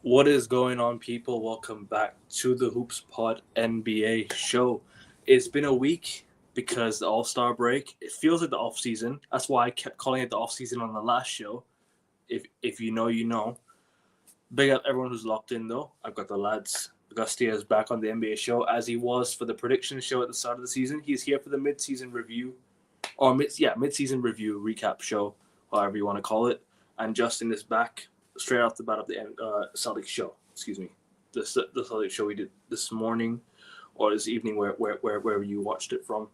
What is going on, people? Welcome back to the Hoops Pod NBA show. It's been a week because the All Star break. It feels like the off season. That's why I kept calling it the off season on the last show. If you know, you know. Big up everyone who's locked in though. I've got the lads. Agustia is back on the NBA show as he was for the prediction show at the start of the season. He's here for the mid-season review, or mid-season review recap show, however you want to call it. And Justin is back straight off the bat of the Celtics show. Excuse me, the Celtics show we did this morning or this evening, wherever you watched it from.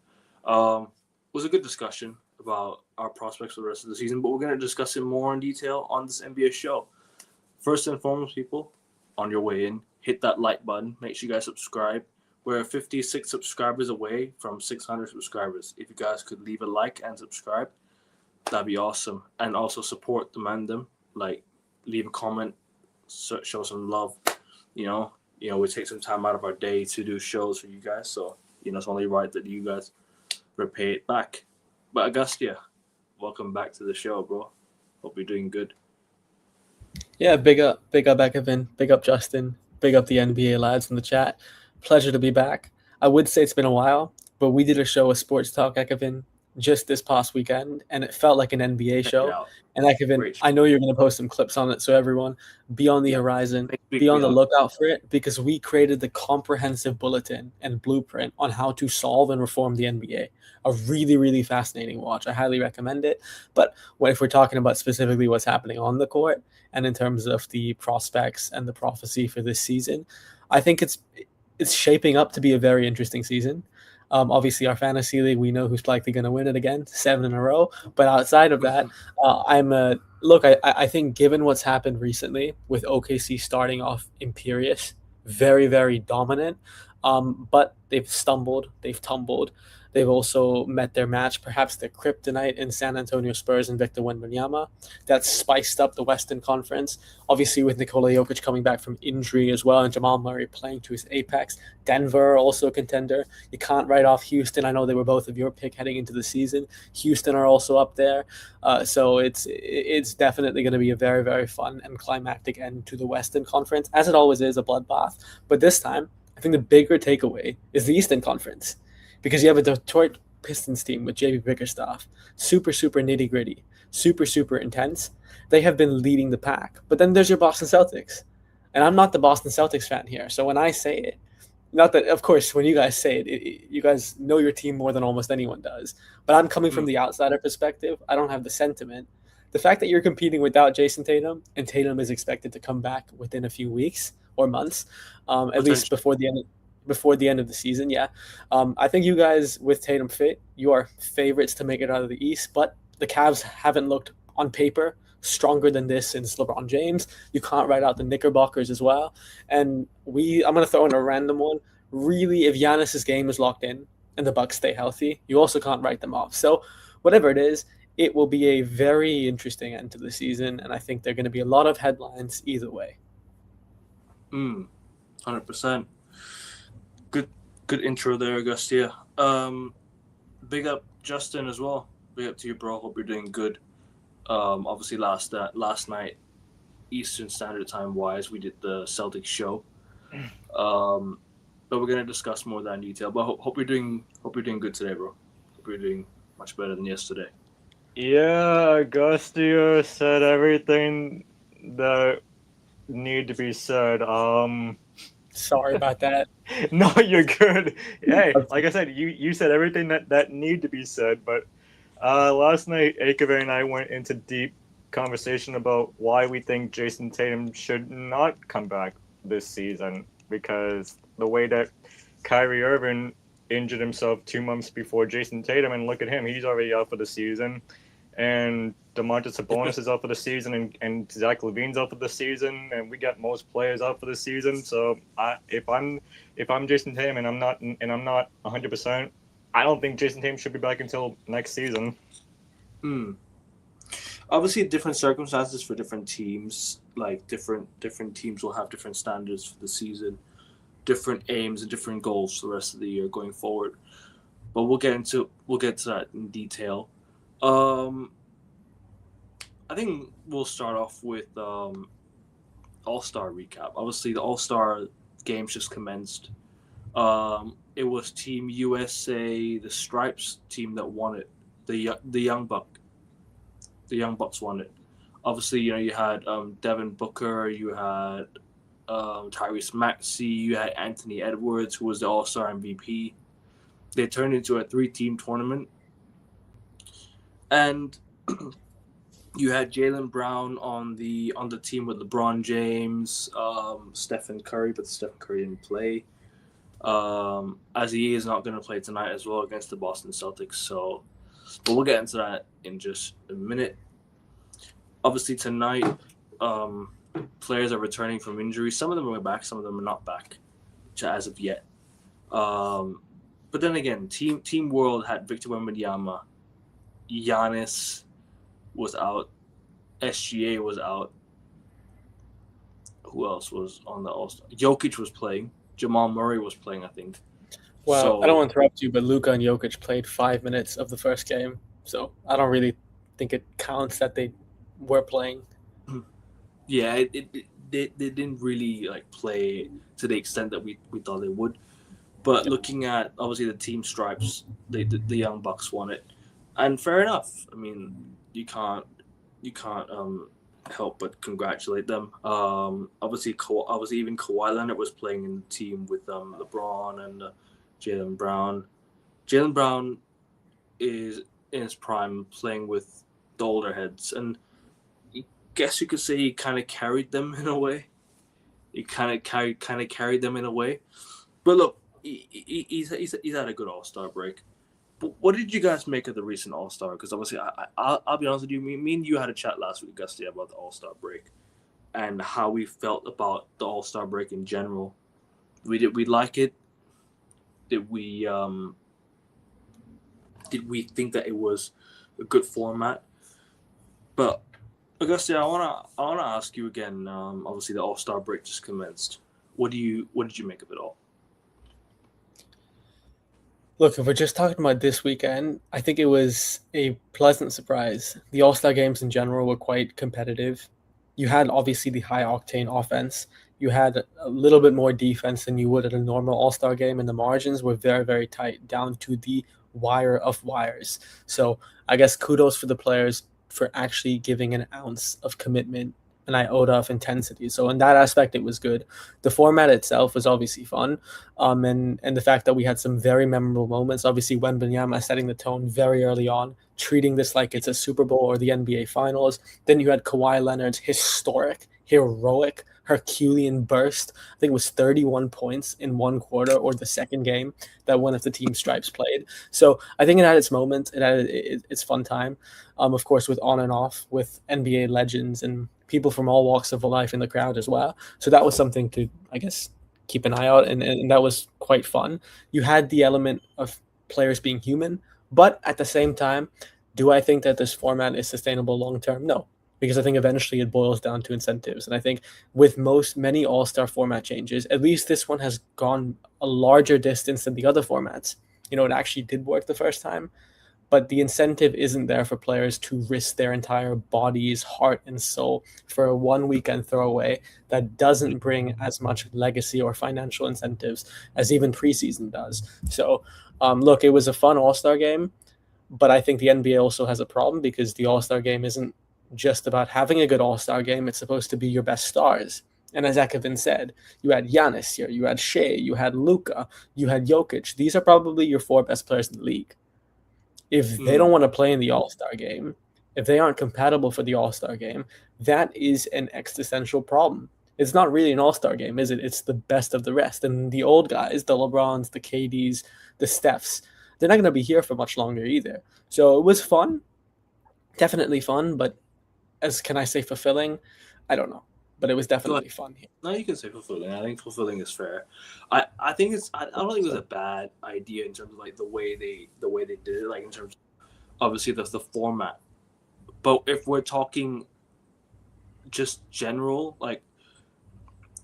Was a good discussion about our prospects for the rest of the season, but we're going to discuss it more in detail on this NBA show. First and foremost, people, on your way in, hit that like button. Make sure you guys subscribe. We're 56 subscribers away from 600 subscribers. If you guys could leave a like and subscribe, that'd be awesome. And also support the Mandem. Like, leave a comment, show some love. You know, we take some time out of our day to do shows for you guys. So, it's only right that you guys repay it back. But Augustia, welcome back to the show, bro. Hope you're doing good. Yeah, big up Ekavin, big up Justin, big up the NBA lads in the chat. Pleasure to be back. I would say it's been a while, but we did a show with Sports Talk, Ekavin, just this past weekend, and it felt like an NBA show. And Ekavin, I know you're going to post some clips on it, so everyone, be on the horizon, be on the lookout for it, because we created the comprehensive bulletin and blueprint on how to solve and reform the NBA. A really, really fascinating watch. I highly recommend it. But if we're talking about specifically what's happening on the court and in terms of the prospects and the prophecy for this season, I think it's shaping up to be a very interesting season. Obviously, our fantasy league, we know who's likely going to win it again, 7 in a row. But outside of that, I think given what's happened recently with OKC starting off imperious, very, very dominant, but they've stumbled, they've tumbled. They've also met their match, perhaps their kryptonite in San Antonio Spurs and Victor Wembanyama. That's spiced up the Western Conference. Obviously, with Nikola Jokic coming back from injury as well and Jamal Murray playing to his apex. Denver, also a contender. You can't write off Houston. I know they were both of your pick heading into the season. Houston are also up there. So it's definitely going to be a very, very fun and climactic end to the Western Conference, as it always is, a bloodbath. But this time, I think the bigger takeaway is the Eastern Conference. Because you have a Detroit Pistons team with JB Bickerstaff, super, super nitty-gritty, super, super intense. They have been leading the pack. But then there's your Boston Celtics. And I'm not the Boston Celtics fan here. So when I say it, not that, of course, when you guys say it, you guys know your team more than almost anyone does. But I'm coming from the outsider perspective. I don't have the sentiment. The fact that you're competing without Jason Tatum, and Tatum is expected to come back within a few weeks or months, at least before the end of the season, yeah. I think you guys, with Tatum fit, you are favorites to make it out of the East, but the Cavs haven't looked, on paper, stronger than this since LeBron James. You can't write out the Knickerbockers as well. And I'm going to throw in a random one. Really, if Giannis's game is locked in and the Bucks stay healthy, you also can't write them off. So whatever it is, it will be a very interesting end to the season, and I think there are going to be a lot of headlines either way. 100%. Good intro there, Augustia. Big up Justin as well. Big up to you, bro. Hope you're doing good. Obviously, last night, Eastern Standard Time wise, we did the Celtics show. But we're gonna discuss more of that in detail. But hope you're doing good today, bro. Hope you're doing much better than yesterday. Yeah, Augustia said everything that need to be said. Sorry about that. No, you're good. Hey, like I said, you said everything that need to be said. But last night, Akaver and I went into deep conversation about why we think Jason Tatum should not come back this season, because the way that Kyrie Irving injured himself 2 months before Jason Tatum, and look at him, he's already out for the season. And DeMontis Sabonis is out for the season, and Zach LaVine's out for the season, and we got most players out for the season. So if I'm Jason Tatum and I'm not 100%, I don't think Jason Tatum should be back until next season. Obviously, different circumstances for different teams. Like different teams will have different standards for the season, different aims and different goals for the rest of the year going forward. But we'll get to that in detail. I think we'll start off with All All-Star recap. Obviously, the All-Star games just commenced. It was Team USA, the Stripes team that won it. The Young Bucks won it. Obviously, you had Devin Booker, you had Tyrese Maxey, you had Anthony Edwards, who was the All-Star MVP. They turned into a 3-team tournament, and you had Jaylen Brown on the team with LeBron James, Stephen Curry, but Stephen Curry didn't play. As he is not going to play tonight as well against the Boston Celtics. So, but we'll get into that in just a minute. Obviously tonight, players are returning from injury. Some of them are back, some of them are not back, as of yet. But then again, Team World had Victor Wembanyama, Giannis was out, SGA was out. Who else was on the All-Star? Jokic was playing. Jamal Murray was playing, I think. Well, So, I don't want to interrupt you, but Luka and Jokic played 5 minutes of the first game, so I don't really think it counts that they were playing. Yeah, they didn't really play to the extent that we thought they would. But looking at obviously the team stripes, the Young Bucks won it, and fair enough. I mean, you can't help but congratulate them. Obviously even Kawhi Leonard was playing in the team with LeBron and Jaylen Brown. Jaylen Brown is in his prime, playing with the older heads, and I guess you could say he kind of carried them in a way. He kind of carried them in a way. But look, he's had a good All-Star break. But what did you guys make of the recent All-Star? Because obviously, I'll be honest with you. Me and you had a chat last week, Gusty, about the All-Star break and how we felt about the All-Star break in general. We like it? Did we think that it was a good format? But Auguste, I wanna ask you again. Obviously, the All-Star break just commenced. What did you make of it all? Look, if we're just talking about this weekend, I think it was a pleasant surprise. The All-Star games in general were quite competitive. You had obviously the high-octane offense. You had a little bit more defense than you would at a normal All-Star game, and the margins were very, very tight, down to the wire of wires. So I guess kudos for the players for actually giving an ounce of commitment, an iota of intensity. So in that aspect, it was good. The format itself was obviously fun, and the fact that we had some very memorable moments. Obviously, Wembanyama setting the tone very early on, treating this like it's a Super Bowl or the NBA Finals. Then you had Kawhi Leonard's historic, heroic, Herculean burst. I think it was 31 points in one quarter, or the second game that one of the team stripes played. So I think it had its moments. It had its fun time. Of course, with on and off, with NBA legends and people from all walks of life in the crowd as well. So that was something to, I guess, keep an eye out, and that was quite fun. You had the element of players being human, but at the same time, do I think that this format is sustainable long term? No, because I think eventually it boils down to incentives. And I think with many All-Star format changes, at least this one has gone a larger distance than the other formats. It actually did work the first time, but the incentive isn't there for players to risk their entire bodies, heart, and soul for a one-weekend throwaway that doesn't bring as much legacy or financial incentives as even preseason does. So, look, it was a fun All-Star game, but I think the NBA also has a problem because the All-Star game isn't just about having a good All-Star game. It's supposed to be your best stars. And as Ekevin said, you had Giannis here, you had Shea, you had Luka, you had Jokic. These are probably your 4 best players in the league. If they don't want to play in the All-Star game, if they aren't compatible for the All-Star game, that is an existential problem. It's not really an All-Star game, is it? It's the best of the rest. And the old guys, the LeBrons, the KDs, the Stephs, they're not going to be here for much longer either. So it was fun, definitely fun, but can I say fulfilling? I don't know. But it was definitely fun here. No, you can say fulfilling. I think fulfilling is fair. I don't think it was a bad idea in terms of the way they did it, in terms of obviously the format. But if we're talking just general,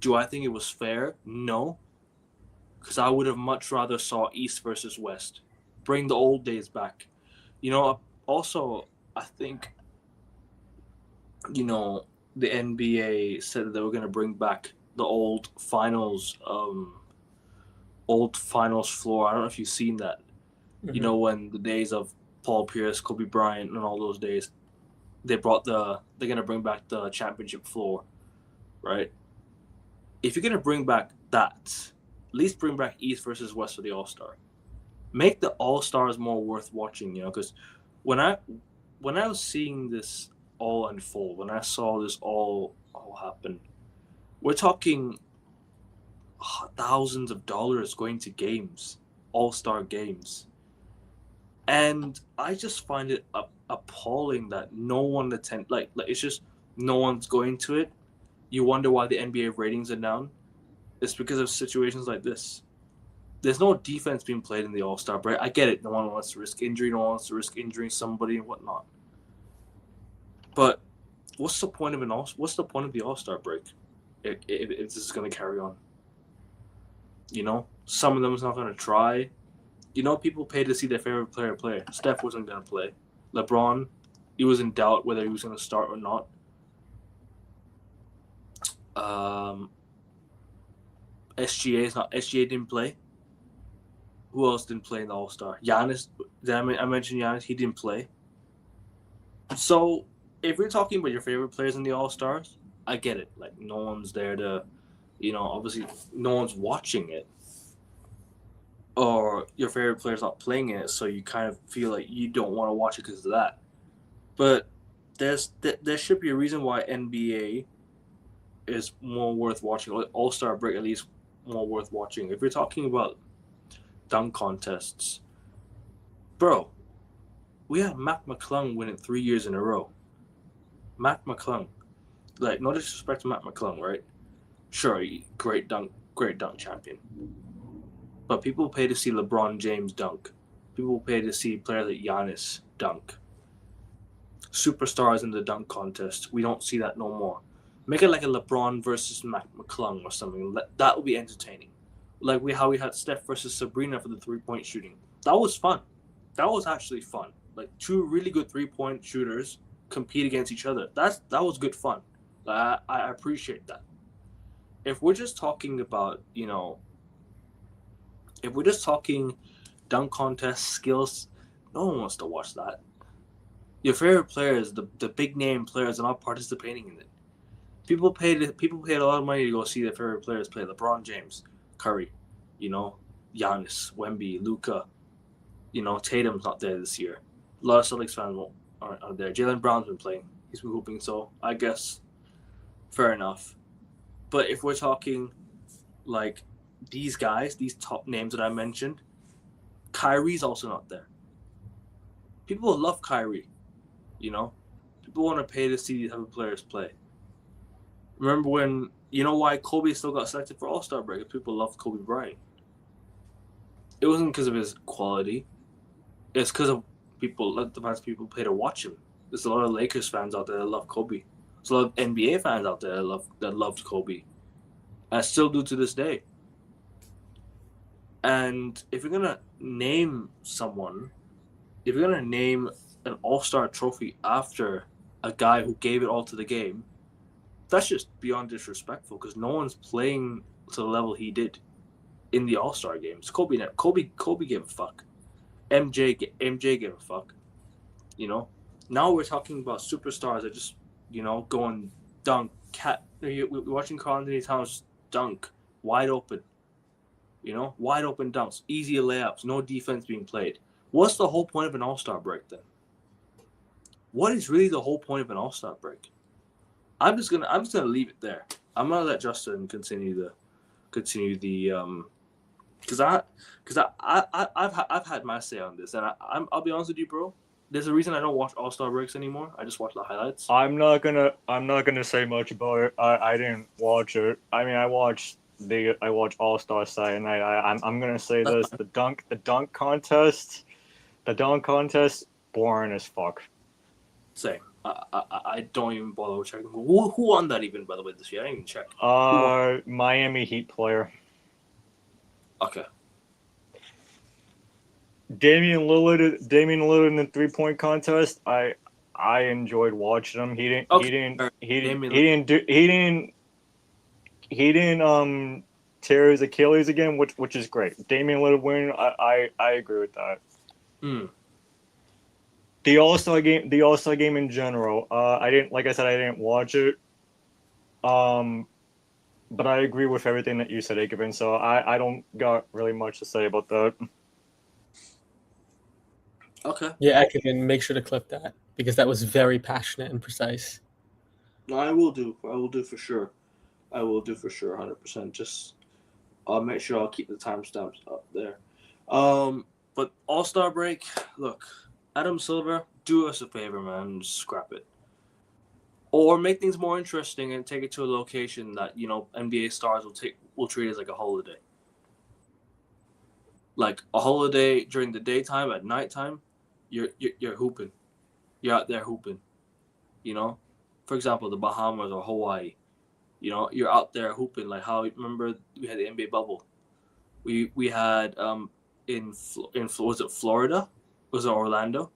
do I think it was fair? No. Because I would have much rather saw East versus West. Bring the old days back. Also, I think, the NBA said that they were going to bring back the old finals floor. I don't know if you've seen that. Mhm. You know, when the days of Paul Pierce, Kobe Bryant, and all those days, they're going to bring back the championship floor, right? If you're going to bring back that, at least bring back East versus West for the All-Star. Make the All-Stars more worth watching, because when I was seeing this all unfold, when I saw this all happen, we're talking thousands of dollars going to games, All-Star games. And I just find it appalling that no one attend. Like it's just no one's going to it. You wonder why the NBA ratings are down. It's because of situations like this. There's no defense being played in the All-Star break. I get it. No one wants to risk injury. No one wants to risk injuring somebody and whatnot. But what's the point of What's the point of the All-Star break if this is going to carry on? Some of them is not going to try. People pay to see their favorite player play. Steph wasn't going to play. LeBron, he was in doubt whether he was going to start or not. SGA didn't play. Who else didn't play in the All-Star? Giannis. I mention Giannis? He didn't play. So if we're talking about your favorite players in the All-Stars, I get it. Like, no one's there to, obviously no one's watching it. Or your favorite player's not playing in it, so you kind of feel like you don't want to watch it because of that. But there should be a reason why NBA is more worth watching. All-Star break, at least, more worth watching. If you're talking about dunk contests, bro, we had Mac McClung win it 3 years in a row. Mac McClung, like, no disrespect to Mac McClung, right? Sure, great dunk champion. But people pay to see LeBron James dunk. People pay to see players like Giannis dunk. Superstars in the dunk contest. We don't see that no more. Make it like a LeBron versus Mac McClung or something. That would be entertaining. Like how we had Steph versus Sabrina for the 3-point shooting. That was fun. That was actually fun. Like, two really good 3-point shooters compete against each other. That was good fun. I appreciate that. If we're just talking about, if we're just talking dunk contest skills, no one wants to watch that. Your favorite players, the big name players, are not participating in it. People paid a lot of money to go see their favorite players play. LeBron James, Curry, Giannis, Wemby, Luka. Tatum's not there this year. A lot of Celtics fans aren't there. Jaylen Brown's been playing. He's been hooping, so I guess fair enough. But if we're talking like these guys, these top names that I mentioned, Kyrie's also not there. People love Kyrie, People want to pay to see these other players play. Remember when, why Kobe still got selected for All-Star break? People loved Kobe Bryant. It wasn't because of his quality. It's because of people pay to watch him. There's a lot of Lakers fans out there that love Kobe. There's a lot of NBA fans out there that loved Kobe. I still do to this day. And if you're gonna name someone, if you're gonna name an All-Star trophy after a guy who gave it all to the game, that's just beyond disrespectful because no one's playing to the level he did in the All-Star games. Kobe gave a fuck. MJ gave a fuck. Now we're talking about superstars that just going dunk. We're watching Karl-Anthony Towns dunk wide open. Wide open dunks, easy layups, no defense being played. What's the whole point of an All-Star break then? What is really the whole point of an All-Star break? I'm just gonna leave it there. I'm gonna let Justin continue the because I've had my say on this, and I'll be honest with you, bro. There's a reason I don't watch All-Star breaks anymore. I just watch the highlights. I'm not gonna say much about it. I didn't watch it. I mean, I watched All-Star Saturday night. I'm gonna say this: the dunk contest, boring as fuck. Same. I don't even bother checking. Who won that even, by the way, this year? I didn't even check. Miami Heat player. Okay. Damian Lillard in the 3-point contest. I I enjoyed watching him. He didn't. Okay. He didn't. Alright, He didn't. Damian He didn't do. He didn't tear his Achilles again, which is great. Damian Lillard win. I agree with that. Mm. The All-Star game. The All-Star game in general. I didn't. Like I said, I didn't watch it. But I agree with everything that you said, Akevin. So I don't got really much to say about that. Okay. Yeah, I can make sure to clip that because that was very passionate and precise. No, I will do. I will do for sure. I will do for sure, 100%. Just I'll make sure I'll keep the timestamps up there. But All-Star break, look, Adam Silver, do us a favor, man. Just scrap it. Or make things more interesting and take it to a location that, NBA stars will treat as like a holiday. Like a holiday during the daytime, at nighttime, you're hooping. You're out there hooping. For example, the Bahamas or Hawaii. You're out there hooping. Like how remember we had the NBA bubble. We had was it Florida? Was it Orlando?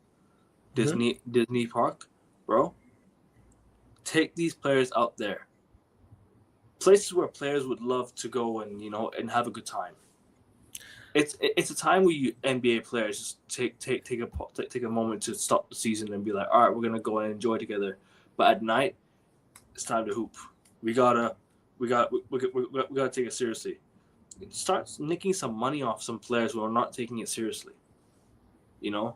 Disney Park, bro. Take these players out there. Places where players would love to go and have a good time. It's a time where you NBA players just take a moment to stop the season and be like, all right, we're gonna go and enjoy together. But at night, it's time to hoop. We gotta take it seriously. Start nicking some money off some players who are not taking it seriously. Yeah.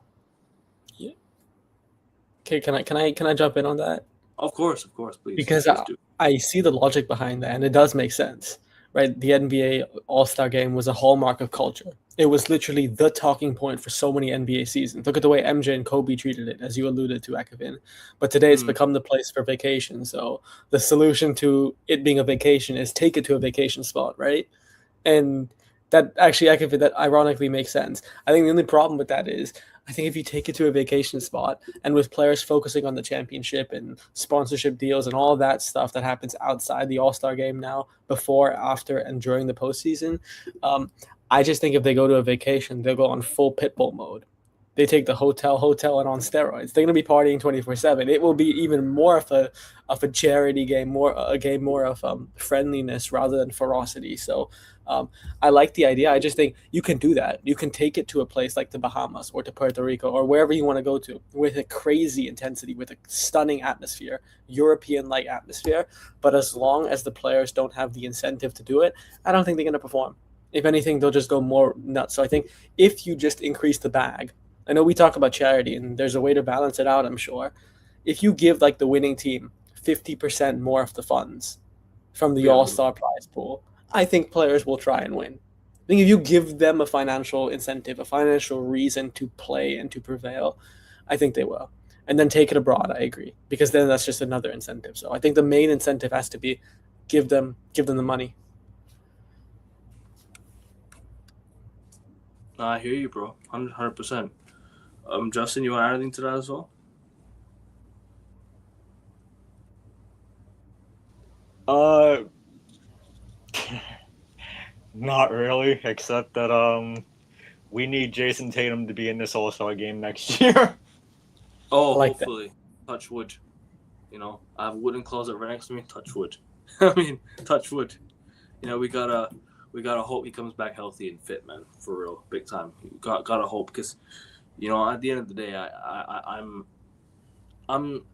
Okay, can I jump in on that? Of course, please. Because please do. I see the logic behind that, and it does make sense, right? The NBA All-Star Game was a hallmark of culture. It was literally the talking point for so many NBA seasons. Look at the way MJ and Kobe treated it, as you alluded to, Akevin. But today it's become the place for vacation. So the solution to it being a vacation is take it to a vacation spot, right? And that actually, Akevin, that ironically makes sense. I think the only problem with that is I think if you take it to a vacation spot and with players focusing on the championship and sponsorship deals and all that stuff that happens outside the All-Star game now, before, after, and during the postseason, I just think if they go to a vacation, they'll go on full Pitbull mode. They take the hotel and on steroids. They're going to be partying 24/7. It will be even more of a charity game, a game more of friendliness rather than ferocity. So I like the idea. I just think you can do that. You can take it to a place like the Bahamas or to Puerto Rico or wherever you want to go to with a crazy intensity, with a stunning atmosphere, European-like atmosphere. But as long as the players don't have the incentive to do it, I don't think they're going to perform. If anything, they'll just go more nuts. So I think if you just increase the bag, I know we talk about charity and there's a way to balance it out, I'm sure. If you give like the winning team 50% more of the funds from the All-Star prize pool, I think players will try and win. I think if you give them a financial incentive, a financial reason to play and to prevail, I think they will. And then take it abroad, I agree. Because then that's just another incentive. So I think the main incentive has to be give them the money. I hear you, bro. 100%. Justin, you want to add anything to that as well? Not really, except that we need Jason Tatum to be in this All-Star game next year. Oh, like hopefully. That. Touch wood. I have a wooden closet right next to me. Touch wood. I mean, touch wood. We gotta hope he comes back healthy and fit, man. For real, big time. Gotta hope because, at the end of the day, I'm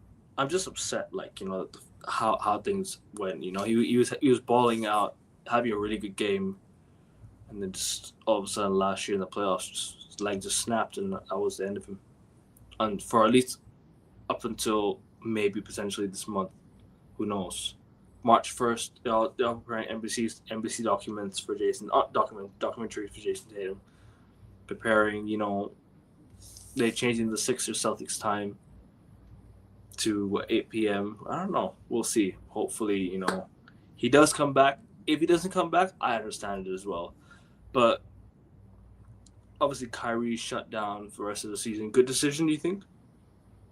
just upset. Like how things went. He was balling out, having a really good game, and then just all of a sudden last year in the playoffs, his leg just snapped, and that was the end of him. And for at least up until maybe potentially this month, who knows? March 1st, they're preparing NBC documents for Jason, documentaries for Jason Tatum. Preparing, they're changing the Sixers Celtics time to 8 p.m. I don't know. We'll see. Hopefully, he does come back. If he doesn't come back, I understand it as well. But obviously, Kyrie shut down for the rest of the season. Good decision, do you think?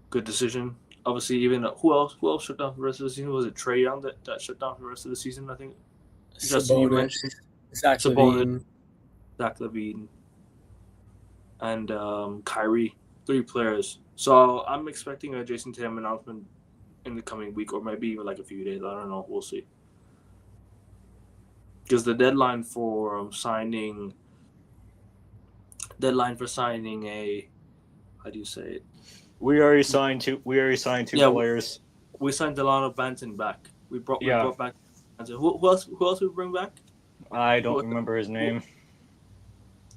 Good decision. Obviously, even who else shut down for the rest of the season? Was it Trae Young that shut down for the rest of the season? I think. Justin, you mentioned Zach LaVine, and Kyrie. 3 players So I'm expecting a Jason Tatum announcement in the coming week, or maybe even like a few days. I don't know. We'll see. Because the deadline for signing a, how do you say it? We already signed two players. We signed Delano Banton back. We brought back. Who else? Who else we bring back? I don't remember his name.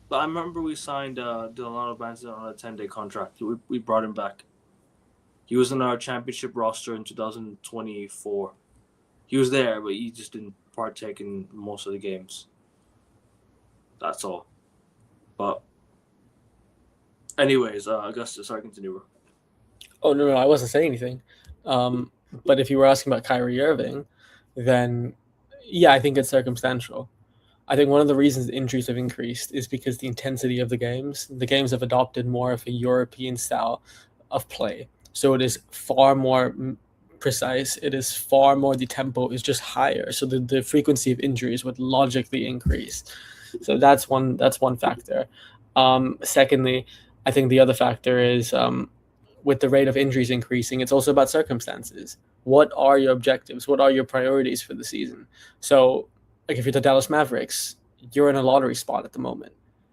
But I remember we signed Delano Banton on a 10-day contract. We brought him back. He was in our championship roster in 2024. He was there, but he just didn't partake in most of the games. That's all. But anyways, Augustus, sorry, continue. Oh, no, I wasn't saying anything. But if you were asking about Kyrie Irving, then yeah, I think it's circumstantial. I think one of the reasons injuries have increased is because the intensity of the games have adopted more of a European style of play. So it is far more precise. It is far more, the tempo is just higher. So the frequency of injuries would logically increase. So that's one factor. Secondly, I think the other factor is with the rate of injuries increasing, it's also about circumstances. What are your objectives? What are your priorities for the season? So, like if you're the Dallas Mavericks, you're in a lottery spot at the moment,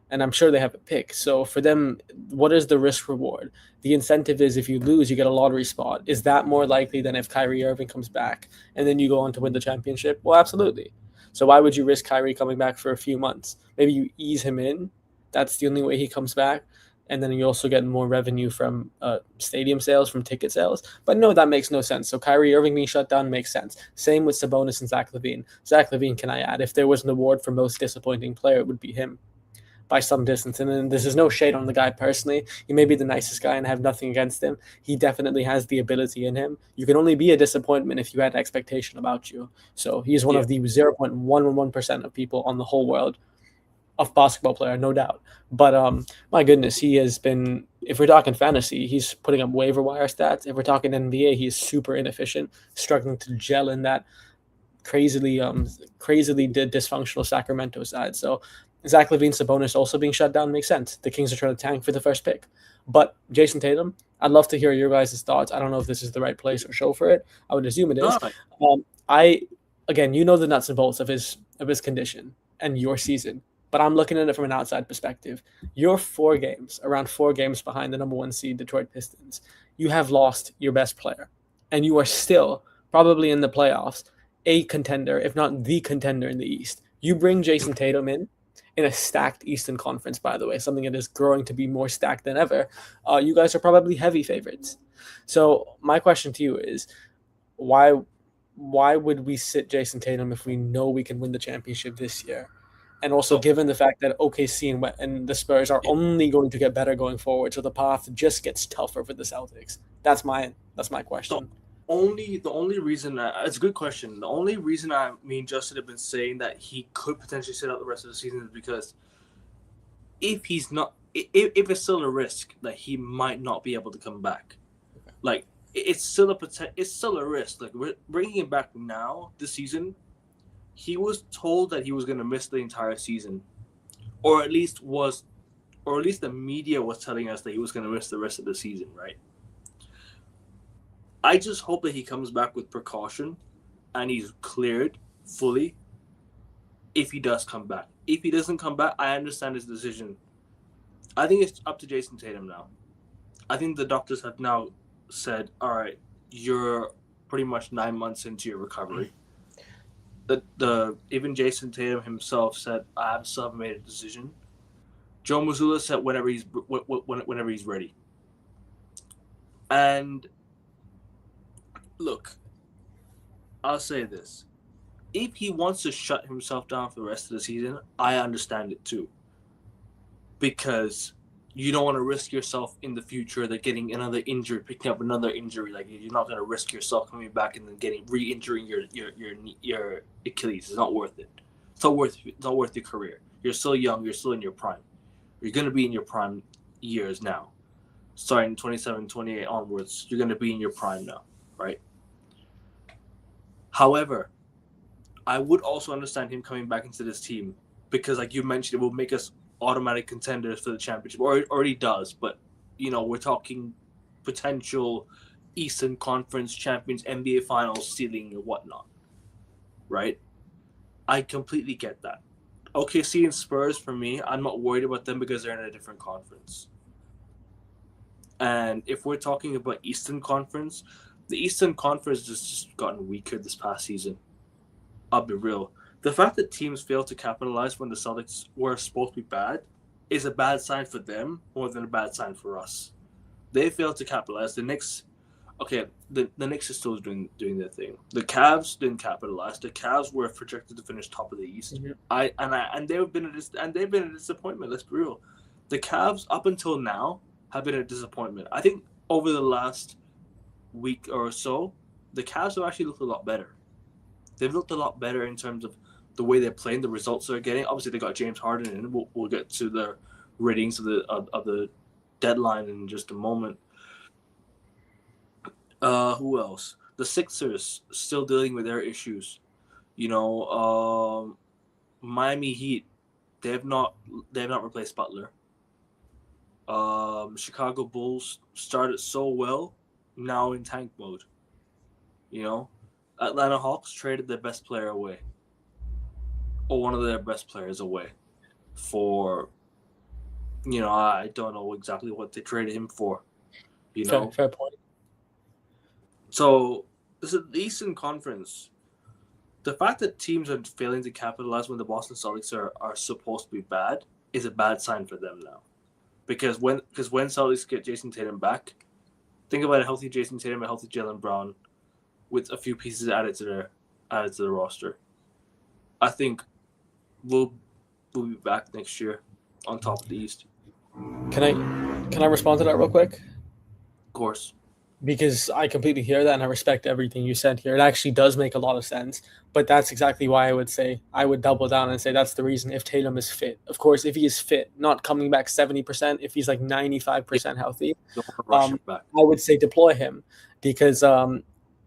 and I'm sure they have a pick. So for them, what is the risk reward? The incentive is if you lose, you get a lottery spot. Is that more likely than if Kyrie Irving comes back and then you go on to win the championship? Well, absolutely. So why would you risk Kyrie coming back for a few months? Maybe you ease him in. That's the only way he comes back. And then you also get more revenue from stadium sales, from ticket sales. But no, that makes no sense. So Kyrie Irving being shut down makes sense. Same with Sabonis and Zach LaVine. Zach LaVine, can I add, if there was an award for most disappointing player, it would be him by some distance. And then this is no shade on the guy personally. He may be the nicest guy and I have nothing against him. He definitely has the ability in him. You can only be a disappointment if you had expectation about you. So he is one of the 0.111% of people on the whole world of basketball player, no doubt. But my goodness, he has been, if we're talking fantasy, he's putting up waiver wire stats. If we're talking NBA, he is super inefficient, struggling to gel in that crazily dysfunctional Sacramento side. So Zach LaVine, Sabonis also being shut down makes sense. The Kings are trying to tank for the first pick. But Jason Tatum, I'd love to hear your guys' thoughts. I don't know if this is the right place or show for it. I would assume it is. Again, you know the nuts and bolts of his condition and your season. But I'm looking at it from an outside perspective. You're around 4 games behind the number 1 seed Detroit Pistons. You have lost your best player. And you are still probably in the playoffs, a contender, if not the contender in the East. You bring Jason Tatum in a stacked Eastern Conference, by the way, something that is growing to be more stacked than ever. You guys are probably heavy favorites. So my question to you is, why would we sit Jason Tatum if we know we can win the championship this year? And also given the fact that OKC and the Spurs are only going to get better going forward, so the path just gets tougher for the Celtics. That's my question. The only reason it's a good question. The only reason me and Justin have been saying that he could potentially sit out the rest of the season is because if it's still a risk that he might not be able to come back, like it's still a risk. Like we're bringing him back now this season. He was told that he was going to miss the entire season, or at least the media was telling us that he was going to miss the rest of the season, right? I just hope that he comes back with precaution and he's cleared fully if he does come back. If he doesn't come back, I understand his decision. I think it's up to Jason Tatum now. I think the doctors have now said, all right, you're pretty much 9 months into your recovery. Even Jason Tatum himself said, I still haven't made a decision. Joe Mazzulla said whenever he's ready. And look, I'll say this. If he wants to shut himself down for the rest of the season, I understand it too. Because you don't want to risk yourself in the future that getting another injury, picking up another injury. Like you're not going to risk yourself coming back and then re-injuring your Achilles. It's not worth it. It's not worth your career. You're still young. You're still in your prime. You're going to be in your prime years now. Starting 27, 28 onwards, you're going to be in your prime now, right? However, I would also understand him coming back into this team because, like you mentioned, it will make us automatic contenders for the championship, or it already does. But we're talking potential Eastern Conference champions, NBA Finals ceiling and whatnot, right? I completely get that. OKC and Spurs, for me, I'm not worried about them because they're in a different conference. And if we're talking about Eastern Conference, the Eastern Conference has just gotten weaker this past season. I'll be real. The fact that teams fail to capitalize when the Celtics were supposed to be bad is a bad sign for them more than a bad sign for us. They failed to capitalize. The Knicks, okay, the Knicks is still doing their thing. The Cavs didn't capitalize. The Cavs were projected to finish top of the East. And they've been a disappointment. Let's be real. The Cavs up until now have been a disappointment. I think over the last week or so, the Cavs have actually looked a lot better. They've looked a lot better in terms of the way they're playing, the results they're getting. Obviously, they got James Harden in. We'll get to the ratings of the deadline in just a moment. Who else? The Sixers still dealing with their issues. Miami Heat, they have not replaced Butler. Chicago Bulls started so well, now in tank mode. Atlanta Hawks traded their best player away, or one of their best players away, for, I don't know exactly what they traded him for. Fair point. So this is the Eastern Conference. The fact that teams are failing to capitalize when the Boston Celtics are supposed to be bad is a bad sign for them now. Because when Celtics get Jason Tatum back, think about a healthy Jason Tatum, a healthy Jaylen Brown, with a few pieces added to the roster. I think we'll be back next year on top of the East. Can I respond to that real quick? Of course. Because I completely hear that and I respect everything you said here. It actually does make a lot of sense. But that's exactly why I would double down and say that's the reason if Tatum is fit. Of course, if he is fit, not coming back 70%, if he's like 95% healthy, I would say deploy him. Because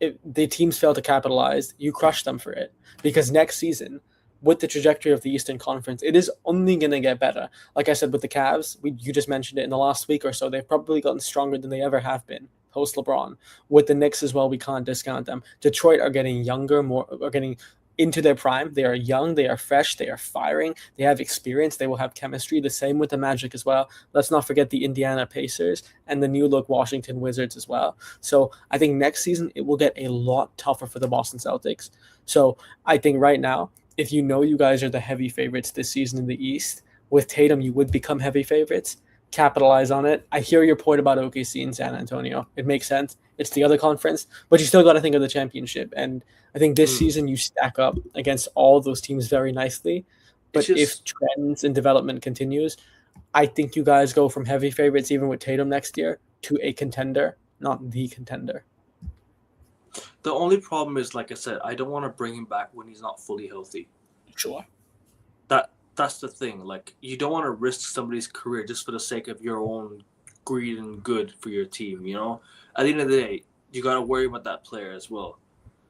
if the teams fail to capitalize, you crush them for it. Because next season, with the trajectory of the Eastern Conference, it is only going to get better. Like I said, with the Cavs, you just mentioned it in the last week or so, they've probably gotten stronger than they ever have been post LeBron. With the Knicks as well, we can't discount them. Detroit are getting younger, are getting into their prime. They are young, they are fresh, they are firing, they have experience, they will have chemistry. The same with the Magic as well. Let's not forget the Indiana Pacers and the new look Washington Wizards as well. So I think next season it will get a lot tougher for the Boston Celtics. So I think right now, if you know you guys are the heavy favorites this season in the East, with Tatum you would become heavy favorites. Capitalize on it. I hear your point about OKC and San Antonio. It makes sense. It's the other conference, but you still got to think of the championship. And I think this season you stack up against all those teams very nicely. But if trends and development continues, I think you guys go from heavy favorites, even with Tatum next year, to a contender, not the contender. The only problem is, like I said, I don't want to bring him back when he's not fully healthy. Sure. That's the thing. Like, you don't want to risk somebody's career just for the sake of your own greed and good for your team, At the end of the day, you got to worry about that player as well.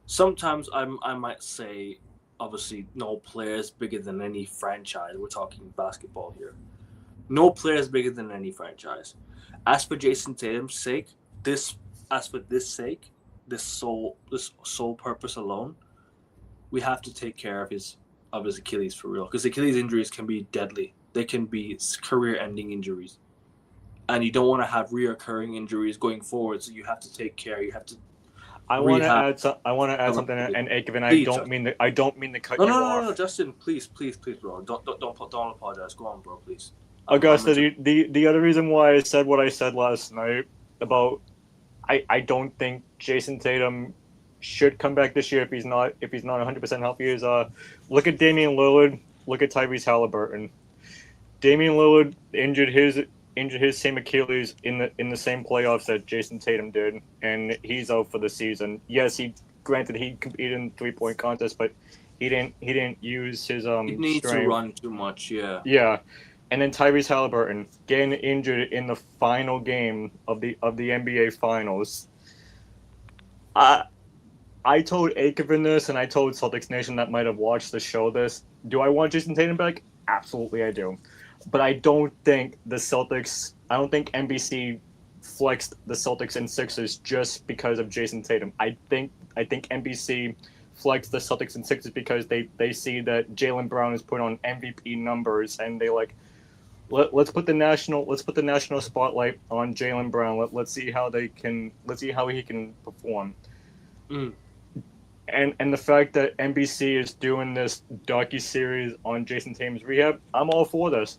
Sometimes I might say, obviously, no player is bigger than any franchise. We're talking basketball here. No player is bigger than any franchise. As for Jason Tatum's sake, this sole purpose alone, we have to take care of his Achilles for real, because Achilles injuries can be deadly. They can be career-ending injuries, and you don't want to have reoccurring injuries going forward. So you have to take care. You have to. I want to add something, and Aikman, I don't mean to cut you off. No, Justin, please, bro, don't apologize. Go on, bro, please. Augusta, the other reason why I said what I said last night about I don't think Jason Tatum should come back this year if he's not 100% healthy is look at Damian Lillard, look at Tyrese Halliburton. Damian Lillard injured his same Achilles in the same playoffs that Jason Tatum did, and he's out for the season. Yes, he competed in 3-point contest, but he didn't use his He needs strength. to run too much, yeah. Yeah. And then Tyrese Halliburton getting injured in the final game of the NBA Finals. I told Aikman this, and I told Celtics Nation that might have watched the show this. Do I want Jason Tatum back? Absolutely I do. But I don't think NBC flexed the Celtics and Sixers just because of Jason Tatum. I think NBC flexed the Celtics and Sixers because they see that Jaylen Brown is put on MVP numbers, and they like let's put the national spotlight on Jaylen Brown. Let's see how he can perform. Mm. And the fact that NBC is doing this docuseries on Jason Tatum's rehab, I'm all for this.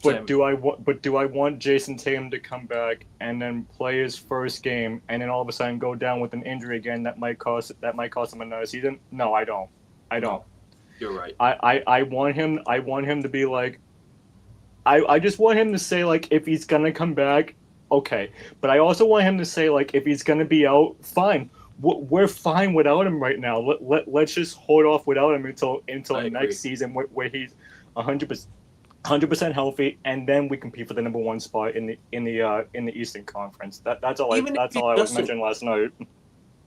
But Same. do I want Jason Tatum to come back and then play his first game and then all of a sudden go down with an injury again that might cost him another season? No, I don't. No, you're right. I want him to be like, I just want him to say, like, if he's gonna come back, okay. But I also want him to say, like, if he's gonna be out, fine. We're fine without him right now. Let's just hold off without him until next season where he's 100% healthy, and then we compete for the number one spot in the Eastern Conference. That's all I was mentioning last night.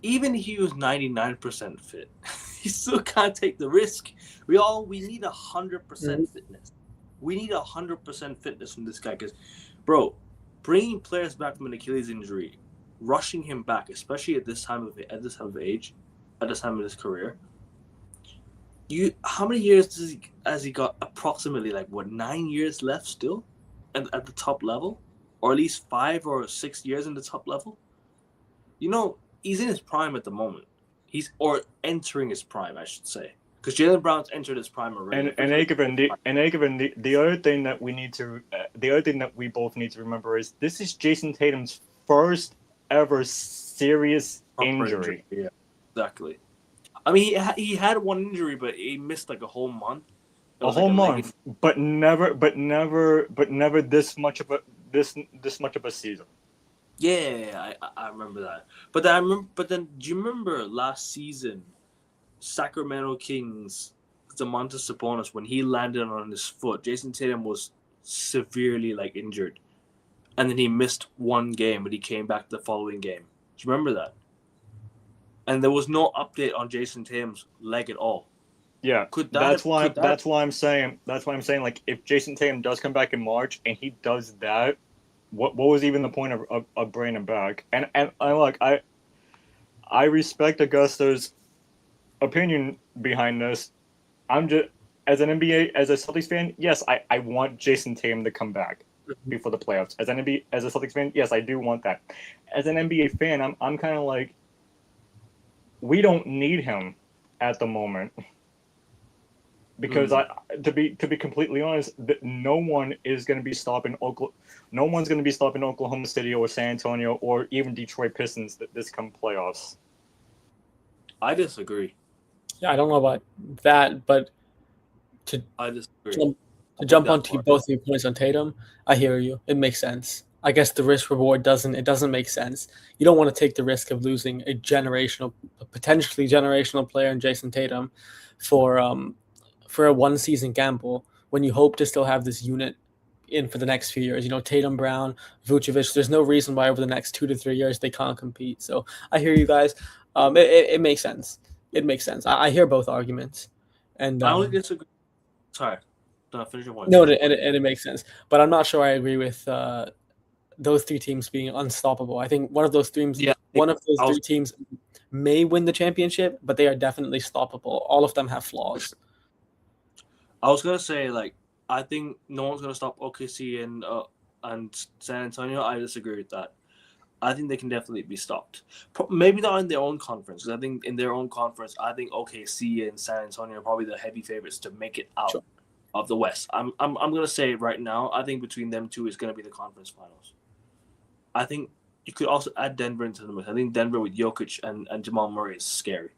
Even if he was 99% fit, he still can't take the risk. We need 100% fitness. We need 100% fitness from this guy because, bro, bringing players back from an Achilles injury, rushing him back, especially at this time of age, at this time of his career. How many years has he got? Approximately 9 years left still, at the top level, or at least 5 or 6 years in the top level. He's in his prime at the moment. Or entering his prime, I should say, because Jaylen Brown's entered his prime already. And Akavan, the other thing that we both need to remember is this is Jason Tatum's first ever serious injury. Yeah, exactly. I mean, he had one injury, but he missed a whole month. But never this much of a season. Yeah, I remember that. But then, do you remember last season, Sacramento Kings, Domantas Sabonis, when he landed on his foot, Jason Tatum was severely injured, and then he missed one game, but he came back the following game. Do you remember that? And there was no update on Jason Tatum's leg at all. Yeah, that's why I'm saying if Jason Tatum does come back in March and he does that, what was even the point of bringing him back? And I respect Augusta's opinion behind this. I'm just as a Celtics fan, yes, I want Jason Tatum to come back before the playoffs. As a Celtics fan, yes, I do want that. As an NBA fan, I'm kind of like, we don't need him at the moment because to be completely honest, no one is going to be stopping Oklahoma City or San Antonio or even Detroit Pistons this come playoffs. I disagree. Yeah, I don't know about that, but I disagree. To jump onto both of your points on Tatum, I hear you. It makes sense. I guess the risk reward doesn't make sense. You don't want to take the risk of losing a potentially generational player in Jason Tatum for a one season gamble when you hope to still have this unit in for the next few years. Tatum, Brown, Vucevic. There's no reason why over the next 2 to 3 years they can't compete. So I hear you guys. It makes sense. It makes sense. I hear both arguments, and I only disagree. Sorry, finish your point. No, and it makes sense, but I'm not sure I agree with those three teams being unstoppable. I think one of those three teams may win the championship, but they are definitely stoppable. All of them have flaws. I was gonna say I think no one's gonna stop OKC and San Antonio. I disagree with that. I think they can definitely be stopped. Maybe not in their own conference, because I think in their own conference, I think OKC and San Antonio are probably the heavy favorites to make it out of the West. I'm gonna say it right now. I think between them two is gonna be the conference finals. I think you could also add Denver into the mix. I think Denver with Jokic and Jamal Murray is scary.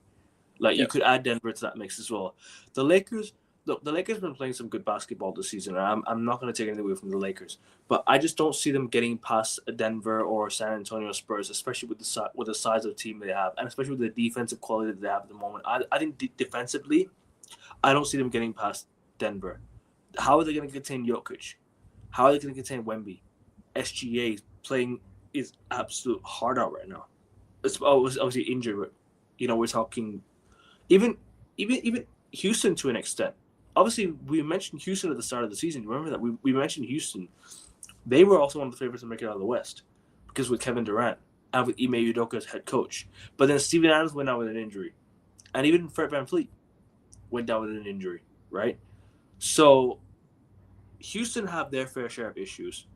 You could add Denver to that mix as well. The Lakers have been playing some good basketball this season, and I'm not going to take anything away from the Lakers, but I just don't see them getting past Denver or San Antonio Spurs, especially with the size of team they have, and especially with the defensive quality that they have at the moment. I think defensively, I don't see them getting past Denver. How are they going to contain Jokic? How are they going to contain Wemby? SGA playing is absolute hard out right now. It's obviously injured, but we're talking even Houston to an extent. Obviously, we mentioned Houston at the start of the season. Remember that we mentioned Houston. They were also one of the favorites to make it out of the West. because with Kevin Durant and with Ime Udoka as head coach. But then Steven Adams went out with an injury. And even Fred VanVleet went down with an injury, right? So Houston have their fair share of issues.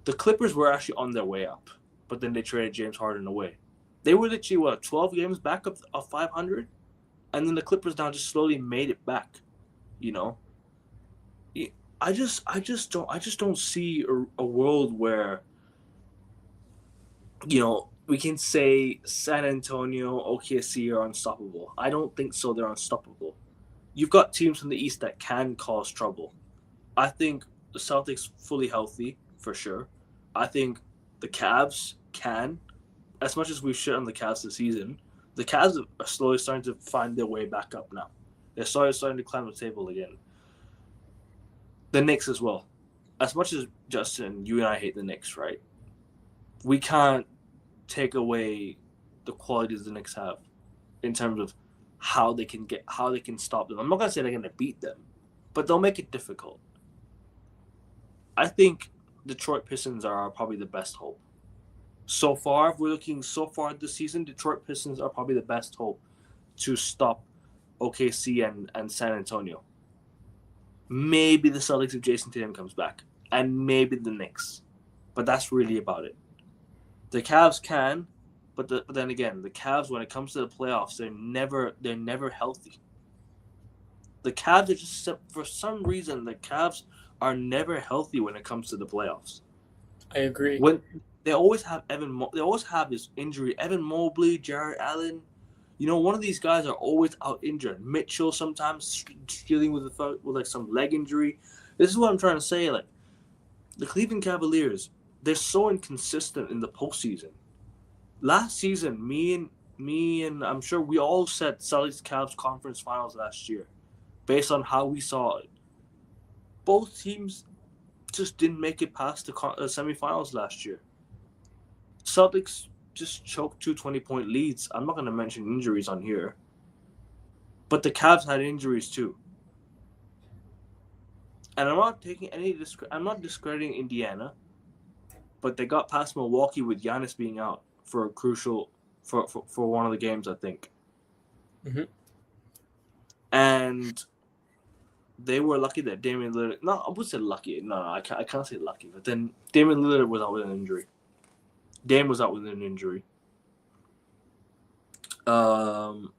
The Clippers were actually on their way up, but then they traded James Harden away. They were literally, 12 games back of 500? And then the Clippers now just slowly made it back, you know? I just don't see a world where, you know, we can say San Antonio, OKC are unstoppable. I don't think so. They're unstoppable. You've got teams from the East that can cause trouble. I think the Celtics fully healthy for sure. I think the Cavs can. As much as we've shit on the Cavs this season, the Cavs are slowly starting to find their way back up now. They're starting to climb the table again. The Knicks as well. As much as Justin, you and I hate the Knicks, right? We can't take away the qualities the Knicks have in terms of how they can stop them. I'm not gonna say they're gonna beat them, but they'll make it difficult. I think Detroit Pistons are probably the best hope. So far, if we're looking so far this season, Detroit Pistons are probably the best hope to stop OKC and San Antonio. Maybe the Celtics if Jason Tatum comes back, and maybe the Knicks, but that's really about it. The Cavs can, but then again, the Cavs when it comes to the playoffs, they're never healthy. The Cavs are just, for some reason, the Cavs are never healthy when it comes to the playoffs. I agree. When they always have they always have this injury. Evan Mobley, Jarrett Allen, you know, one of these guys are always out injured. Mitchell sometimes dealing with like some leg injury. This is what I'm trying to say. Like the Cleveland Cavaliers, they're so inconsistent in the postseason. Last season, me and I'm sure we all said Celtics Cavs conference finals last year, based on how we saw it. Both teams just didn't make it past the semifinals last year. Celtics just choked 2 20-point leads. I'm not going to mention injuries on here, but the Cavs had injuries too. And I'm not discrediting Indiana, but they got past Milwaukee with Giannis being out for a crucial for one of the games, I think. Mm-hmm. And they were lucky that Damian Lillard. No, I would say lucky. No, I can't say lucky. But then Damian Lillard was out with an injury. Dame was out with an injury. The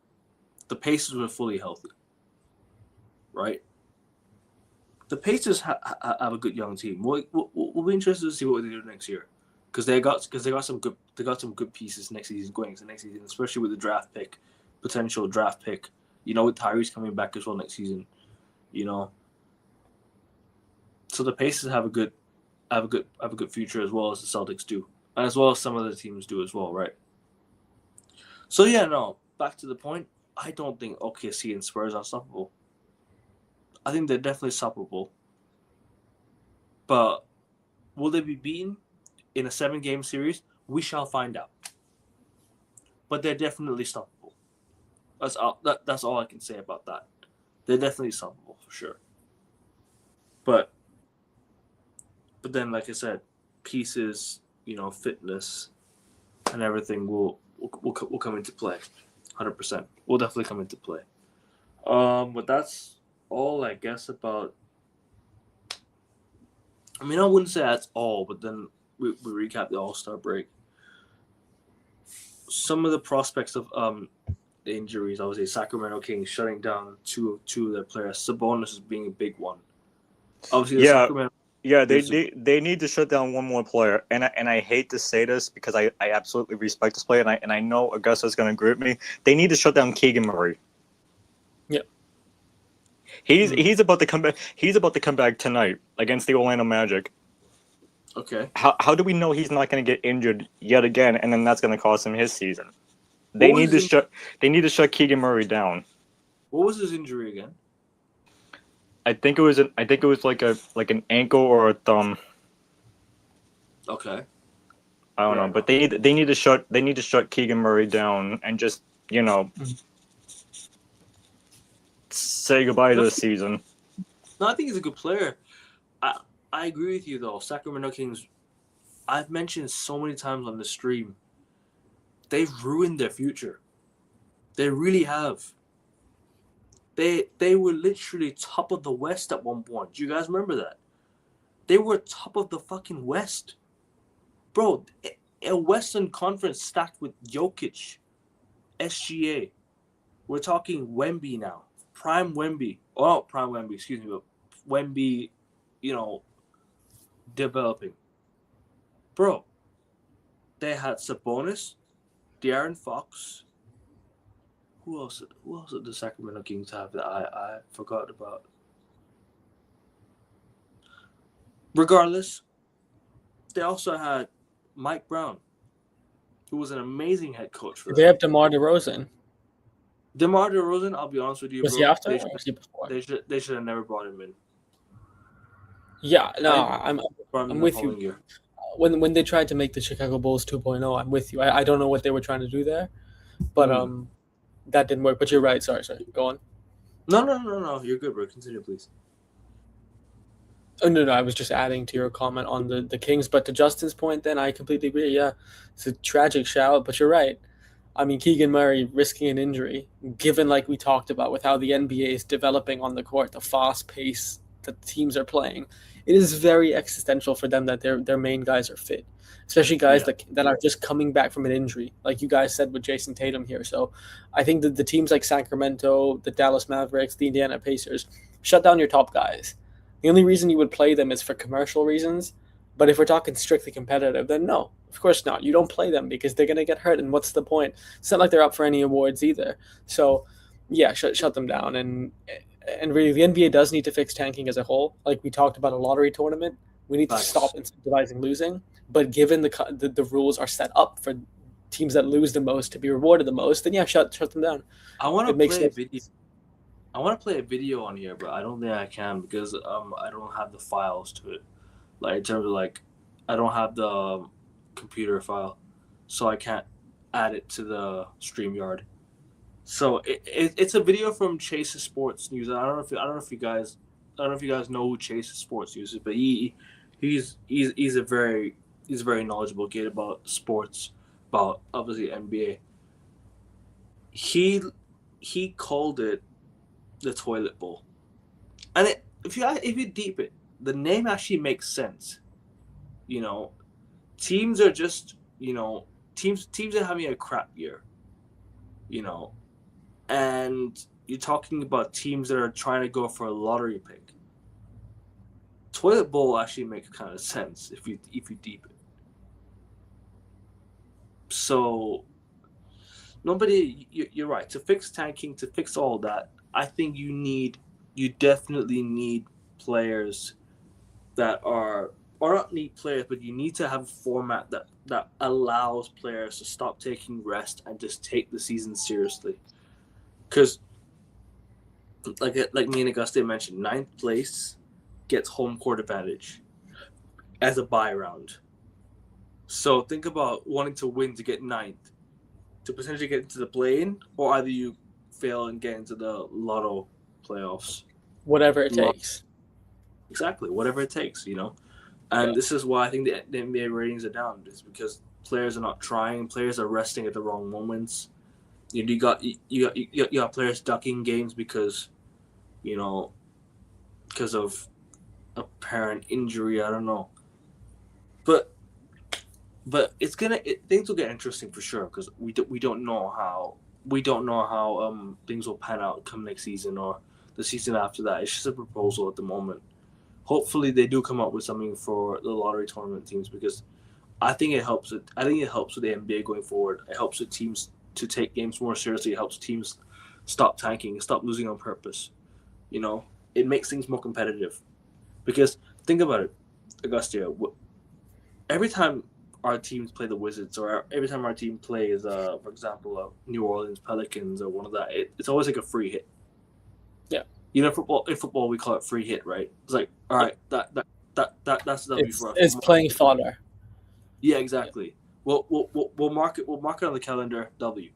Pacers were fully healthy, right? The Pacers have a good young team. We'll be interested to see what they do next year, because they got some good pieces next season going into next season, especially with the potential draft pick. You know, with Tyrese coming back as well next season. You know, so the Pacers have a good future as well as the Celtics do, and as well as some other teams do as well, right? So yeah, no. Back to the point. I don't think OKC and Spurs are unstoppable. I think they're definitely stoppable, but will they be beaten in a 7-game series? We shall find out. But they're definitely stoppable. That's all I can say about that. They're definitely stoppable for sure. But then, like I said, pieces, you know, fitness, and everything will come into play. 100%. Will definitely come into play. But that's all I guess about. I mean, I wouldn't say that's all, but then we recap the All-Star break. Some of the prospects of the injuries, I would say Sacramento Kings shutting down two of their players. Sabonis is being a big one. Obviously, Sacramento. Yeah, they need to shut down one more player, and I hate to say this because I absolutely respect this player, and I know Augusta's going to agree with me. They need to shut down Keegan Murray. Yep. He's about to come back. He's about to come back tonight against the Orlando Magic. Okay. How do we know he's not going to get injured yet again, and then that's going to cost him his season? They need to shut Keegan Murray down. What was his injury again? I think it was like an ankle or a thumb. Okay. I don't know, but they need to shut Keegan Murray down and just, you know, say goodbye to the season. No, I think he's a good player. I agree with you though. Sacramento Kings I've mentioned so many times on the stream, they've ruined their future. They really have. They were literally top of the West at one point. Do you guys remember that? They were top of the fucking West. Bro, a Western Conference stacked with Jokic, SGA. We're talking Wemby now. Prime Wemby. Oh, not Prime Wemby, excuse me, but Wemby, developing. Bro, they had Sabonis, De'Aaron Fox. Who else did the Sacramento Kings have that I forgot about? Regardless, they also had Mike Brown, who was an amazing head coach for They them. have DeMar DeRozan. DeMar DeRozan, I'll be honest with you, Was bro. he after or was he before? They should have never brought him in. Yeah, no, Brought him I'm in with the you. following year. When they tried to make the Chicago Bulls 2.0, I'm with you. I don't know what they were trying to do there, but that didn't work. But you're right. Sorry. Go on. No. You're good, bro. Continue, please. Oh, no. I was just adding to your comment on the Kings. But to Justin's point, then I completely agree. Yeah, it's a tragic shout, but you're right. I mean, Keegan Murray risking an injury, given like we talked about with how the NBA is developing on the court, the fast pace that teams are playing, it is very existential for them that their main guys are fit, especially guys that are just coming back from an injury, like you guys said with Jason Tatum here. So I think that the teams like Sacramento, the Dallas Mavericks, the Indiana Pacers, shut down your top guys. The only reason you would play them is for commercial reasons. But if we're talking strictly competitive, then no, of course not. You don't play them because they're going to get hurt. And what's the point? It's not like they're up for any awards either. So, yeah, shut them down. And really, the NBA does need to fix tanking as a whole. Like we talked about a lottery tournament, we need to stop incentivizing losing. But given the rules are set up for teams that lose the most to be rewarded the most, then yeah, shut them down. I want to play a video. I want to play a video on here, but I don't think I can because I don't have the files to it. Like in terms of like, I don't have the computer file, so I can't add it to the StreamYard. So it's a video from Chase's Sports News. I don't know if you guys know who Chase's Sports News is, but he's a very knowledgeable kid about sports, about obviously NBA. He called it the toilet bowl, and if you deep it, the name actually makes sense. Teams are just teams are having a crap year. And you're talking about teams that are trying to go for a lottery pick. Toilet bowl actually makes kind of sense if you deep it. So you're right. To fix tanking, to fix all that, I think you definitely need players that are, or not need players, but you need to have a format that allows players to stop taking rest and just take the season seriously. Because, like me and Auguste mentioned, 9th place gets home court advantage as a bye round. So think about wanting to win to get 9th, to potentially get into the play-in, or either you fail and get into the lotto playoffs. Whatever it takes. Exactly, whatever it takes, And this is why I think the NBA ratings are down, is because players are not trying, players are resting at the wrong moments. You got players ducking games because of apparent injury. I don't know, but things will get interesting for sure because we don't know how things will pan out come next season or the season after that. It's just a proposal at the moment. Hopefully they do come up with something for the lottery tournament teams because I think it helps. With the NBA going forward. It helps the teams to take games more seriously. It helps teams stop tanking, stop losing on purpose. It makes things more competitive. Because think about it, Augustia. Every time our teams play the Wizards, or every time our team plays, for example, New Orleans Pelicans or one of that, it's always like a free hit. Yeah. In football we call it free hit, right? It's like, all right, that's the W for us. It's playing fodder. Yeah, exactly. We'll mark it on the calendar W.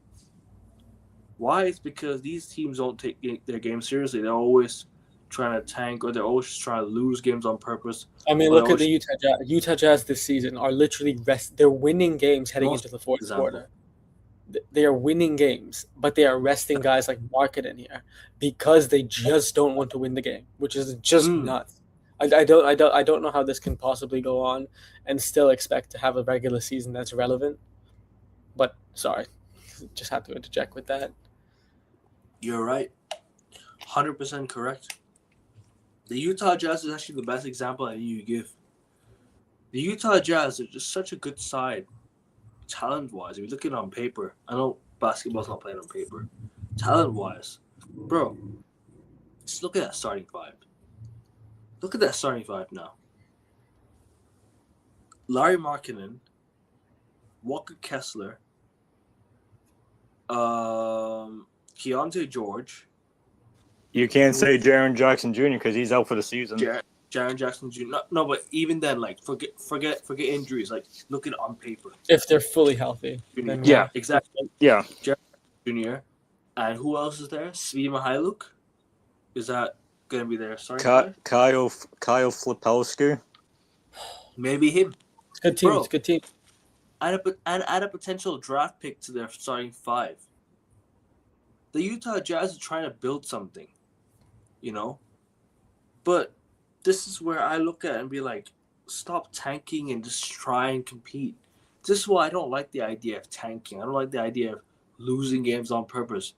Why? It's because these teams don't take their game seriously. They're always trying to tank, or they're always just trying to lose games on purpose. I mean, Or look they're at the Utah Jazz. Utah Jazz this season are literally they're winning games heading Most into the fourth example. quarter. They are winning games, but they are resting guys like Marketing here because they just don't want to win the game, which is just nuts. I don't know how this can possibly go on and still expect to have a regular season that's relevant. But sorry, just have to interject with that. You're right. 100% correct. The Utah Jazz is actually the best example that you give. The Utah Jazz are just such a good side, talent-wise. If you look at it on paper, I know basketball's not played on paper. Talent-wise, bro, just look at that starting five. Look at that starting five now. Larry Markkinen, Walker Kessler, Keontae George. You can't say Jaren Jackson Jr. because he's out for the season. Jaren Jackson Jr. No, but even then, like forget injuries. Like look at it on paper. If they're fully healthy, then Yeah. Exactly. Yeah. Jaren Jr. And who else is there? Svi Mihailuk? Is that gonna be there? Sorry, Kyle Flipowski. maybe him. It's a good team. Bro. It's a good team. Add a potential draft pick to their starting five. The Utah Jazz are trying to build something, you know? But this is where I look at it and be like, stop tanking and just try and compete. This is why I don't like the idea of tanking. I don't like the idea of losing games on purpose.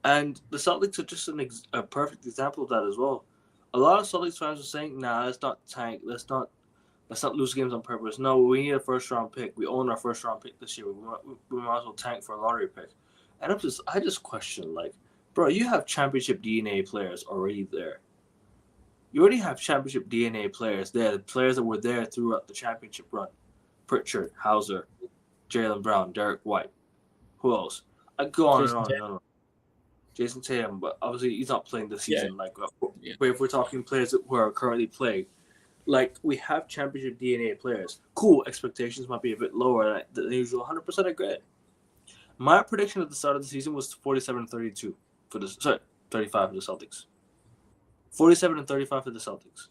And the Celtics are just a perfect example of that as well. A lot of Celtics fans are saying, nah, let's not tank. Let's not lose games on purpose. No, we need a first-round pick. We own our first-round pick this year. We might as well tank for a lottery pick. And I just question, like, bro, you have championship DNA players already there. You already have championship DNA players there, the players that were there throughout the championship run. Pritchard, Hauser, Jaylen Brown, Derek White. Who else? I go on and on and on. Jason Tatum, but obviously he's not playing this season. Yeah. But if we're talking players who are currently playing, like, we have championship DNA players. Cool, expectations might be a bit lower than the usual. 100% agree. My prediction at the start of the season was 47-32 for the 35 for the Celtics. 47-35 for the Celtics.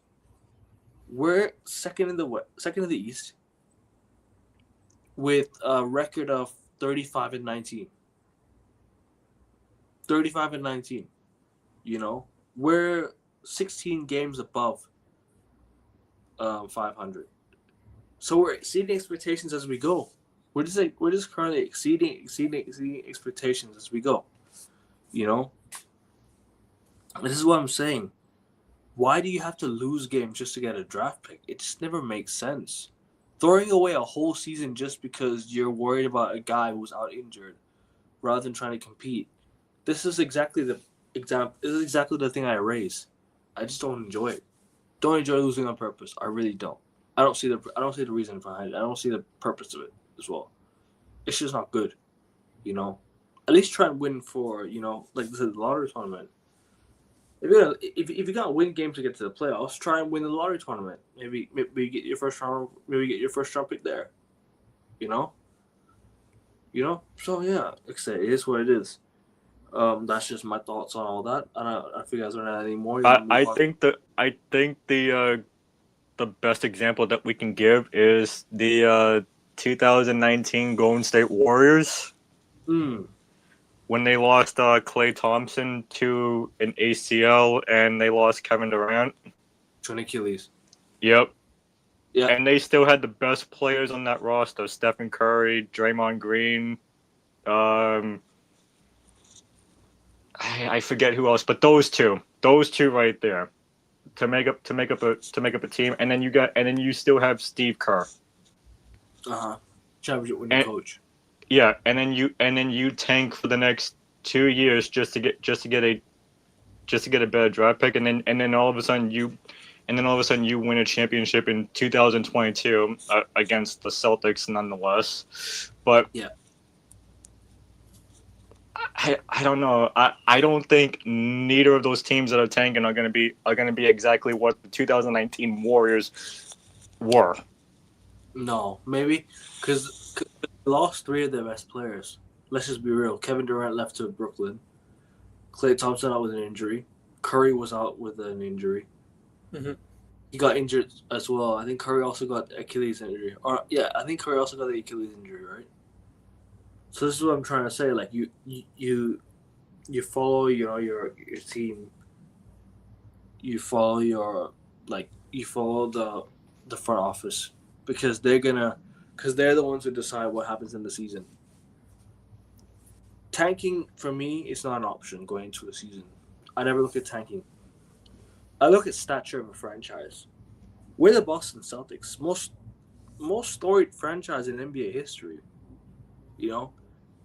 We're second in the East with a record of 35-19. 35-19. You know, we're 16 games above 500. So we're exceeding expectations as we go. We're just currently exceeding expectations as we go. You know? This is what I'm saying. Why do you have to lose games just to get a draft pick? It just never makes sense. Throwing away a whole season just because you're worried about a guy who's out injured rather than trying to compete. This is exactly the example. This is exactly the thing I raise. I just don't enjoy it. Don't enjoy losing on purpose. I really don't. I don't see the reason behind it. I don't see the purpose of it as well. It's just not good, you know. At least try and win for, you know, like the lottery tournament. If you gotta win games to get to the playoffs, try and win the lottery tournament. Maybe get your first round. Maybe get your first round pick there. You know. So yeah, like I said, it is what it is. That's just my thoughts on all that. I don't know if you guys don't have any more. I think the best example that we can give is the 2019 Golden State Warriors. When they lost Klay Thompson to an ACL and they lost Kevin Durant. To an Achilles. Yep. Yeah. And they still had the best players on that roster: Stephen Curry, Draymond Green. I forget who else, but those two right there, to make up a team, and then you still have Steve Kerr. Championship winning coach. Yeah, and then you tank for the next 2 years just to get a better draft pick, and then all of a sudden you win a championship in 2022 against the Celtics, nonetheless. But yeah, I don't know. I don't think neither of those teams that are tanking are going to be exactly what the 2019 Warriors were. No, maybe because they lost 3 of their best players. Let's just be real. Kevin Durant left to Brooklyn. Klay Thompson out with an injury. Curry was out with an injury. Mm-hmm. He got injured as well. I think Curry also got Achilles injury. I think Curry also got the Achilles injury, right? So this is what I'm trying to say. Like you follow your team. You follow the front office because they're the ones who decide what happens in the season. Tanking for me is not an option going into a season. I never look at tanking. I look at stature of a franchise. We're the Boston Celtics, most storied franchise in NBA history. You know,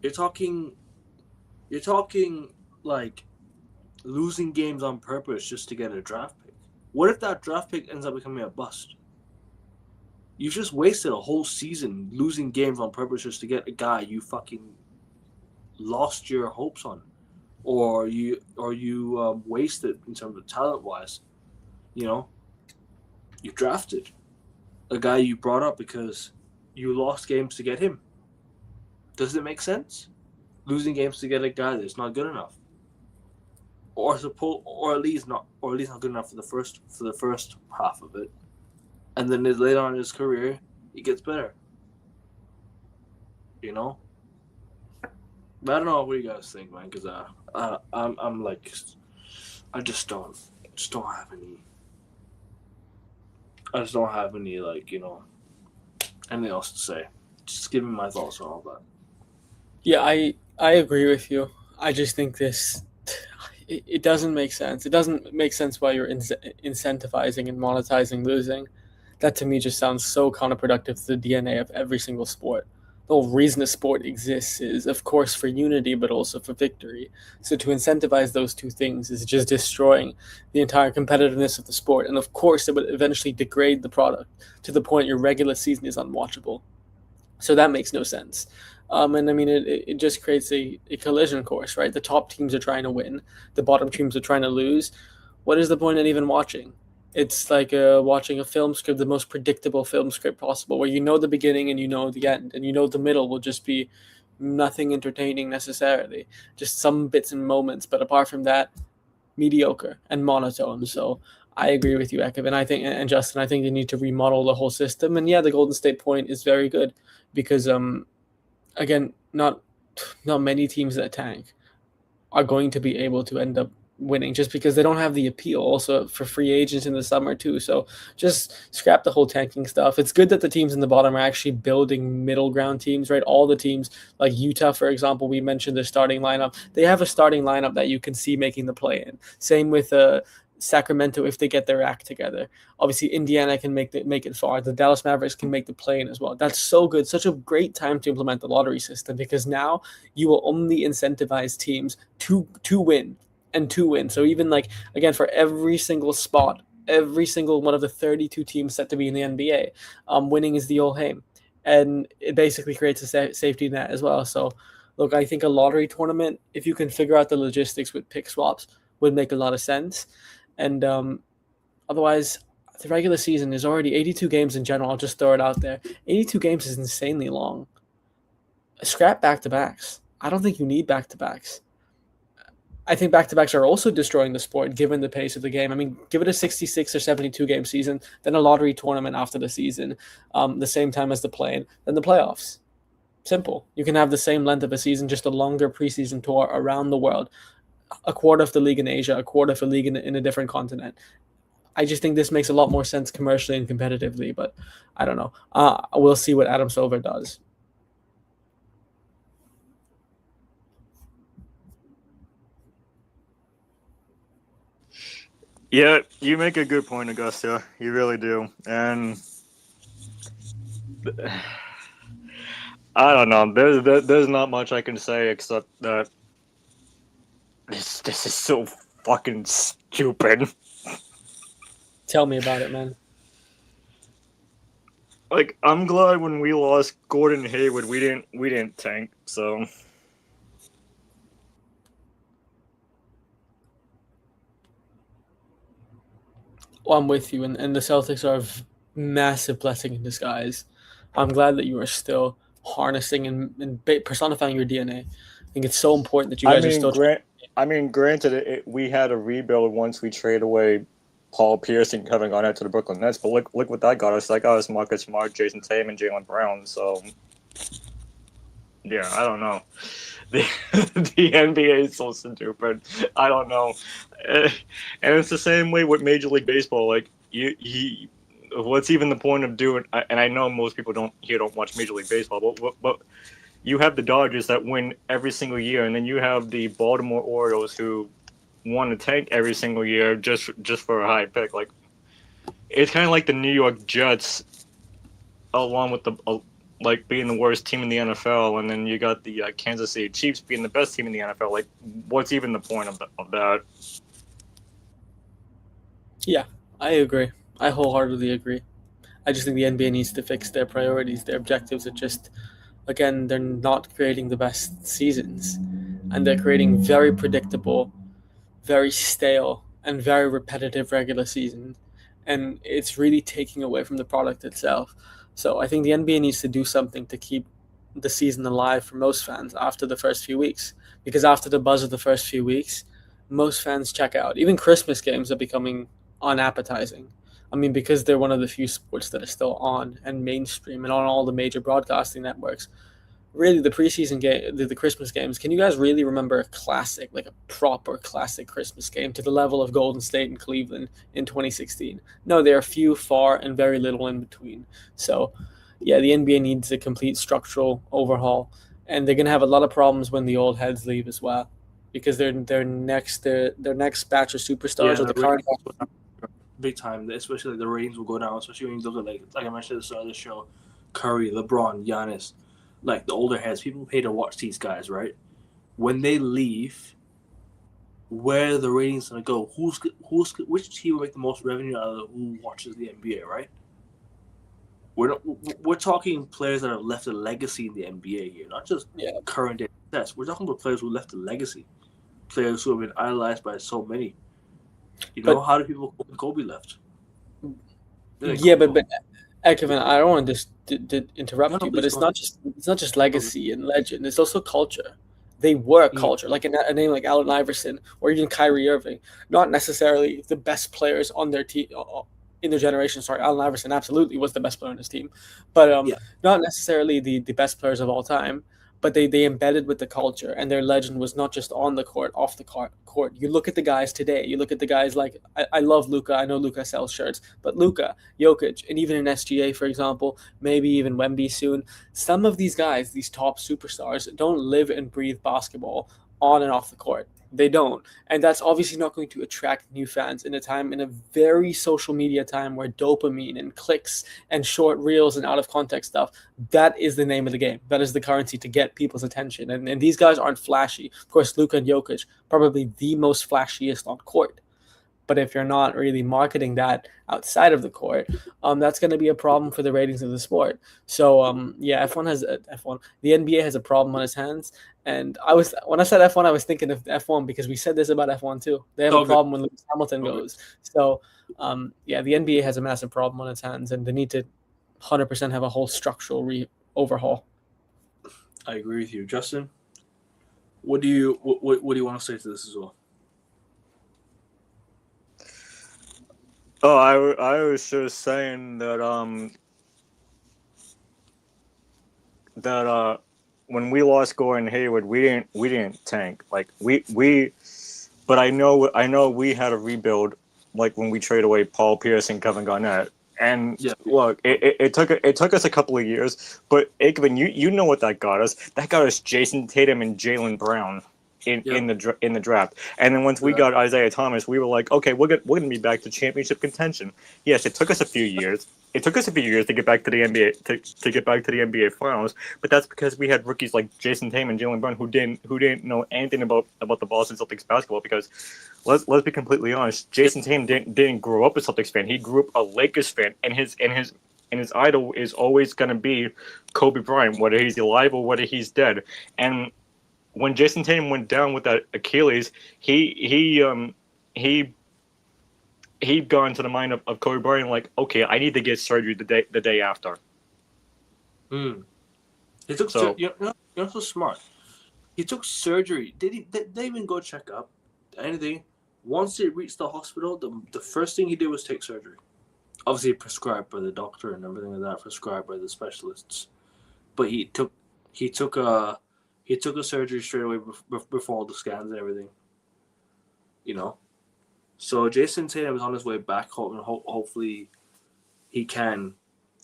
you're talking like losing games on purpose just to get a draft pick. What if that draft pick ends up becoming a bust? You've just wasted a whole season losing games on purpose just to get a guy you fucking lost your hopes on, or you wasted in terms of talent wise. You know, you drafted a guy you brought up because you lost games to get him. Does it make sense? Losing games to get a guy that's not good enough, or at least not good enough for the first half of it, and then later on in his career, he gets better. You know. But I don't know what you guys think, man, because I'm like, I just don't have any. I just don't have any, like, anything else to say. Just give me my thoughts on all that. Yeah, I agree with you. I just think it doesn't make sense. It doesn't make sense why you're incentivizing and monetizing losing. That to me just sounds so counterproductive to the DNA of every single sport. The whole reason a sport exists is, of course, for unity, but also for victory. So to incentivize those two things is just destroying the entire competitiveness of the sport. And of course, it would eventually degrade the product to the point your regular season is unwatchable. So that makes no sense. And I mean, it just creates a collision course, right? The top teams are trying to win. The bottom teams are trying to lose. What is the point in even watching? It's like watching a film script, the most predictable film script possible, where you know the beginning and you know the end, and you know the middle will just be nothing entertaining necessarily, just some bits and moments. But apart from that, mediocre and monotone. So I agree with you, Ekev, and Justin. I think they need to remodel the whole system. And yeah, the Golden State point is very good because, again, not many teams that tank are going to be able to end up winning just because they don't have the appeal also for free agents in the summer too. So just scrap the whole tanking stuff. It's good that the teams in the bottom are actually building middle ground teams, right? All the teams like Utah, for example, we mentioned their starting lineup. They have a starting lineup that you can see making the play in. Same with Sacramento if they get their act together. Obviously, Indiana can make it far. The Dallas Mavericks can make the play in as well. That's so good. Such a great time to implement the lottery system because now you will only incentivize teams to win and to win. So even like, again, for every single spot, every single one of the 32 teams set to be in the NBA, winning is the old aim. And it basically creates a safety net as well. So look, I think a lottery tournament, if you can figure out the logistics with pick swaps, would make a lot of sense. And otherwise, the regular season is already 82 games in general. I'll just throw it out there. 82 games is insanely long. Scrap back-to-backs. I don't think you need back-to-backs. I think back-to-backs are also destroying the sport given the pace of the game. I mean, give it a 66 or 72 game season, then a lottery tournament after the season, the same time as the play-in, then the playoffs. Simple. You can have the same length of a season, just a longer preseason tour around the world. A quarter of the league in Asia, a quarter of the league in a different continent. I just think this makes a lot more sense commercially and competitively, but I don't know. We'll see what Adam Silver does. Yeah, you make a good point, Augusta. You really do. And I don't know. There's not much I can say except that this is so fucking stupid. Tell me about it, man. Like, I'm glad when we lost Gordon Hayward, we didn't tank. So Well, I'm with you, and the Celtics are a massive blessing in disguise. I'm glad that you are still harnessing and personifying your DNA. I think it's so important that you guys are still. I mean, granted, we had a rebuild once we trade away Paul Pierce and Kevin Garnett to the Brooklyn Nets, but look what that got us. That got us Marcus Smart, Jason Tatum, and Jaylen Brown. So, yeah, I don't know. The NBA is so stupid. I don't know, and it's the same way with Major League Baseball. Like what's even the point of doing? And I know most people don't watch Major League Baseball, but you have the Dodgers that win every single year, and then you have the Baltimore Orioles who want to tank every single year just for a high pick. Like it's kind of like the New York Jets, along with the like being the worst team in the NFL, and then you got the Kansas City Chiefs being the best team in the NFL. Like, what's even the point of that? Yeah, I agree. I wholeheartedly agree. I just think the NBA needs to fix their priorities. Their objectives are just, again, they're not creating the best seasons, and they're creating very predictable, very stale, and very repetitive regular season, and it's really taking away from the product itself. So I think the NBA needs to do something to keep the season alive for most fans after the first few weeks, because after the buzz of the first few weeks, most fans check out. Even Christmas games are becoming unappetizing. I mean, because they're one of the few sports that are still on and mainstream and on all the major broadcasting networks. Really, the preseason game, the Christmas games, can you guys really remember a classic, like a proper classic Christmas game to the level of Golden State and Cleveland in 2016? No, there are few, far, and very little in between. So, yeah, the NBA needs a complete structural overhaul, and they're going to have a lot of problems when the old heads leave as well, because their next batch of superstars Yeah, are the current. big time, especially the ratings will go down, especially when you look at like I mentioned at the start of the show, Curry, LeBron, Giannis, like the older heads, people pay to watch these guys, right? When they leave, where the ratings gonna go? Which team will make the most revenue out of who watches the NBA, right? We're talking players that have left a legacy in the NBA here, not just current day success. We're talking about players who left a legacy, players who have been idolized by so many. How do people Kobe left? Yeah, but Kevin, I don't want to just interrupt you, but it's not just legacy and legend. It's also culture. They were culture, like a name like Allen Iverson or even Kyrie Irving. Not necessarily the best players on their team in their generation. Sorry, Allen Iverson absolutely was the best player on his team, but not necessarily the best players of all time. But they embedded with the culture, and their legend was not just on the court, off the court. You look at the guys today. You look at the guys like I love Luka. I know Luka sells shirts, but Luka, Jokic, and even in SGA, for example, maybe even Wemby soon. Some of these guys, these top superstars, don't live and breathe basketball on and off the court. They don't. And that's obviously not going to attract new fans in a very social media time where dopamine and clicks and short reels and out of context stuff, that is the name of the game. That is the currency to get people's attention. And these guys aren't flashy. Of course, Luka and Jokic, probably the most flashiest on court. But if you're not really marketing that outside of the court, that's going to be a problem for the ratings of the sport. So, F1. The NBA has a problem on its hands. And when I said F1, I was thinking of F1 because we said this about F1 too. They have a problem when Lewis Hamilton goes. So, the NBA has a massive problem on its hands, and they need to 100% have a whole structural overhaul. I agree with you, Justin. What do you want to say to this as well? Oh, I was just saying that when we lost Gordon Hayward, we didn't tank. Like but I know we had a rebuild like when we traded away Paul Pierce and Kevin Garnett. And look, it took us a couple of years, but Aikman, you know what that got us? That got us Jason Tatum and Jaylen Brown in the draft. And then once we got Isaiah Thomas, we were like, okay, we're gonna be back to championship contention. Yes, it took us a few years. It took us a few years to get back to the NBA to get back to the NBA finals, but that's because we had rookies like Jason Tatum and Jaylen Brown who didn't know anything about the Boston Celtics basketball. Because let's be completely honest, Jason Tatum didn't grow up a Celtics fan. He grew up a Lakers fan, and his idol is always gonna be Kobe Bryant, whether he's alive or whether he's dead. And when Jason Tatum went down with that Achilles, he gone to the mind of Kobe Bryant, like, okay, I need to get surgery the day after. He took so. You're so smart. He took surgery. Did they even go check up? Anything? Once he reached the hospital, the first thing he did was take surgery. Obviously prescribed by the doctor and everything like that, prescribed by the specialists. But he took a surgery straight away before all the scans and everything. You know, so Jason Tatum is on his way back home, and hopefully he can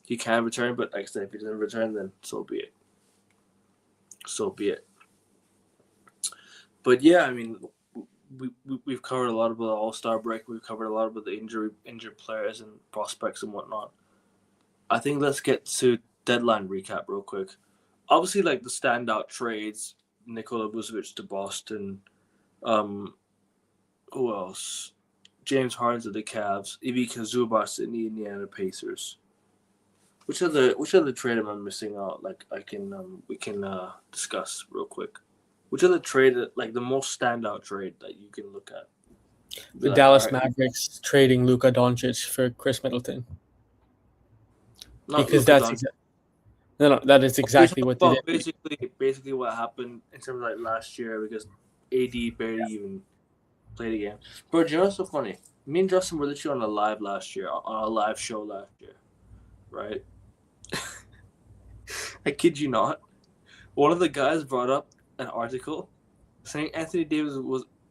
return. But like I said, if he doesn't return, then so be it. So be it. But yeah, I mean, we've covered a lot about the All-Star break. We've covered a lot about the injured players and prospects and whatnot. I think let's get to deadline recap real quick. Obviously, like the standout trades, Nikola Vucevic to Boston. Who else? James Harden to the Cavs. Ivica Zubac to the Indiana Pacers. Which other trade am I missing out? Like we can discuss real quick. Which other trade, like the most standout trade that you can look at? The Dallas Mavericks trading Luka Doncic for Chris Middleton. Not because Luka that's Doncic. that is exactly what they did. Basically what happened in terms of like last year, because AD barely even played a game. Bro, you know what's so funny? Me and Justin were literally on a live show last year, right? I kid you not. One of the guys brought up an article saying Anthony Davis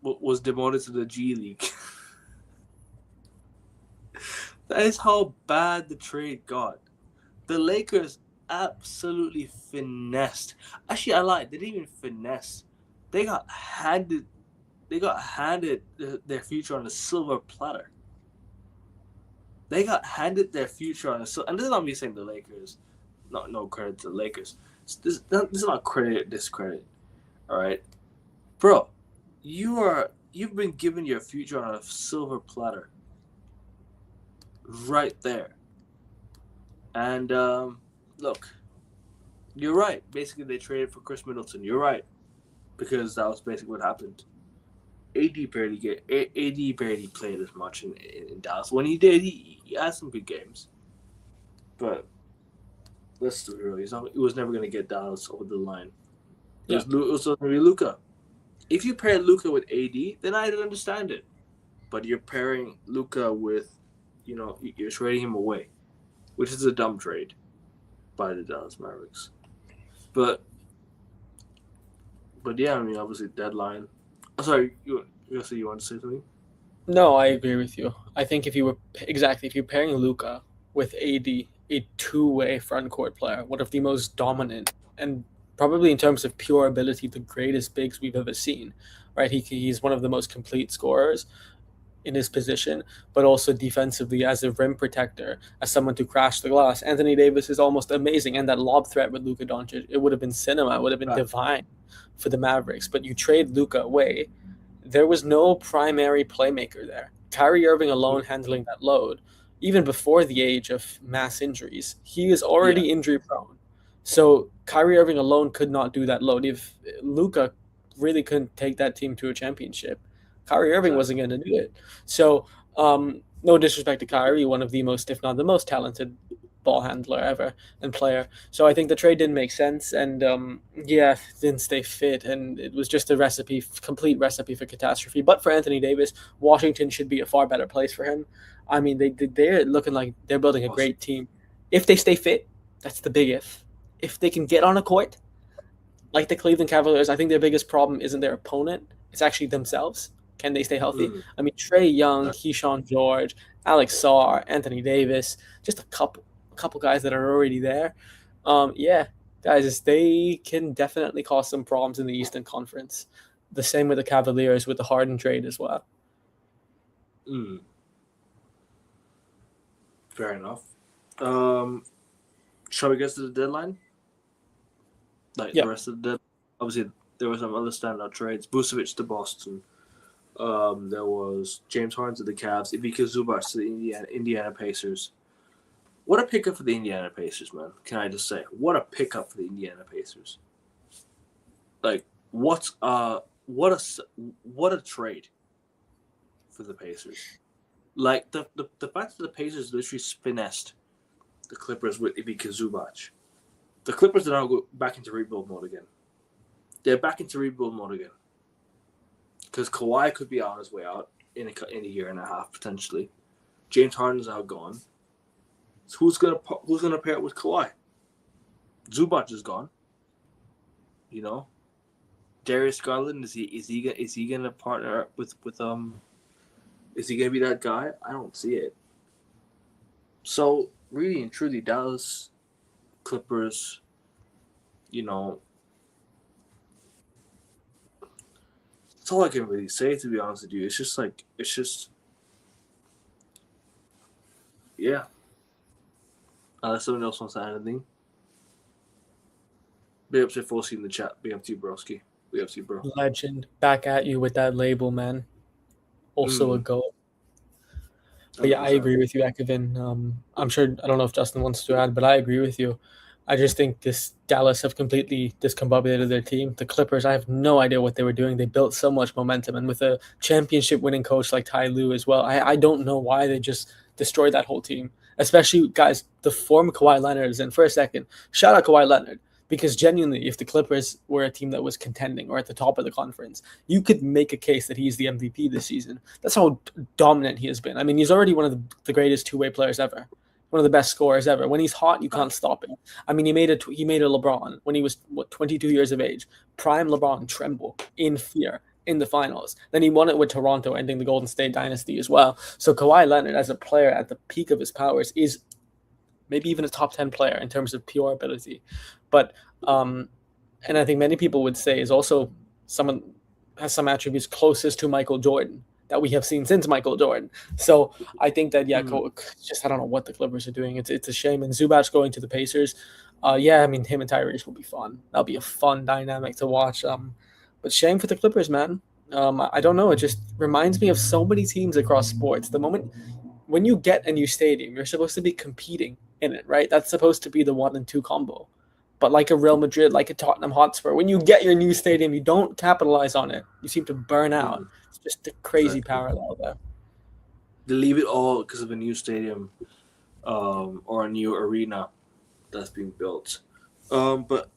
was demoted to the G League. That is how bad the trade got. The Lakers absolutely finessed. Actually, I lied. They didn't even finesse. They got handed their future on a silver platter. They got handed their future on a silver. And this is not me saying the Lakers. No credit to the Lakers. This is not credit, discredit. All right, bro. You've been given your future on a silver platter. Right there. And look, you're right. Basically, they traded for Chris Middleton. You're right, because that was basically what happened. AD barely played as much in Dallas. When he did, he had some good games. But let's be real. He was never going to get Dallas over the line. It was going to be Luka. If you pair Luka with AD, then I'd understand it. But you're pairing Luka with, you're trading him away, which is a dumb trade by the Dallas Mavericks. But yeah, I mean, obviously deadline. Sorry, you want to say something? No, I agree with you. I think if you're pairing Luka with AD, a two-way front court player, one of the most dominant and probably in terms of pure ability, the greatest bigs we've ever seen, right? He's one of the most complete scorers in his position, but also defensively as a rim protector, as someone to crash the glass. Anthony Davis is almost amazing, and that lob threat with Luka Doncic, it would have been cinema, it would have been divine for the Mavericks. But you trade Luka away, there was no primary playmaker there. Kyrie Irving alone handling that load, even before the age of mass injuries, he is already injury prone. So Kyrie Irving alone could not do that load. If Luka really couldn't take that team to a championship, Kyrie Irving wasn't going to do it. So no disrespect to Kyrie, one of the most, if not the most talented ball handler ever and player. So I think the trade didn't make sense, and didn't stay fit, and it was just a complete recipe for catastrophe. But for Anthony Davis, Washington should be a far better place for him. I mean, they're looking like they're building a great team. If they stay fit, that's the big if. If they can get on a court, like the Cleveland Cavaliers, I think their biggest problem isn't their opponent. It's actually themselves. Can they stay healthy? I mean, Trae Young, Keyshawn George, Alex Sarr, Anthony Davis, just a couple guys that are already there. Guys, they can definitely cause some problems in the Eastern Conference. The same with the Cavaliers with the Harden trade as well. Fair enough. Shall we get to the deadline? The rest of the deadline? Obviously, there were some other standout trades. Vucevic to Boston. There was James Harden to the Cavs. Ivica Zubac to the Indiana Pacers. What a pickup for the Indiana Pacers, man. Can I just say? What a pickup for the Indiana Pacers. Like, what a trade for the Pacers. Like, the fact that the Pacers literally finessed the Clippers with Ivica Zubac. The Clippers did not go back into rebuild mode again. they're back into rebuild mode again. Because Kawhi could be on his way out in a year and a half potentially. James Harden's now gone. So who's gonna pair it with Kawhi? Zubac is gone. You know, Darius Garland is he gonna partner up with Is he gonna be that guy? I don't see it. So really and truly, Dallas Clippers, you know, that's all I can really say, to be honest with you. Yeah. Unless someone else wants to add anything. Big up to Fossey in the chat. Big up to you, broski. Big up to you, bro. Legend. Back at you with that label, man. Also a goal. But yeah, I agree with you, Akevin. I'm sure, I don't know if Justin wants to add, but I agree with you. I just think this Dallas have completely discombobulated their team. The Clippers, I have no idea what they were doing. They built so much momentum, and with a championship-winning coach like Ty Lue as well, I don't know why they just destroyed that whole team. Especially, guys, the form Kawhi Leonard is in. For a second, shout out Kawhi Leonard. Because genuinely, if the Clippers were a team that was contending or at the top of the conference, you could make a case that he's the MVP this season. That's how dominant he has been. I mean, he's already one of the greatest two-way players ever. One of the best scorers ever. When he's hot, you can't stop him. I mean, he made a LeBron when he was 22 years of age. Prime LeBron tremble in fear in the finals. Then he won it with Toronto, ending the Golden State dynasty as well. So Kawhi Leonard, as a player at the peak of his powers, is maybe even a top 10 player in terms of pure ability. But and I think many people would say is also someone has some attributes closest to Michael Jordan that we have seen since Michael Jordan. So I think that, just I don't know what the Clippers are doing. It's a shame. And Zubac going to the Pacers, I mean, him and Tyrese will be fun. That'll be a fun dynamic to watch. But shame for the Clippers, man. I don't know. It just reminds me of so many teams across sports. The moment when you get a new stadium, you're supposed to be competing in it, right? That's supposed to be the 1 and 2 combo. But like a Real Madrid, like a Tottenham Hotspur, when you get your new stadium, you don't capitalize on it. You seem to burn out. It's just a crazy parallel there. They leave it all because of a new stadium or a new arena that's being built. But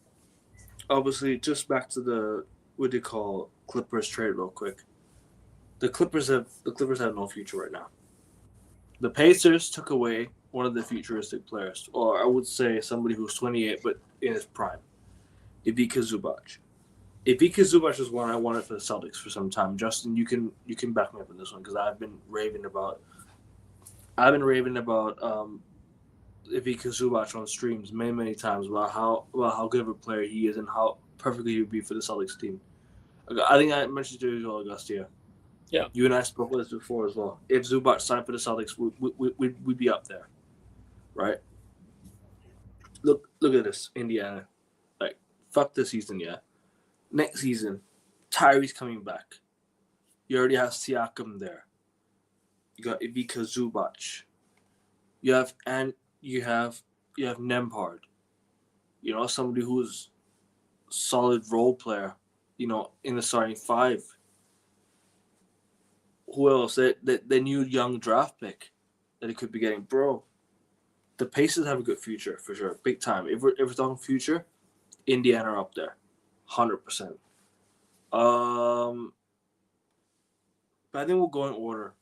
obviously, just back to the Clippers trade real quick. The Clippers have no future right now. The Pacers took away one of the futuristic players, or I would say somebody who's 28 but in his prime, Ivica Zubac. Ivica Zubac is one I wanted for the Celtics for some time. Justin, you can back me up on this one because I've been raving about Ivica Zubac on streams many times about how good of a player he is and how perfectly he would be for the Celtics team. I think I mentioned to you as well, Augustia. Yeah, you and I spoke about this before as well. If Zubac signed for the Celtics, we'd be up there, right? Look at this, Indiana. Like, fuck this season, yeah. Next season, Tyrese coming back. You already have Siakam there. You got Ivica Zubac. You have Nembhard. You know, somebody who's solid role player. You know, in the starting five. Who else? The new young draft pick that he could be getting, bro. The Pacers have a good future for sure, big time. If we're talking future, Indiana are up there, 100%. But I think we'll go in order.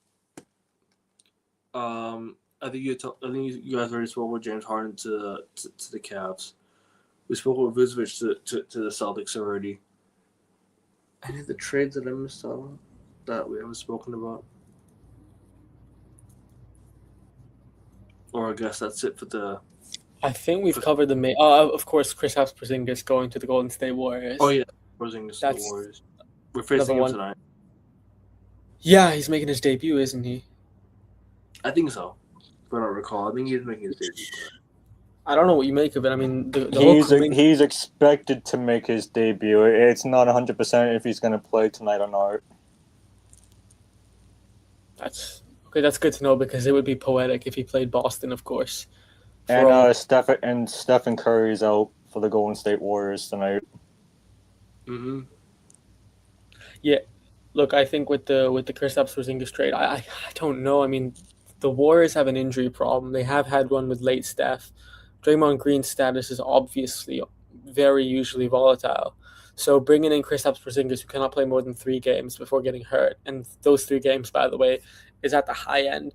I think you guys already spoke with James Harden to the Cavs. We spoke with Vucevic to the Celtics already. Any of the trades that I missed out on that we haven't spoken about? Or I guess that's it for the... I think we've covered the main... of course, Kristaps Porzingis going to the Golden State Warriors. Oh, yeah. Porzingis to the Warriors. We're facing him tonight. Yeah, he's making his debut, isn't he? I think so. If I don't recall. I think he's making his debut. I don't know what you make of it. I mean, he's expected to make his debut. It's not 100% if he's going to play tonight or not. That's good to know because it would be poetic if he played Boston, of course. And Stephen Curry's out for the Golden State Warriors tonight. Mm-hmm. Yeah, look, I think with the Kristaps Porzingis trade, I don't know. I mean, the Warriors have an injury problem. They have had one with late Steph. Draymond Green's status is obviously very usually volatile. So bringing in Kristaps Porzingis, who cannot play more than 3 games before getting hurt, and those 3 games, by the way, is at the high end.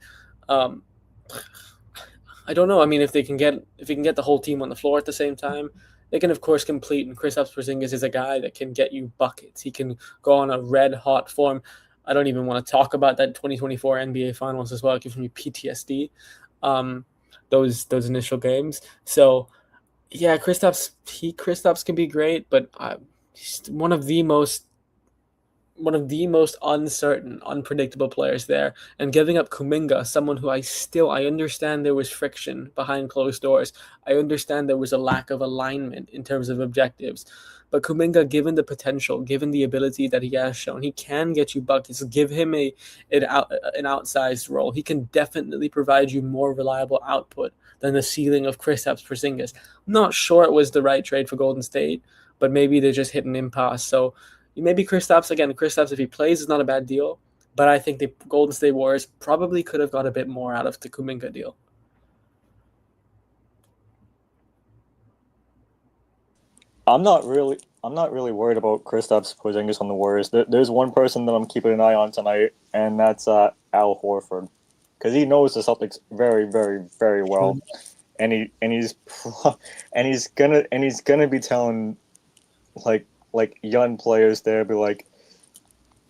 I don't know. I mean, if he can get the whole team on the floor at the same time, they can of course complete. And Kristaps Porzingis is a guy that can get you buckets. He can go on a red hot form. I don't even want to talk about that 2024 NBA Finals as well. It gives me PTSD. Those initial games. So yeah, Kristaps can be great, but he's one of the most uncertain, unpredictable players there. And giving up Kuminga, someone who I understand there was friction behind closed doors. I understand there was a lack of alignment in terms of objectives. But Kuminga, given the potential, given the ability that he has shown, he can get you buckets. Give him an outsized role. He can definitely provide you more reliable output than the ceiling of Kristaps Porzingis. I'm not sure it was the right trade for Golden State, but maybe they just hit an impasse. So maybe Kristaps, if he plays, is not a bad deal. But I think the Golden State Warriors probably could have got a bit more out of the Kuminga deal. I'm not really worried about Kristaps Porzingis on the Warriors. There's one person that I'm keeping an eye on tonight, and that's Al Horford, because he knows the Celtics very, very, very well, and he's gonna be telling like young players there, be like,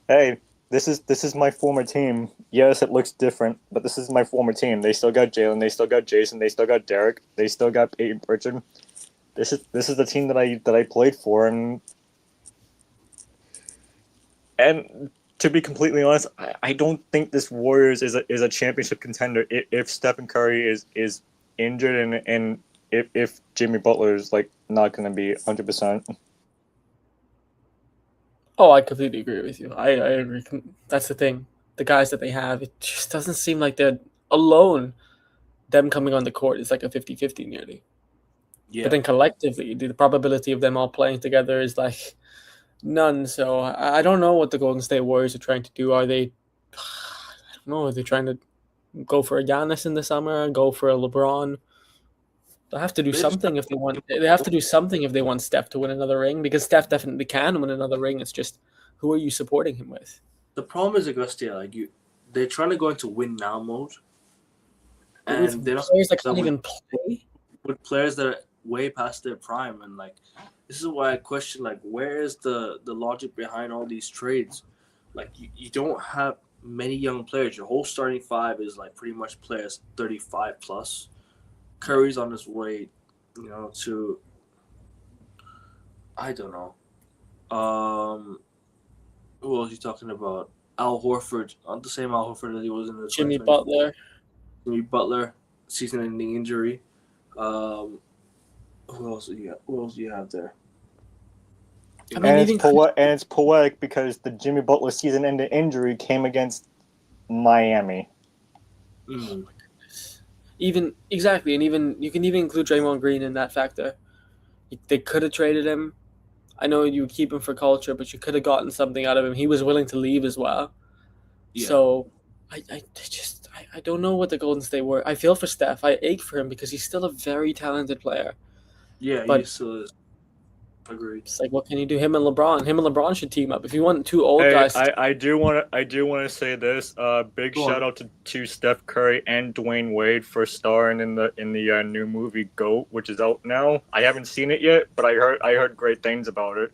hey, this is my former team. Yes, it looks different, but this is my former team. They still got Jalen, they still got Jason, they still got Derek, they still got Peyton Pritchard. This is the team that I played for, and to be completely honest, I don't think this Warriors is a championship contender if Stephen Curry is injured and if Jimmy Butler is like not going to be 100%. Oh, I completely agree with you. I agree. That's the thing. The guys that they have, it just doesn't seem like they're alone. Them coming on the court is like a 50-50 nearly. Yeah. But then collectively, the probability of them all playing together is like none. So I don't know what the Golden State Warriors are trying to do. Are they? I don't know. Are they trying to go for a Giannis in the summer? Go for a LeBron? They have to do something if they want. They have to do something if they want Steph to win another ring, because Steph definitely can win another ring. It's just, who are you supporting him with? The problem is, Augustia, they're trying to go into win now mode, and they're not players that can't even play with players that are way past their prime. And like, this is why I question, like, where is the logic behind all these trades? Like, you don't have many young players. Your whole starting five is like pretty much players 35 plus. Curry's on his way, to, I don't know. Who else are you talking about? Al Horford, not the same Al Horford that he was in the Jimmy Butler, season-ending injury. Who else do you have there? It's poetic because the Jimmy Butler season-ending injury came against Miami. Mm. And you can even include Draymond Green in that factor. They could have traded him. I know you keep him for culture, but you could have gotten something out of him. He was willing to leave as well. Yeah. So I don't know what the Golden State were. I feel for Steph. I ache for him because he's still a very talented player. Yeah, he still is. Agreed. It's like, what can you do? Him and LeBron should team up. If you want two old guys, I do want to say this. Big shout out to Steph Curry and Dwayne Wade for starring in the new movie GOAT, which is out now. I haven't seen it yet, but I heard great things about it.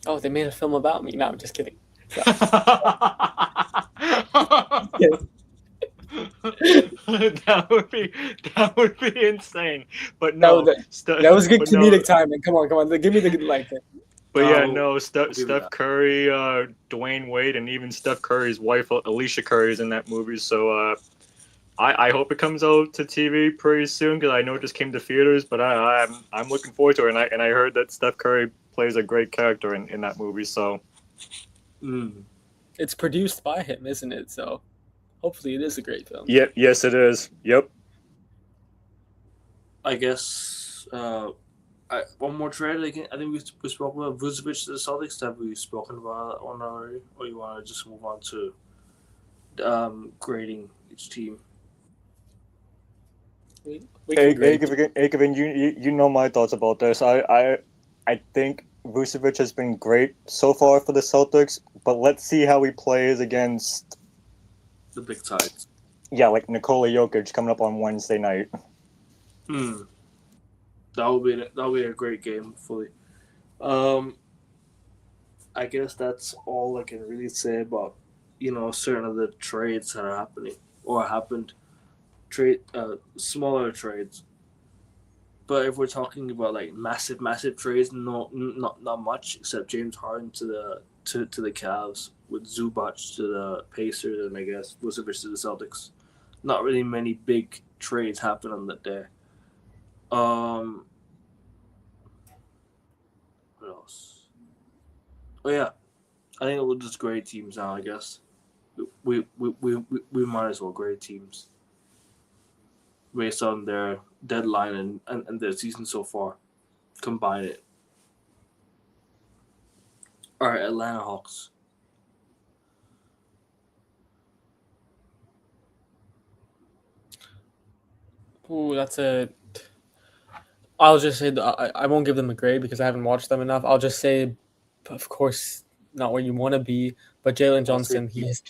Oh, they made a film about me. No, I'm just kidding. that would be insane. But no, that was good comedic timing. Come on, give me the good like it. But yeah, no, Steph Curry, Dwayne Wade, and even Steph Curry's wife Alicia Curry is in that movie. So I hope it comes out to TV pretty soon, because I know it just came to theaters. But I'm looking forward to it, and I heard that Steph Curry plays a great character in that movie. So it's produced by him, isn't it? So hopefully it is a great film. Yep. Yes, it is. Yep. I guess one more trade. I think we spoke about Vucevic to the Celtics. Have we spoken about that one already? Or you want to just move on to grading each team? Hey, Kevin, you know my thoughts about this. I I think Vucevic has been great so far for the Celtics, but let's see how he plays against, The big sides. like Nikola Jokic coming up on Wednesday night. That would be a great game. Fully. I guess that's all I can really say about certain of the trades that are happening or happened. Smaller trades. But if we're talking about like massive trades, not much except James Harden to the Cavs with Zubac to the Pacers and I guess Vucevic to the Celtics. Not really many big trades happen on that day. What else? Oh yeah, I think we'll just grade teams now. I guess we might as well grade teams based on their deadline and their season so far. Combine it. All right, Atlanta Hawks. Ooh, that's a. I'll just say I won't give them a grade because I haven't watched them enough. I'll just say, of course, not where you want to be, but Jalen Johnson, he has.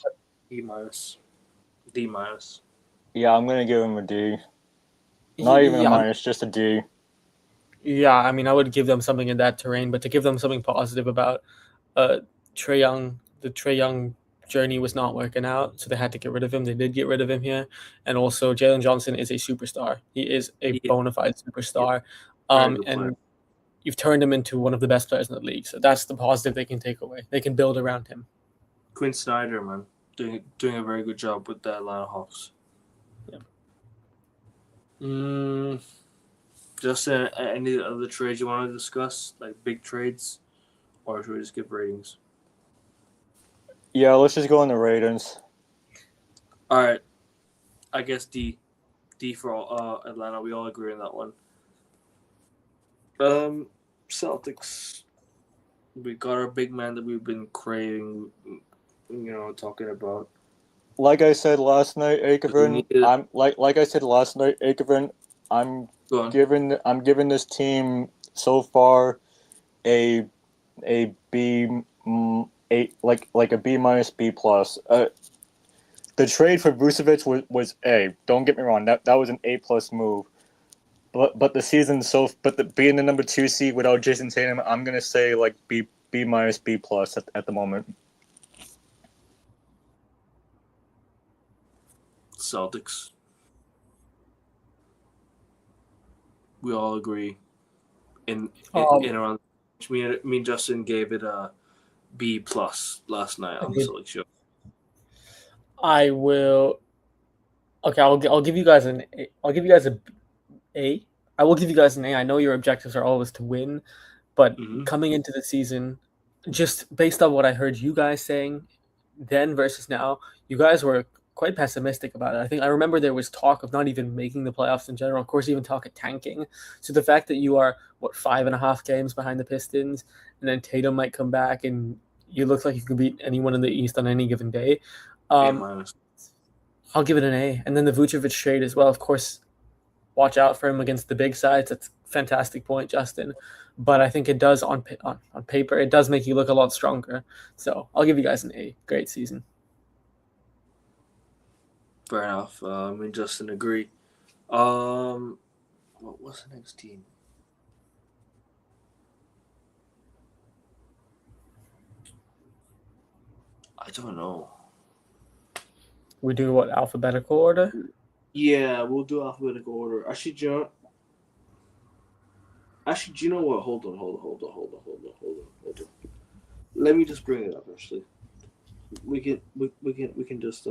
E minus, D minus. Yeah, I'm gonna give him a D. Not even a Yeah, minus, just a D. yeah. I mean, I would give them something in that terrain, but to give them something positive about Trae Young, the Trae Young journey was not working out, so they had to get rid of him. They did get rid of him here, and also Jalen Johnson is a superstar. He is a bona fide superstar, and you've turned him into one of the best players in the league. So that's the positive they can take away. They can build around him. Quinn Snyder, man, doing a very good job with the Atlanta Hawks. Yeah. Just any other trades you want to discuss, like big trades, or should we just give ratings? Yeah, let's just go on the ratings. All right, I guess D for Atlanta. We all agree on that one. Celtics. We got our big man that we've been craving, talking about. Like I said last night, Akeven, I'm giving this team so far a B, a B minus B plus. The trade for Vucevic was A. Don't get me wrong, that was an A plus move. But the season being the number 2 seed without Jason Tatum, I'm gonna say like B minus B plus at the moment. Celtics. We all agree. In around. Me and Justin gave it a B plus last night on the Celtics show. I will. Okay, I'll give you guys an A. I'll give you guys A. I will give you guys an A. I know your objectives are always to win, but coming into the season, just based on what I heard you guys saying then versus now, you guys were quite pessimistic about it. I remember there was talk of not even making the playoffs in general. Of course, even talk of tanking. So the fact that you are 5.5 games behind the Pistons, and then Tatum might come back, and you look like you can beat anyone in the East on any given day. I'll give it an A. And then the Vucevic trade as well. Of course, watch out for him against the big sides. That's a fantastic point, Justin. But I think it does on paper, it does make you look a lot stronger. So I'll give you guys an A. Great season. Fair enough. Me and Justin agree. What was the next team? I don't know. We do what, alphabetical order? Yeah, we'll do alphabetical order. Actually, do you know what? Hold on. Let me just bring it up. Actually, we can just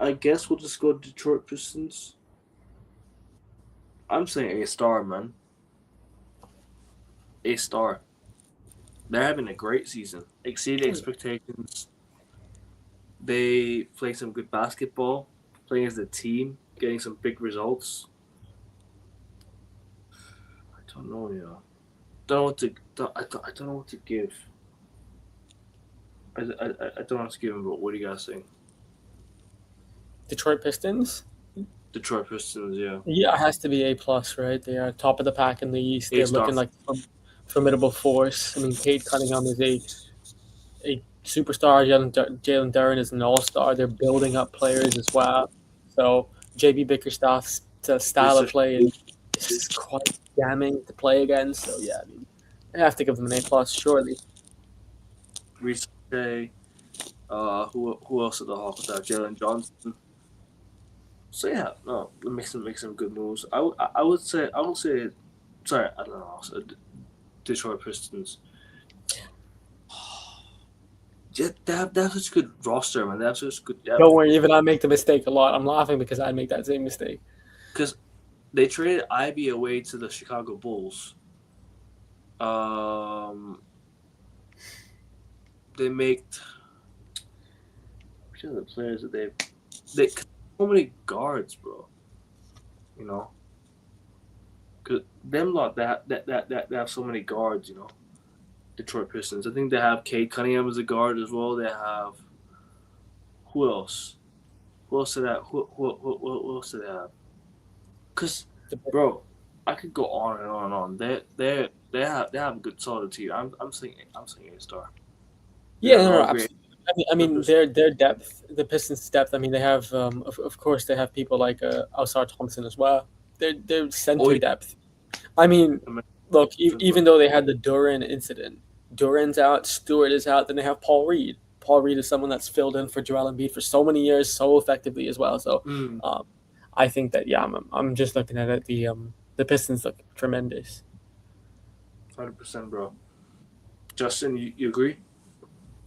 I guess we'll just go Detroit Pistons. I'm saying A star, man. A star. They're having a great season. Exceeding expectations. They play some good basketball, playing as a team, getting some big results. I don't know, I don't know what to give. I don't know what to give them, but what do you guys think? Detroit Pistons. Detroit Pistons, yeah. Yeah, it has to be A plus, right? They are top of the pack in the East. They're A-star. looking like a formidable force. I mean, Cade Cunningham is a superstar. Jalen Duren is an all-star. They're building up players as well. So JB Bickerstaff's style of play is quite damning to play against. So yeah, I mean, I have to give them an A plus, surely. Say, who else at the Hawks without Jalen Johnson? So yeah, no, make some good moves. I would say, sorry, I don't know. So Detroit Pistons. Yeah, they have such a good roster, man. They have such good depth. Don't worry, even I make the mistake a lot. I'm laughing because I make that same mistake. Because they traded Ivy away to the Chicago Bulls. They make which are the players that they so many guards, bro. You know, cause them lot that have so many guards. You know, Detroit Pistons. I think they have Cade Cunningham as a guard as well. They have who else? Who else did that? Who else did they have? Cause, bro, I could go on and on and on. They have a good solid team. I'm saying A-star. Yeah, no, absolutely. I mean, their depth, the Pistons' depth. I mean, they have, of course, they have people like Ausar Thompson as well. Their center depth. I mean, look, even though they had the Duren incident, Duren's out, Stewart is out, then they have Paul Reed. Paul Reed is someone that's filled in for Joel Embiid for so many years, so effectively as well. So, I think that I'm just looking at it. The Pistons look tremendous. 100%, bro. Justin, you agree?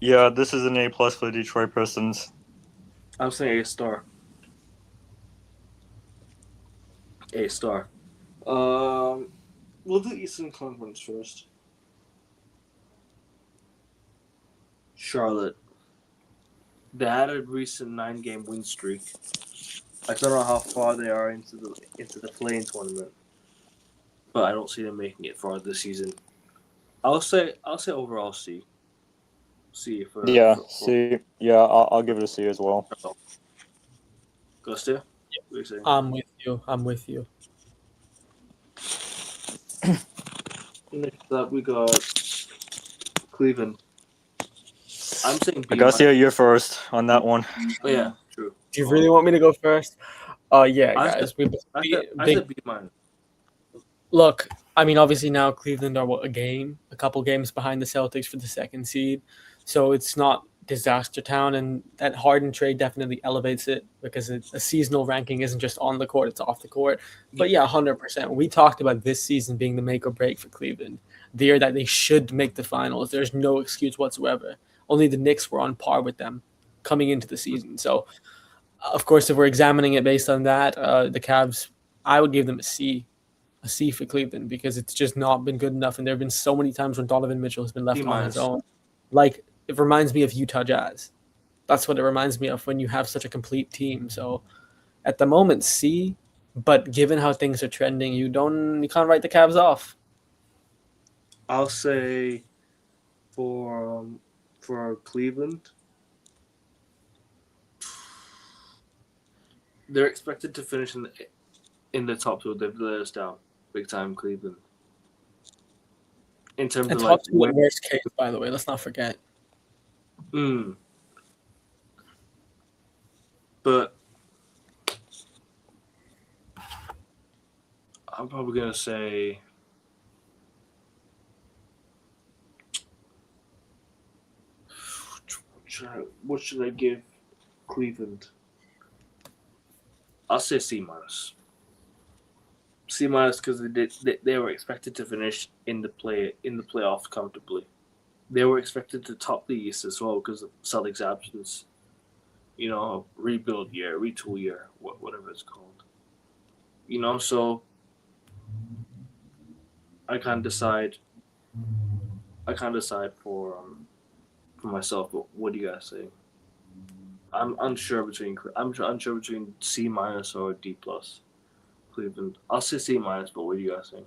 Yeah, this is an A plus for the Detroit Pistons. I'm saying A-star. A-star. We'll do Eastern Conference first. Charlotte. They had a recent 9-game win streak. I don't know how far they are into the play-in tournament, but I don't see them making it far this season. I'll say overall C. C for C. Yeah, I'll give it a C as well. Gustia? Yeah. I'm with you. Next up, we got Cleveland. I'm saying B. Gustia, you're first on that one. Oh yeah, true. Do you really want me to go first? Yeah, guys. I said B minus. Look, I mean, obviously now Cleveland are a couple games behind the Celtics for the second seed, so it's not disaster town, and that Harden trade definitely elevates it because a seasonal ranking isn't just on the court; it's off the court. But yeah, 100%. We talked about this season being the make or break for Cleveland, the year that they should make the finals. There's no excuse whatsoever. Only the Knicks were on par with them coming into the season. So, of course, if we're examining it based on that, the Cavs, I would give them a C for Cleveland because it's just not been good enough. And there have been so many times when Donovan Mitchell has been left on his own. Like, it reminds me of Utah Jazz. That's what it reminds me of when you have such a complete team. So at the moment, C, but given how things are trending, you can't write the Cavs off. I'll say for Cleveland, they're expected to finish in the top two. They've let us down big time, Cleveland. In terms of top two in worst case, by the way, let's not forget. But I'm probably gonna say what should I give Cleveland? I'll say C minus. C minus because they were expected to finish in the playoffs comfortably. They were expected to top the East as well because of Celtics' absence. You know, rebuild year, retool year, whatever it's called. You know, so I can't decide for myself. But what do you guys say? I'm unsure between C minus or D plus. Cleveland. I'll say C minus, but what do you guys think?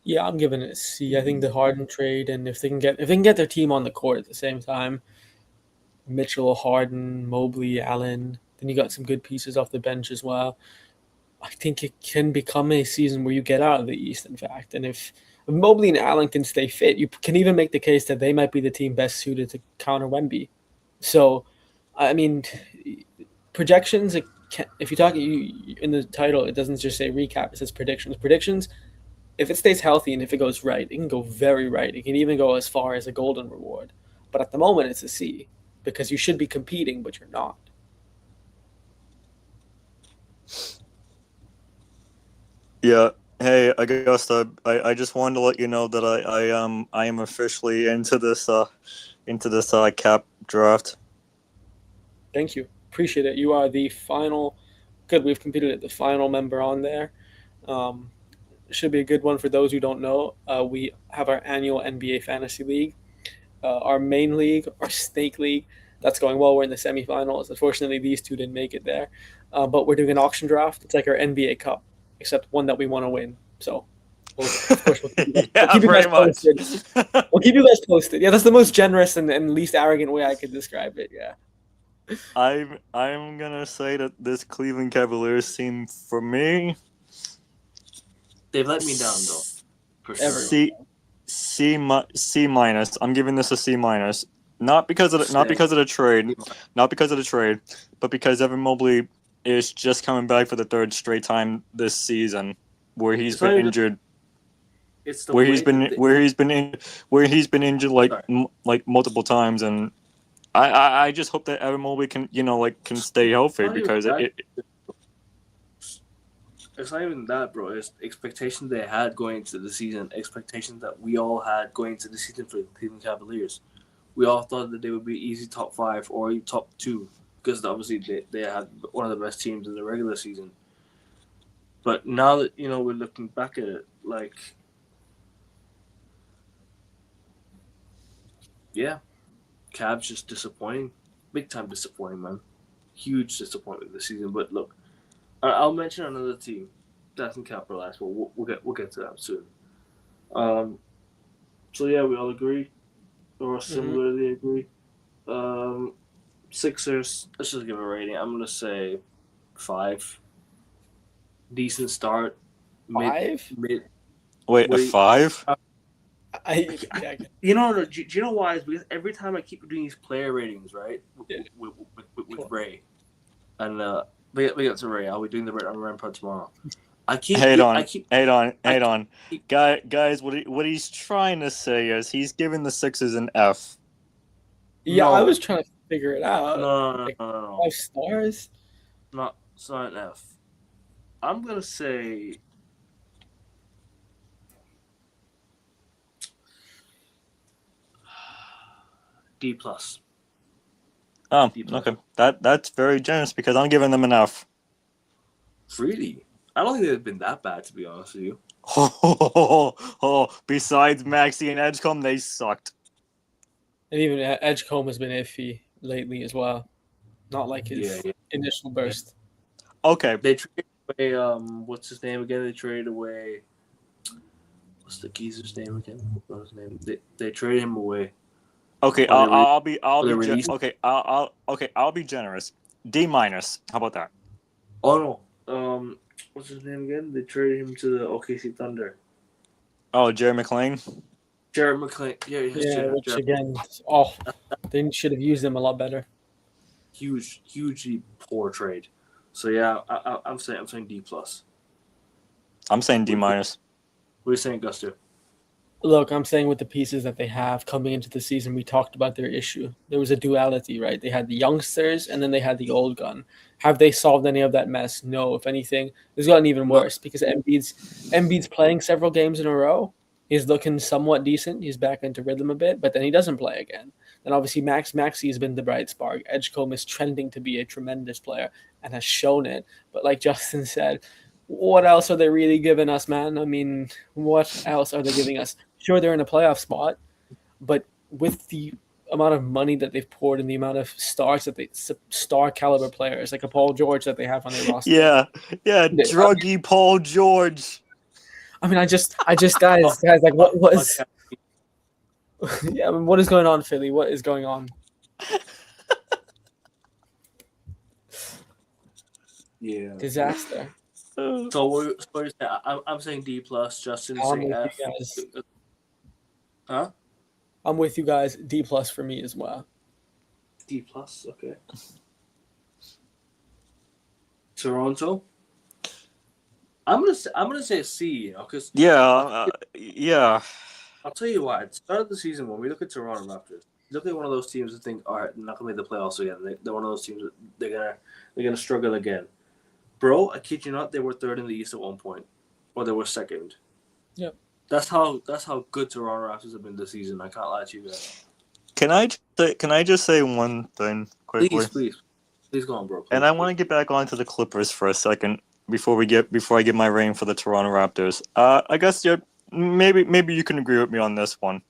Yeah, I'm giving it a C. I think the Harden trade, and if they can get their team on the court at the same time, Mitchell, Harden, Mobley, Allen, Then you got some good pieces off the bench as well. I think it can become a season where you get out of the East, in fact. And if Mobley and Allen can stay fit, you can even make the case that they might be the team best suited to counter Wemby. So, I mean, projections, if you talk in the title, it doesn't just say recap, it says predictions. Predictions, if it stays healthy and if it goes right, it can go very right. It can even go as far as a golden reward. But at the moment, it's a C because you should be competing, but you're not. Yeah. Hey, Augusta. I just wanted to let you know that I am officially into this cap draft. Thank you. Appreciate it. You are the final. Good. We've competed at the final member on there. Should be a good one for those who don't know. We have our annual NBA Fantasy League. Our main league, our Snake League, that's going well. We're in the semifinals. Unfortunately, these two didn't make it there. But we're doing an auction draft. It's like our NBA Cup, except one that we want to win. So, of course, we'll keep you guys posted. We'll keep you guys posted. Yeah, that's the most generous and least arrogant way I could describe it. Yeah. I'm gonna say that this Cleveland Cavaliers team, for me, they've let me down though. For sure. C minus. I'm giving this a C minus. Not because of the trade, but because Evan Mobley is just coming back for the third straight time this season, where he's been injured. Where he's been injured like multiple times, and I just hope that Evan Mobley can stay healthy because it's not even that, bro. It's expectations they had going into the season, expectations that we all had going into the season for the Cleveland Cavaliers. We all thought that they would be easy top 5 or top 2 because obviously they had one of the best teams in the regular season. But now that we're looking back at it, Cavs just disappointing, big time disappointing, man. Huge disappointment this season. But look, I'll mention another team that doesn't capitalize, but we'll get to that soon. So yeah, we all agree, or similarly agree. Sixers. Let's just give a rating. I'm gonna say 5. Decent start. 5? Wait, a 5? Do you know why? It's because every time I keep doing these player ratings, right, with Ray, and we got to Ray. I'll be doing the Rampart tomorrow. Hate on. Guys, what he's trying to say is he's giving the Sixers an F. Yeah, no. I was trying to figure it out. No. 5 stars? It's not an F. I'm gonna say D+. Oh, okay. That's very generous because I'm giving them an F. Really? I don't think they've been that bad, to be honest with you. Besides Maxey and Edgecombe, they sucked. And even Edgecombe has been iffy lately as well. Not like his initial burst. Okay. They traded away, what's his name again? They traded away, what's the geezer's name again? What's his name? They traded him away. Okay, I'll be generous. D-. How about that? Oh no. What's his name again? They traded him to the OKC Thunder. Oh, Jerry McClain. Jared McClain. Which again, they should have used him a lot better. Hugely poor trade. So yeah, I'm saying D+. I'm saying D-. What are you saying, Gusto? Look, I'm saying with the pieces that they have coming into the season, we talked about their issue. There was a duality, right? They had the youngsters and then they had the old gun. Have they solved any of that mess? No. If anything, it's gotten even worse because Embiid's playing several games in a row. He's looking somewhat decent. He's back into rhythm a bit, but then he doesn't play again. And obviously Maxey has been the bright spark. Edgecombe is trending to be a tremendous player and has shown it. But like Justin said, what else are they really giving us, man? I mean, what else are they giving us? Sure, they're in a playoff spot, but with the amount of money that they've poured and the amount of star caliber players like a Paul George that they have on their roster. Yeah, druggy Paul George. I mean, I just guys, like what is? Yeah, I mean, what is going on, Philly? What is going on? Yeah. Disaster. So I'm saying D plus. Justin I'm saying with F. you guys. Huh? I'm with you guys. D plus for me as well. D plus. Okay. Toronto. I'm gonna say C. You know, because Yeah. I'll tell you why. At the start of the season, when we look at Toronto Raptors, look at one of those teams and think, all right, they're not gonna make the playoffs again. They're one of those teams that they're gonna struggle again. Bro, I kid you not, they were third in the East at one point, or they were second. Yep. That's how good Toronto Raptors have been this season. I can't lie to you guys. Can I just say one thing quickly? Please go on, bro. Please, And I want to get back onto the Clippers for a second before I give my reign for the Toronto Raptors. I guess maybe you can agree with me on this one.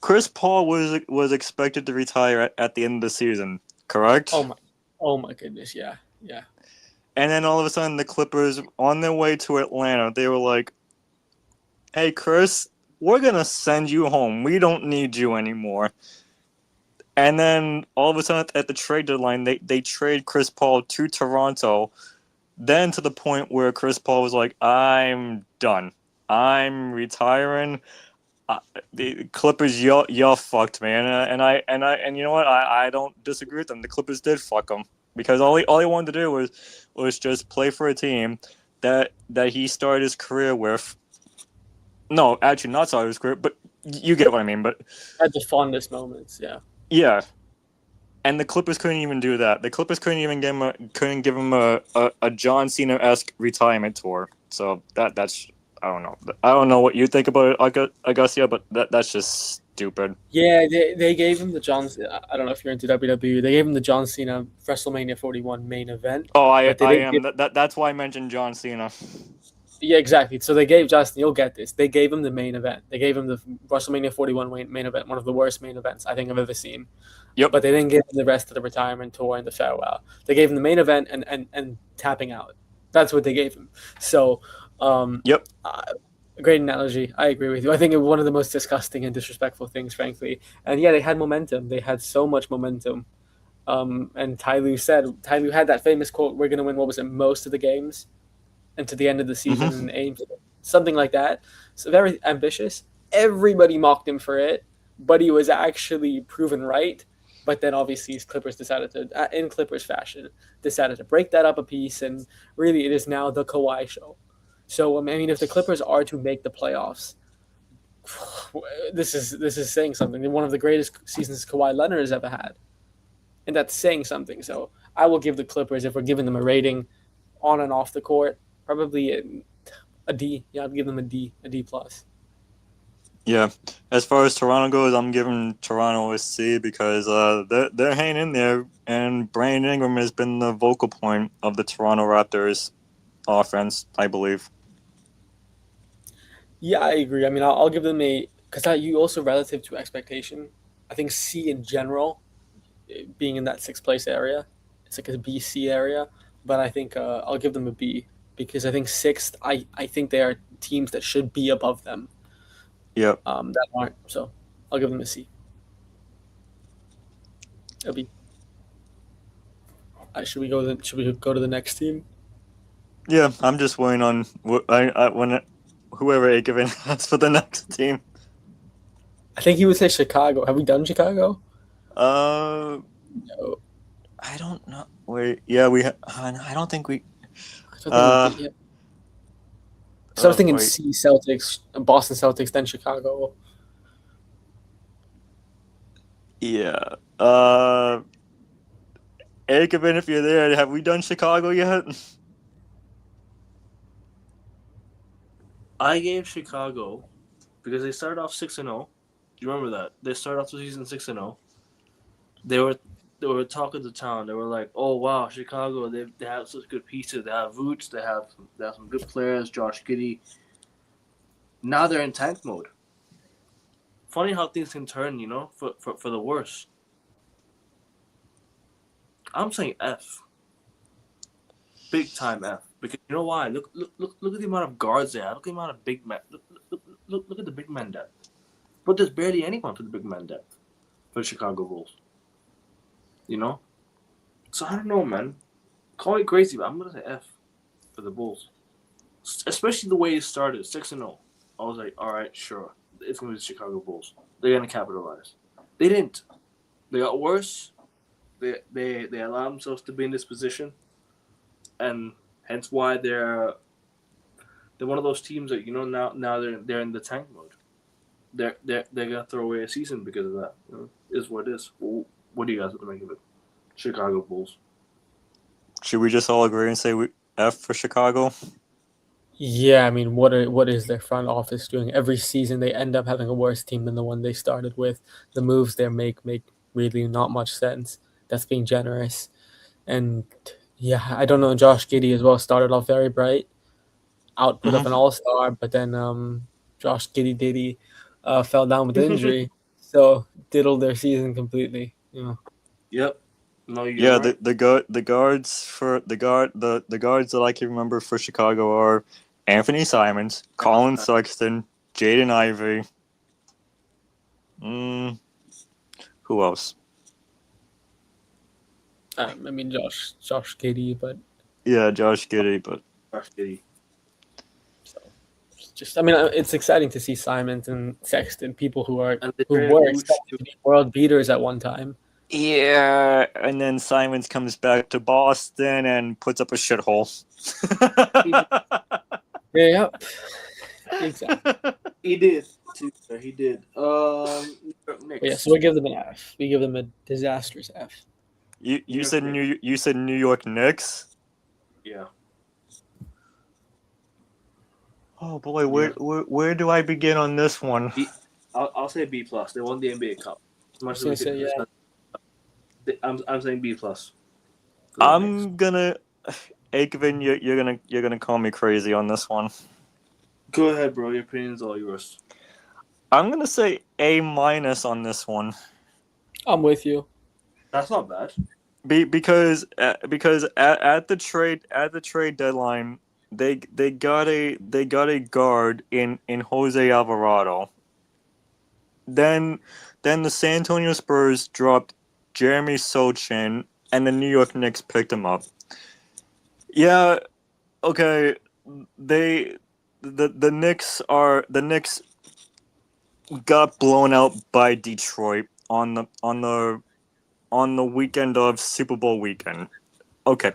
Chris Paul was expected to retire at the end of the season, correct? Oh my goodness, yeah. And then all of a sudden, the Clippers, on their way to Atlanta, they were like, "Hey, Chris, we're gonna send you home. We don't need you anymore." And then all of a sudden, at the trade deadline, they trade Chris Paul to Toronto. Then to the point where Chris Paul was like, "I'm done. I'm retiring." The Clippers, y'all fucked, man, and you know what? I don't disagree with them. The Clippers did fuck him because all he wanted to do was just play for a team that he started his career with. No, actually, not started his career, but you get what I mean. But Had the fondest moments, yeah. yeah, and the Clippers couldn't even do that. The Clippers couldn't even give him a John Cena-esque retirement tour. So that's. I don't know. I don't know what you think about it, Augusta, but that's just stupid. Yeah, they gave him the John. I don't know if you're into WWE. They gave him the John Cena WrestleMania 41 main event. Oh, I am. That's why I mentioned John Cena. Yeah, exactly. So they gave Justin. You'll get this. They gave him the main event. They gave him the WrestleMania 41 main event, one of the worst main events I think I've ever seen. Yep. But they didn't give him the rest of the retirement tour and the farewell. They gave him the main event and tapping out. That's what they gave him. So, yep. Great analogy. I agree with you. I think it was one of the most disgusting and disrespectful things, frankly. And yeah, they had momentum. They had so much momentum. And Ty Lue had that famous quote, "We're going to win," what was it, most of the games and to the end of the season and aim for something like that. So very ambitious. Everybody mocked him for it, but he was actually proven right. But then obviously Clippers decided to, in Clippers fashion, decided to break that up a piece. And really it is now the Kawhi show. So, I mean, if the Clippers are to make the playoffs, this is saying something. One of the greatest seasons Kawhi Leonard has ever had. And that's saying something. So I will give the Clippers, if we're giving them a rating on and off the court, probably a D. Yeah, I'd give them a D plus. Yeah. As far as Toronto goes, I'm giving Toronto a C because they're hanging in there, and Brandon Ingram has been the vocal point of the Toronto Raptors offense, I believe. Yeah, I agree. I mean, I'll give them a, because you also, relative to expectation, I think C in general, being in that sixth place area, it's like a B, C area. But I think I'll give them a B because I think sixth, I think they are teams that should be above them. Yeah. That aren't. So I'll give them a C. A B. Should we go to the next team? Yeah, I'm just waiting on whoever Aikavin has for the next team. I think he would say Chicago. Have we done Chicago? No. I don't know. Wait, yeah, I don't think we. So I was thinking C, Celtics, Boston Celtics, then Chicago. Yeah. Aikavin, if you're there, have we done Chicago yet? I gave Chicago because they started off 6-0. Do you remember that? They started off the season 6-0. They were talk of the town. They were like, "Oh wow, Chicago! They have such good pieces. They have Vooch. They have some good players. Josh Giddey." Now they're in tank mode. Funny how things can turn, for the worse. I'm saying F. Big time F. Because you know why? Look at the amount of guards they have. Look at the amount of big men. Look at the big man depth. But there's barely anyone for the big man depth. for the Chicago Bulls. You know? So I don't know, man. Call me crazy, but I'm going to say F for the Bulls. Especially the way it started, 6-0. I was like, all right, sure. It's going to be the Chicago Bulls. They're going to capitalize. They didn't. They got worse. They allowed themselves to be in this position. And hence why they're one of those teams that, now they're in the tank mode. They're gonna throw away a season because of that. Is what it is. Well, what do you guys make of it? Chicago Bulls. Should we just all agree and say F for Chicago? Yeah, I mean, what is their front office doing? Every season they end up having a worse team than the one they started with. The moves they make really not much sense. That's being generous. And yeah, I don't know. Josh Giddey as well started off very bright, output of an all-star, but then Josh Giddey fell down with injury, so diddled their season completely. Yep. No, you're Yeah, right. the guards that I can remember for Chicago are Anthony Simons, Colin Sexton, Jaden Ivey. Who else? I mean Josh Giddey, but Yeah, Josh Giddey, but Josh Giddey. so just I mean it's exciting to see Simons and Sexton, people who were And expected to be world beaters at one time. yeah, and then Simons comes back to Boston and puts up a shithole. Yeah, exactly. He did. He did. Yeah, so we give them an F. We give them a disastrous F. You said New York Knicks? Yeah. Oh boy, where do I begin on this one? I'll say B plus. They won the NBA Cup. As much as we Say, yeah. I'm saying B plus. I'm gonna, Aikvin, you're gonna call me crazy on this one. Go ahead, bro. Your opinion's all yours. I'm gonna say A minus on this one. I'm with you. That's not bad. Because at the trade deadline, they got a guard in Jose Alvarado. Then the San Antonio Spurs dropped Jeremy Sochin, and the New York Knicks picked him up. Yeah, okay. The Knicks got blown out by Detroit on the weekend of Super Bowl weekend. Okay.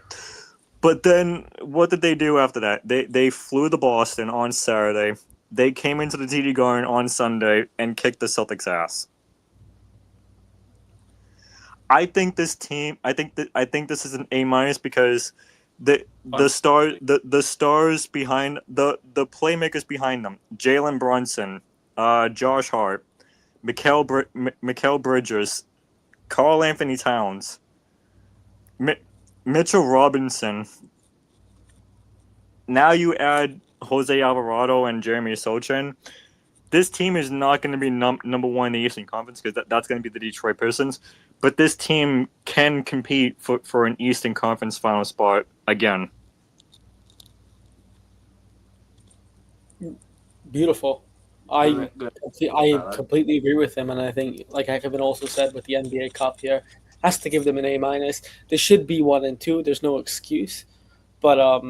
But then what did they do after that? They flew to Boston on Saturday. They came into the TD Garden on Sunday and kicked the Celtics' ass. I think this team. I think this is an A minus because the stars behind the playmakers behind them: Jalen Brunson, Josh Hart, Mikal Bridges, Karl Anthony Towns, Mitchell Robinson. Now you add Jose Alvarado and Jeremy Sochin. This team is not going to be number one in the Eastern Conference because that's going to be the Detroit Pistons. But this team can compete for an Eastern Conference final spot again. Beautiful. I completely agree with him, and I think, like Kevin also said with the NBA Cup here, has to give them an A minus. They should be 1 and 2. There's no excuse, but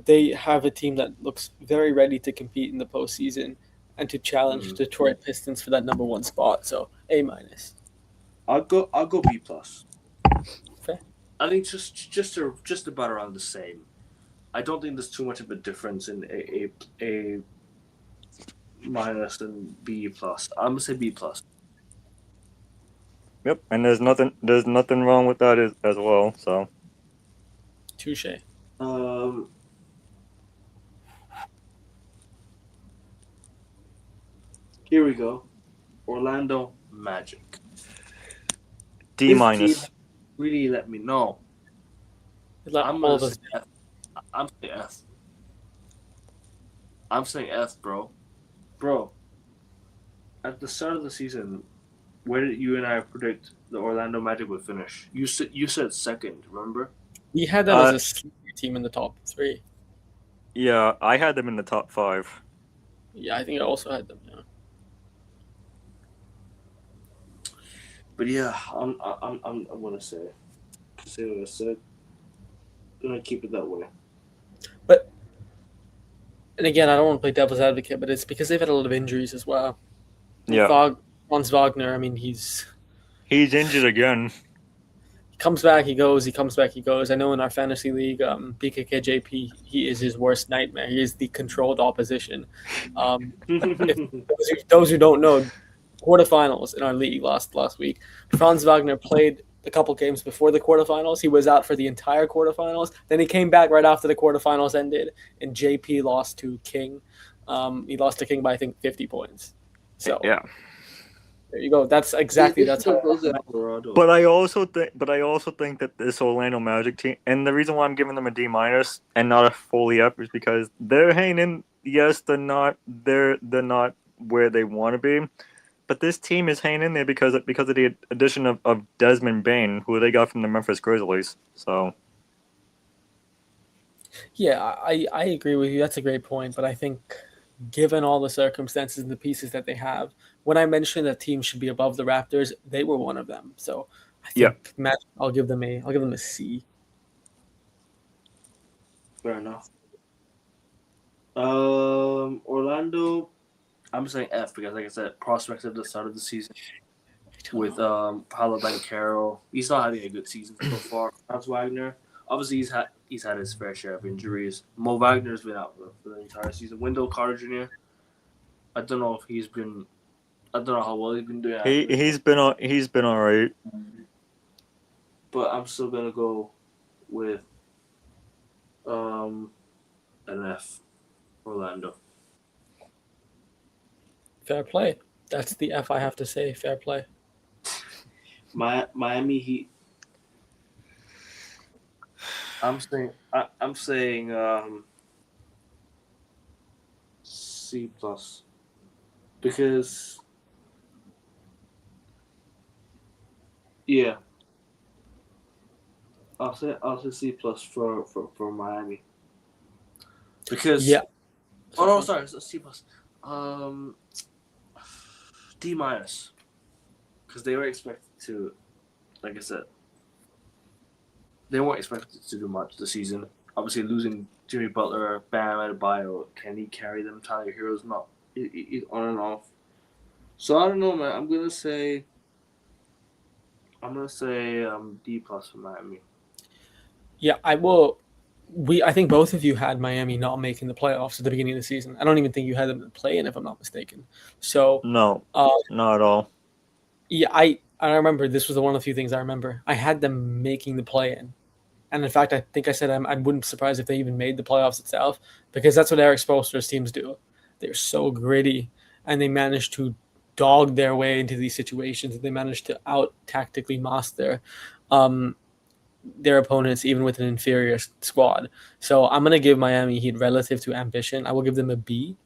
they have a team that looks very ready to compete in the postseason and to challenge Detroit Pistons for that number 1 spot. So A minus. I'll go B plus. Fair. I think just about around the same. I don't think there's too much of a difference in a minus and B plus. I'm gonna say B plus. Yep, and there's nothing wrong with that as well. So, Touche. Here we go. Orlando Magic. D minus. Really let me know. I'm saying F. I'm saying F, bro. Bro, at the start of the season, where did you and I predict the Orlando Magic would finish? You said second, remember? We had that as a sleeper team in the top 3. Yeah, I had them in the top 5. Yeah, I think I also had them. Yeah. But yeah, I'm gonna say what I said. Gonna keep it that way. But and again, I don't want to play devil's advocate, but it's because they've had a lot of injuries as well. Yeah, Franz Wagner, I mean, he's he's injured again. he comes back, he goes, he comes back, he goes. I know in our fantasy league, BKKJP, he is his worst nightmare. He is the controlled opposition. If those who don't know, quarterfinals in our league last week, Franz Wagner played a couple games before the quarterfinals. He was out for the entire quarterfinals. Then he came back right after the quarterfinals ended, and JP lost to King. He lost to King by I think 50 points. So Yeah. there you go. That's exactly that's how. Colorado. But I also think that this Orlando Magic team, and the reason why I'm giving them a D minus and not a fully up is because they're hanging in. Yes, they're not where they want to be, but this team is hanging in there because of the addition of Desmond Bain, who they got from the Memphis Grizzlies. So Yeah, I agree with you. That's a great point. But I think, given all the circumstances and the pieces that they have, when I mentioned that teams should be above the Raptors, they were one of them. So I yeah, think Magic, I'll give them a C. Fair enough. Orlando, I'm saying F because, like I said, prospects at the start of the season with Paolo Banchero. He's not having a good season so far. Franz Wagner, obviously, he's had his fair share of injuries. Mo Wagner's been out for the entire season. Wendell Carter Jr. I don't know if he's been. I don't know how well he's been doing. he's been all right. But I'm still gonna go with an F. Orlando. Fair play. That's the F I have to say. Fair play. Miami Heat. I'm saying C plus because yeah, I'll say C plus for Miami because Yeah. oh no, sorry, it's C plus. D minus because they were expected to, like I said, they weren't expected to do much this season. Obviously, losing Jimmy Butler, Bam Adebayo, can he carry them? Tyler Hero's not. He's on and off. So I don't know, man. I'm gonna say D plus for Miami. Yeah, I will. I think both of you had Miami not making the playoffs at the beginning of the season. I don't even think you had them in the play-in, if I'm not mistaken. So, No, uh, not at all. yeah, I remember this was one of the few things I remember. I had them making the play-in, and in fact, I think I said I wouldn't be surprised if they even made the playoffs itself, because that's what Eric Spoelstra's teams do. They're so gritty, and they manage to dog their way into these situations. They manage to out tactically master um, their opponents, even with an inferior squad. So I'm gonna give Miami Heat relative to ambition. I will give them a B.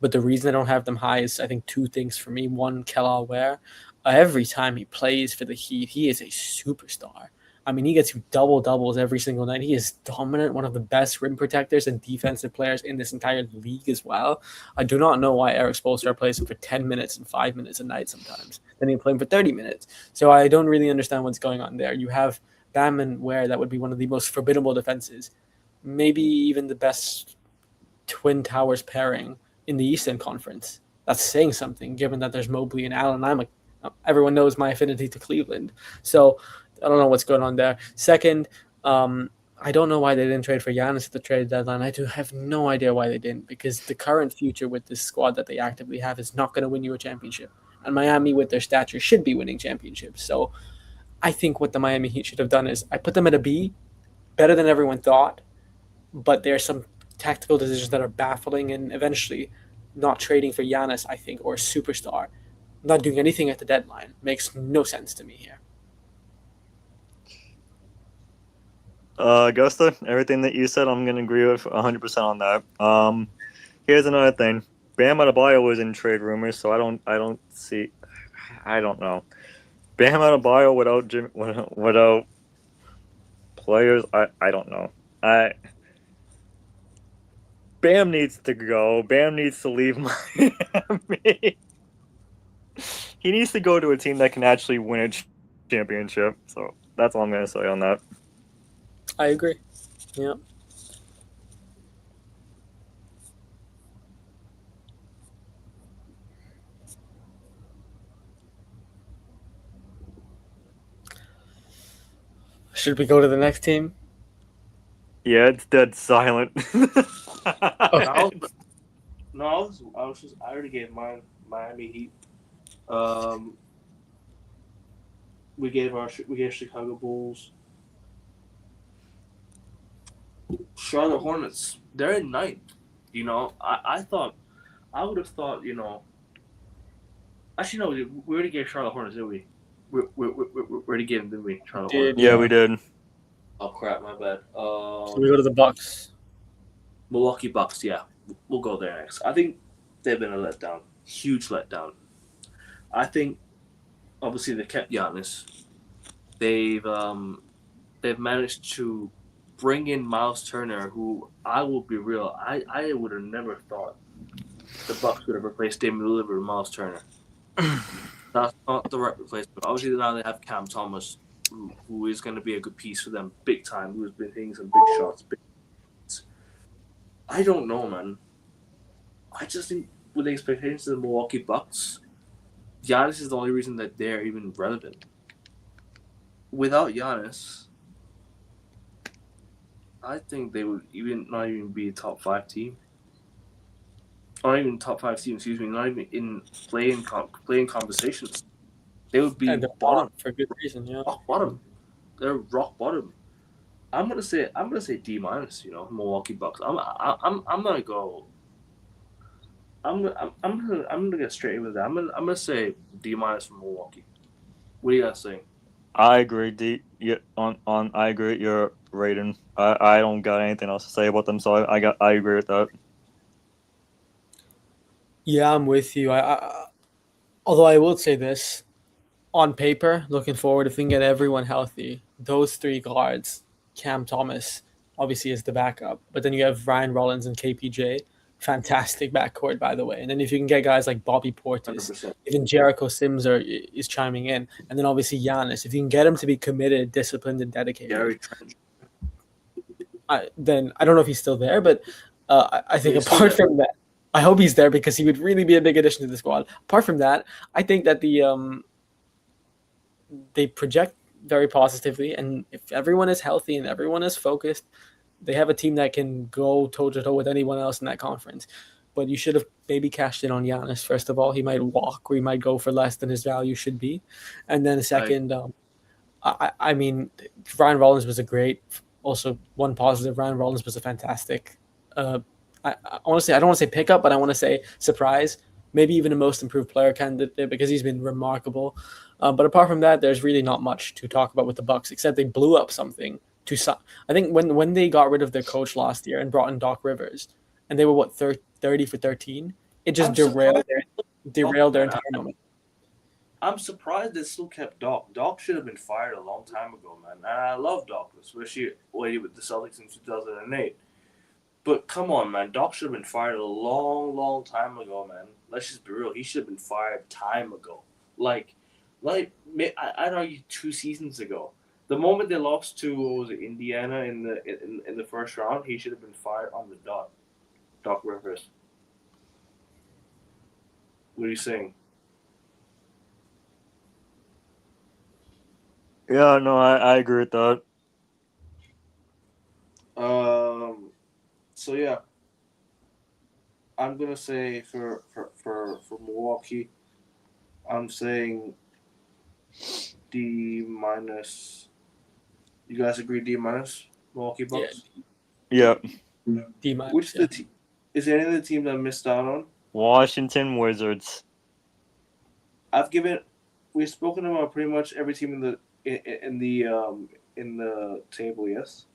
But the reason I don't have them high is I think two things for me. One, Kelal Ware. Every time he plays for the Heat, he is a superstar. I mean, he gets you double doubles every single night. He is dominant, one of the best rim protectors and defensive players in this entire league as well. I do not know why Eric Spoelstra plays him for 10 minutes and 5 minutes a night sometimes. Then he play him for 30 minutes. So I don't really understand what's going on there. You have Bam and Ware, that would be one of the most formidable defenses. Maybe even the best Twin Towers pairing in the Eastern Conference. That's saying something, given that there's Mobley and Allen. Everyone knows my affinity to Cleveland, so I don't know what's going on there. Second, I don't know why they didn't trade for Giannis at the trade deadline. I do have no idea why they didn't, because the current future with this squad that they actively have is not going to win you a championship. And Miami, with their stature, should be winning championships. So I think what the Miami Heat should have done is I put them at a B, better than everyone thought, but there's some tactical decisions that are baffling, and eventually not trading for Giannis, I think, or a superstar, not doing anything at the deadline makes no sense to me here. Augusta, everything that you said, I'm gonna agree with 100% on that. Here's another thing. Bam Adebayo was in trade rumors, so I don't know. Bam Adebayo without players, I don't know. Bam needs to go. Bam needs to leave Miami. he needs to go to a team that can actually win a championship. So that's all I'm gonna say on that. I agree. Yeah. Should we go to the next team? Yeah, it's dead silent. Okay. I already gave mine. Miami Heat. We gave Chicago Bulls. Charlotte Hornets. They're in ninth. You know, I would have thought. Actually, no, we already gave Charlotte Hornets, didn't we? We already gave them, didn't we? Charlotte Did, Hornets. Yeah, we did. Oh crap, my bad. Should we go to the Bucks? Milwaukee Bucks. Yeah, we'll go there next. I think they've been a letdown, huge letdown. I think obviously they kept Giannis. They've managed to bring in Miles Turner, who I will be real, I would have never thought the Bucks would have replaced Damian Lillard with Miles Turner. That's not the right replacement. Obviously now they have Cam Thomas, who is going to be a good piece for them, big time. Who's been hitting some big shots. I don't know, man. I just think with the expectations of the Milwaukee Bucks, Giannis is the only reason that they're even relevant. Without Giannis, I think they would not even be a top 5 team. Not even top 5 team, excuse me. Not even in playing conversations. They would be And they're bottom for good reason. Yeah. rock bottom. They're rock bottom. I'm gonna say D minus. Milwaukee Bucks. I'm gonna go. I'm gonna get straight with that. I'm gonna say D minus for Milwaukee. What do you guys think? I agree. I agree with your rating. I don't got anything else to say about them, so I agree with that. Yeah, I'm with you. Although I will say this, on paper, looking forward, if we can get everyone healthy, those 3 guards, Cam Thomas obviously is the backup, but then you have Ryan Rollins and KPJ, fantastic backcourt, by the way. And then if you can get guys like Bobby Portis, 100%. even Jericho Sims is chiming in, and then obviously Giannis, if you can get him to be committed, disciplined, and dedicated, Gary Trent. then I don't know if he's still there, but I think He's apart from that, I hope he's there because he would really be a big addition to the squad. Apart from that, I think that they project very positively, and if everyone is healthy and everyone is focused, they have a team that can go toe-to-toe with anyone else in that conference. But you should have maybe cashed in on Giannis, first of all. He might walk or he might go for less than his value should be. And then second, I mean, Ryan Rollins was a great, also one positive, Ryan Rollins was a fantastic, I want to say, I don't want to say pickup, but I want to say surprise, maybe even a most improved player candidate because he's been remarkable. But apart from that, there's really not much to talk about with the Bucks, except they blew up something. I think when they got rid of their coach last year and brought in Doc Rivers, and they were 30 for 13, it just derailed their entire moment. I'm surprised they still kept Doc. Doc should have been fired a long time ago, man. And I love Doc, especially with the Celtics in 2008. But come on, man. Doc should have been fired a long, long time ago, man. Let's just be real. He should have been fired time ago. Like I'd argue 2 seasons ago. The moment they lost to Indiana in the first round, he should have been fired on the dot. Doc Rivers. What are you saying? Yeah, no, I agree with that. So yeah, I'm gonna say for Milwaukee, I'm saying D minus. You guys agree D minus Milwaukee Bucks? Yeah. D minus. Which the team? Is there any other team that I missed out on? Washington Wizards. We've spoken about pretty much every team in the table. Yes.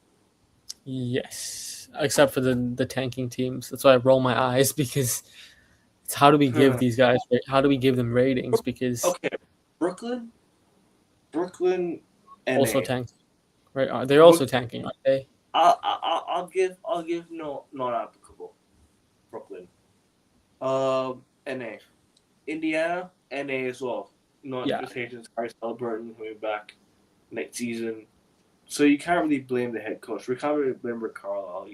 Yes, except for the tanking teams. That's why I roll my eyes because it's how do we give these guys? How do we give them ratings? Because okay, Brooklyn, NA. also tanks, right? They're also tanking, aren't they? I'll give not applicable. Brooklyn, NA, Indiana, NA as well. no Yeah. expectations. Harry Halliburton coming back next season, so you can't really blame the head coach. We can't really blame Rick Carlisle.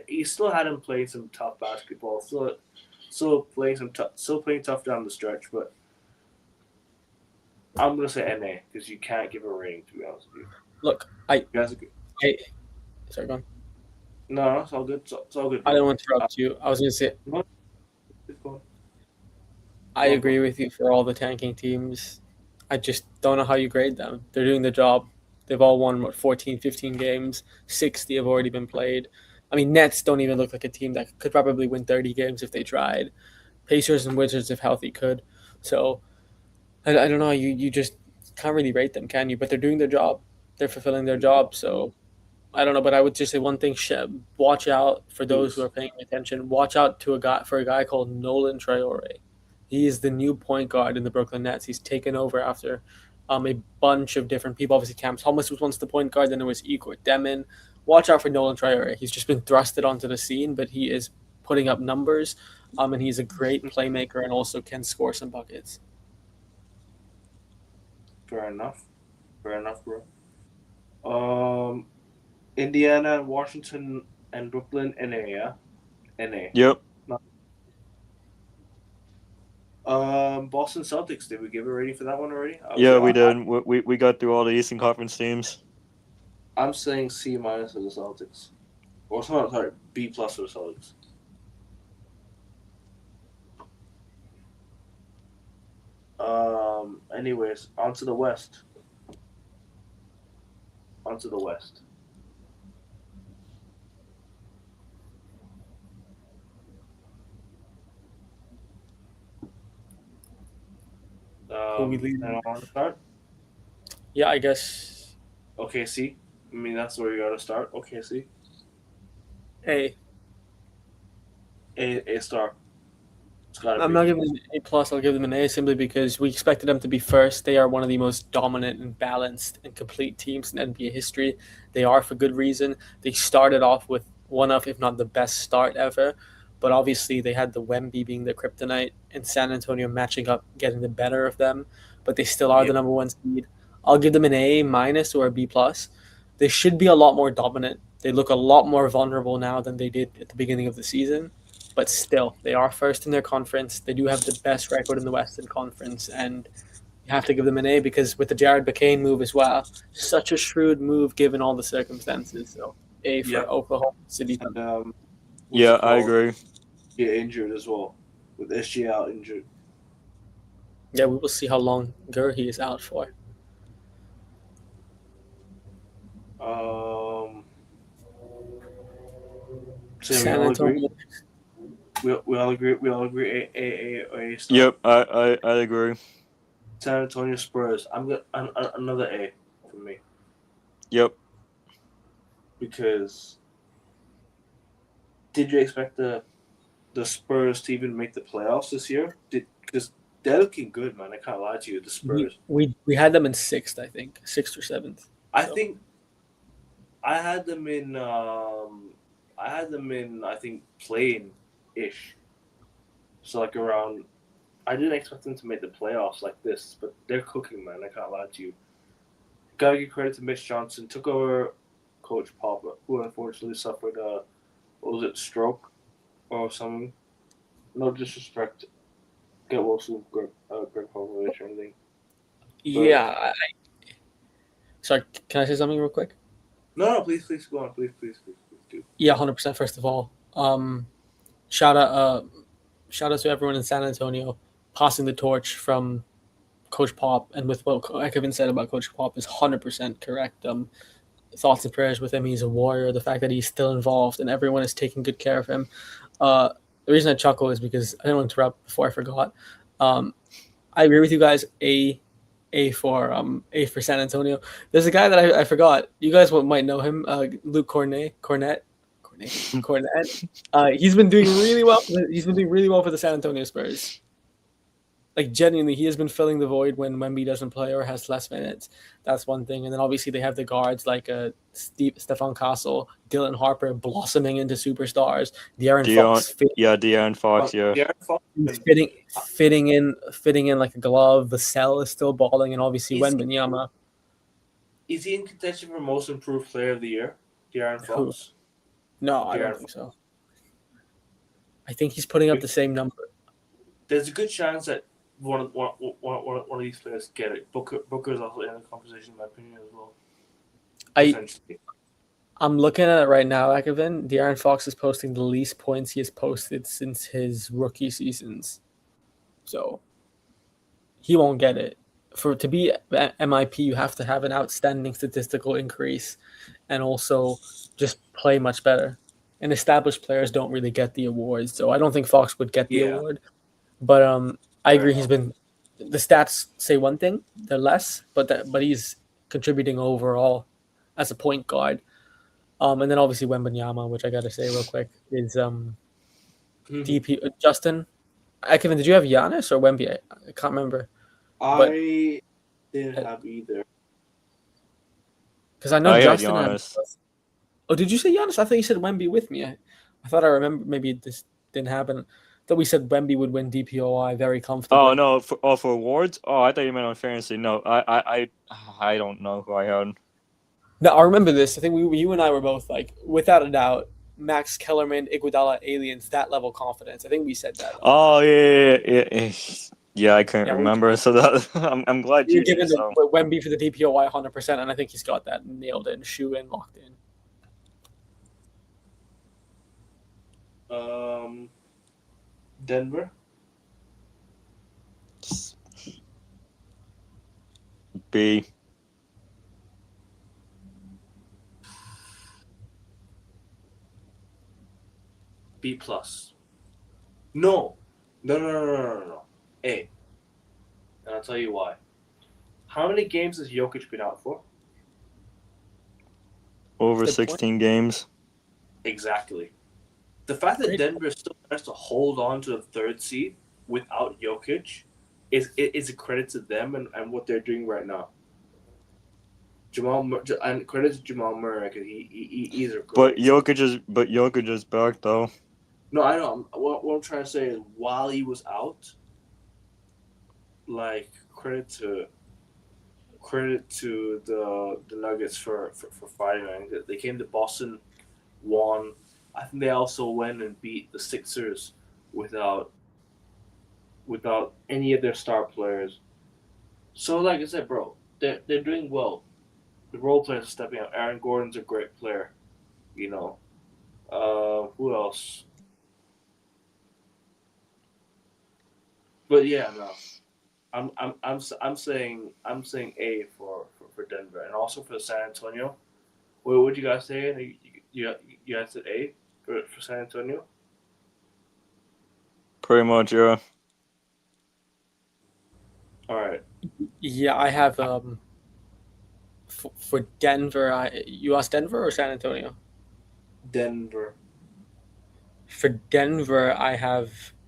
He still had him playing some tough basketball, still playing tough down the stretch. But I'm gonna say NA because you can't give a rating, to be honest with you. Look, You guys agree? sorry, go on. No, it's all good. It's all good. I Bro. don't want to interrupt you. I was going to say, It's fine. I agree with you for all the tanking teams. I just don't know how you grade them. They're doing the job. They've all won, 14, 15 games. 60 have already been played. I mean, Nets don't even look like a team that could probably win 30 games if they tried. Pacers and Wizards, if healthy, could. So, I don't know. You just can't really rate them, can you? But they're doing their job. They're fulfilling their job. So, I don't know, but I would just say one thing: watch out for those who are paying attention. Watch out for a guy called Nolan Traore. He is the new point guard in the Brooklyn Nets. He's taken over after a bunch of different people. Obviously, Cam Thomas was once the point guard. Then it was Igor Demin. Watch out for Nolan Traore. He's just been thrusted onto the scene, but he is putting up numbers, and he's a great playmaker and also can score some buckets. Fair enough, bro. Indiana, Washington, and Brooklyn, NA, yeah? NA. Yep. Boston Celtics, did we give a rating for that one already? Yeah, we did. We got through all the Eastern Conference teams. I'm saying C- for the Celtics. Or sorry, B+ for the Celtics. Anyways, on to the West. Who we lead? And I want to start. Yeah, I guess OKC. I mean, that's where you got to start. OKC. A. A star. It's gotta I'm be. not giving them an A+. I'll give them an A simply because we expected them to be first. They are one of the most dominant and balanced and complete teams in NBA history. They are for good reason. They started off with one of, if not the best start ever. But obviously they had the Wemby being the kryptonite and San Antonio matching up, getting the better of them. But they still are the number one seed. I'll give them an A- or a B+. They should be a lot more dominant. They look a lot more vulnerable now than they did at the beginning of the season. But still, they are first in their conference. They do have the best record in the Western Conference, and you have to give them an A because with the Jared McCain move as well, such a shrewd move given all the circumstances. So A for Oklahoma City. And, yeah, I agree. Get injured as well, with SG out injured. Yeah, we will see how long Gurhey is out for. So San Antonio. We all agree. A star. Yep, I agree. San Antonio Spurs. I'm gonna another A for me. Yep. Because did you expect the Spurs to even make the playoffs this year? Because they're looking good, man. I can't lie to you. The Spurs. We had them in 6th, I think, 6th or 7th. I think I had them in. I think playing-ish. So like around. I didn't expect them to make the playoffs like this, but they're cooking, man. I can't lie to you. Gotta give credit to Mitch Johnson. Took over Coach Pop, who unfortunately suffered stroke or something. No disrespect. Get well soon, Greg Popovich or anything. Yeah. Sorry, can I say something real quick? No, please go on. Please do. Yeah, 100%. First of all, shout out to everyone in San Antonio passing the torch from Coach Pop, and with what Kevin said about Coach Pop is 100% correct. Thoughts and prayers with him. He's a warrior. The fact that he's still involved and everyone is taking good care of him. The reason I chuckle is because I didn't want to interrupt before I forgot. I agree with you guys. A for San Antonio. There's a guy that I forgot. You guys might know him. Luke Cornett. He's been doing really well. He's been doing really well for the San Antonio Spurs. like genuinely, he has been filling the void when Wemby doesn't play or has less minutes. That's one thing. And then obviously they have the guards like Stephon Castle, Dylan Harper blossoming into superstars. De'Aaron Fox De'Aaron Fox, yeah. De'Aaron Fox fitting in like a glove. Vassell is still balling, and obviously Wembanyama. Is he in contention for most improved player of the year? De'Aaron Fox? No, I don't think so. I think he's putting up the same number. There's a good chance that one of these players get it. Booker is also in the conversation, in my opinion, as well. I'm looking at it right now, Akavin. De'Aaron Fox is posting the least points he has posted since his rookie seasons. So he won't get it. To be MIP, you have to have an outstanding statistical increase and also just play much better. And established players don't really get the awards, so I don't think Fox would get the award. But I agree. He's been the stats say one thing, they're less, but he's contributing overall as a point guard. And then obviously Wembanyama, which I gotta say real quick, is DP Justin. Kevin, did you have Giannis or Wemby? I can't remember. I didn't have either. Because I know Justin had. Oh, did you say Giannis? I thought you said Wemby with me. I thought I remember. Maybe this didn't happen. I thought we said Wemby would win DPOI very comfortably. Oh no, for awards? Oh, I thought you meant on fantasy. No, I don't know who I had. No, I remember this. I think you and I were both like, without a doubt, Max Kellerman, Iguodala, Aliens, that level confidence. I think we said that. Oh yeah. I can't remember. So that I'm glad you're giving Wemby for the DPOI 100%, and I think he's got that nailed in, shoe in, locked in. Denver. B. B+. No. A. And I'll tell you why. How many games has Jokic been out for? Over 16 games. Exactly. The fact that Denver still has to hold on to the third seed without Jokic is a credit to them and what they're doing right now. And credit to Jamal Murray because he's a great. But Jokic is back though. No, I know. What I'm trying to say is while he was out, like credit to the Nuggets for fighting. They came to Boston, won. I think they also went and beat the Sixers without any of their star players. So, like I said, bro, they're doing well. The role players are stepping up. Aaron Gordon's a great player. You know, who else? But yeah, no, I'm saying A for Denver and also for San Antonio. What would you guys say? You guys said A for San Antonio. Pretty much, yeah. All right. Yeah, I have for Denver. You asked Denver or San Antonio? Denver. For Denver, I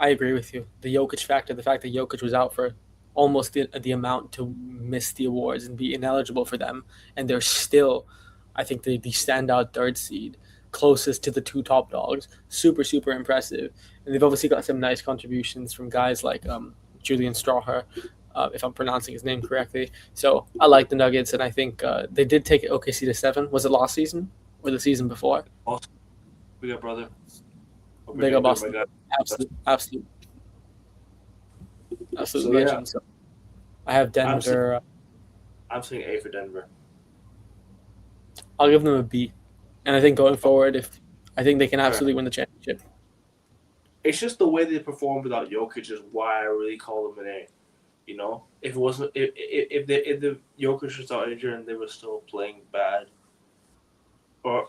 agree with you. The Jokic factor, the fact that Jokic was out for almost the amount to miss the awards and be ineligible for them, and they're still, I think, the standout third seed, closest to the two top dogs. Super, super impressive. And they've obviously got some nice contributions from guys like Julian Strawher, if I'm pronouncing his name correctly. So I like the Nuggets, and I think they did take OKC to 7. Was it last season or the season before? Awesome. We got brother. Big up Boston. Absolute legend. So I have Denver. I'm saying A for Denver. I'll give them a B. And I think going forward, I think they can absolutely win the championship. It's just the way they performed without Jokic is why I really call them an A. You know, if it wasn't if the Jokic was out injured and they were still playing bad, or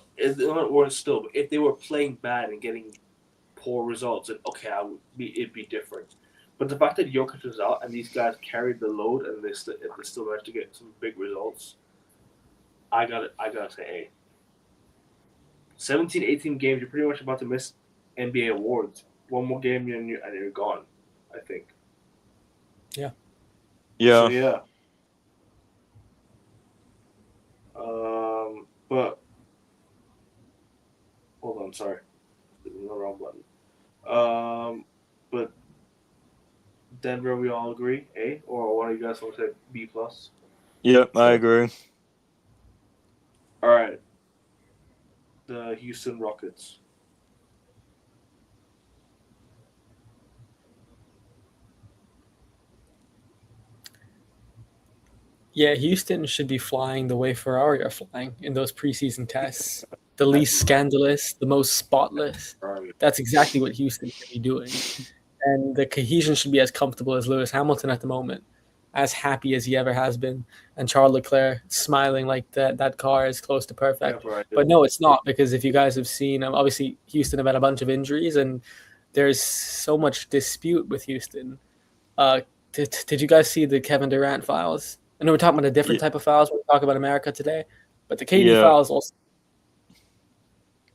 still, but if they were playing bad and getting poor results, then okay, it'd be different. But the fact that Jokic was out and these guys carried the load and they still managed to get some big results, I gotta say A. 17, 18 games, you're pretty much about to miss NBA awards. One more game and you're gone, I think. Yeah. So, yeah. But hold on, sorry, the wrong button. But Denver, we all agree, A, or one of you guys want to say B plus? Yep, I agree. All right, the Houston Rockets. Yeah, Houston should be flying the way Ferrari are flying in those preseason tests. The least scandalous, the most spotless. That's exactly what Houston should be doing. And the cohesion should be as comfortable as Lewis Hamilton at the moment, as happy as he ever has been. And Charles Leclerc smiling like that car is close to perfect. Yeah, but no, it's not, because if you guys have seen, obviously Houston have had a bunch of injuries and there's so much dispute with Houston. Did you guys see the Kevin Durant files? I know we're talking about a different type of files when we talk about America today, but the KD files also.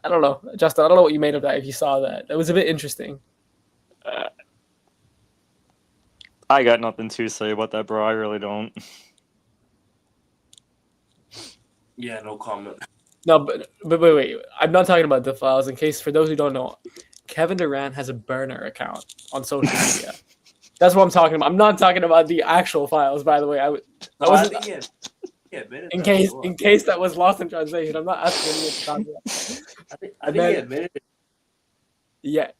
I don't know, Justin. I don't know what you made of that. If you saw that, that was a bit interesting. I got nothing to say about that, bro. I really don't. Yeah, no comment. No, but wait. I'm not talking about the files. In case, for those who don't know, Kevin Durant has a burner account on social media. That's what I'm talking about. I'm not talking about the actual files, by the way. In case that was lost in translation, I'm not asking you to talk about. I think he admitted it. Yeah.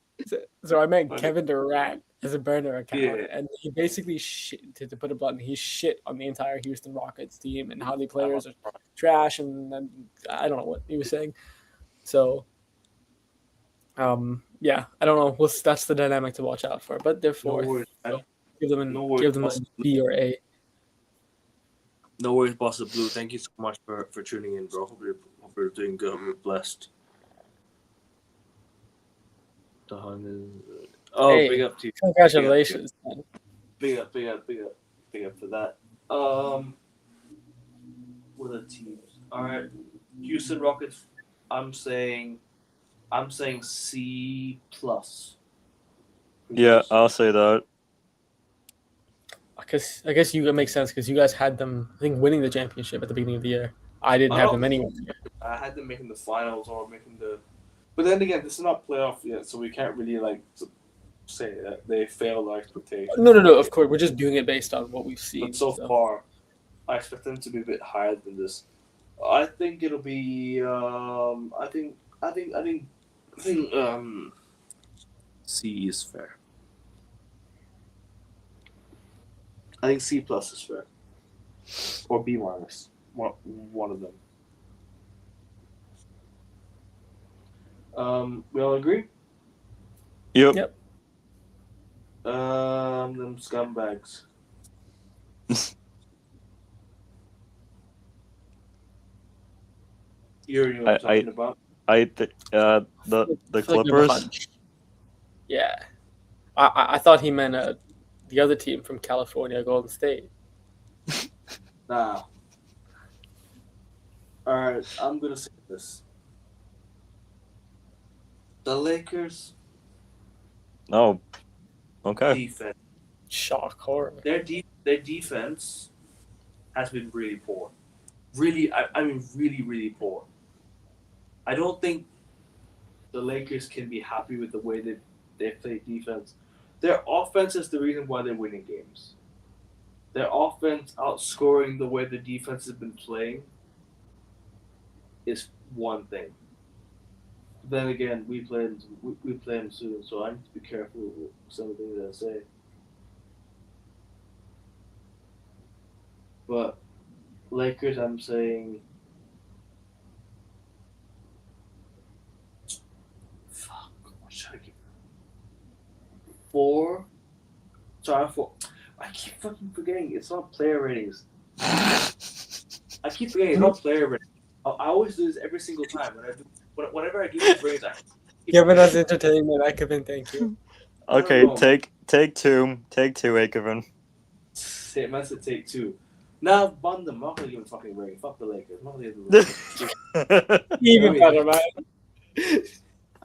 So I meant Kevin Durant has a burner account, Yeah. and he basically shit, to put it bluntly, he shit on the entire Houston Rockets team and how the players are trash, and I don't know what he was saying. So, yeah, I don't know. That's the dynamic to watch out for. But they're fourth. No worries, so give them a B or A. No worries, Boss of Blue. Thank you so much for tuning in, bro. Hope you're doing good. Hope you're blessed. Hey, big up to you. Congratulations. Big up for that. What are the teams? All right, Houston Rockets. I'm saying C plus. Yeah, I'll say that. I guess you make sense because you guys had them, I think, winning the championship at the beginning of the year. I didn't have them anyway. I had them making the finals or making the. But then again, this is not playoff yet, so we can't really say that they failed our expectations. No. Of course, we're just doing it based on what we've seen. But so far, I expect them to be a bit higher than this. I think it'll be. I think. C is fair. I think C plus is fair, or B minus. One of them. We all agree? Yep. Them scumbags. You know what I'm talking about? The Clippers. Like yeah, I thought he meant the other team from California, Golden State. Nah. All right, I'm gonna say this. The Lakers. Oh, okay. Defense. Shock horror. Their defense has been really poor. Really, I mean, really poor. I don't think the Lakers can be happy with the way they play defense. Their offense is the reason why they're winning games. Their offense outscoring the way the defense has been playing is one thing. Then again, we play them soon, so I need to be careful with some of the things I say. But Lakers, I'm saying. Fuck, what should I give? 4. Sorry, 4. I keep fucking forgetting. It's not player ratings. I keep forgetting it's not player ratings. I always do this every single time whenever I do these ratings. Giving us entertainment, Akavin, thank you. Okay, take two, Akavin. Say man said take 2. Now bun them. I'm not gonna give a fucking rating. Fuck the Lakers. I'm not gonna give them a rating. Even better, man.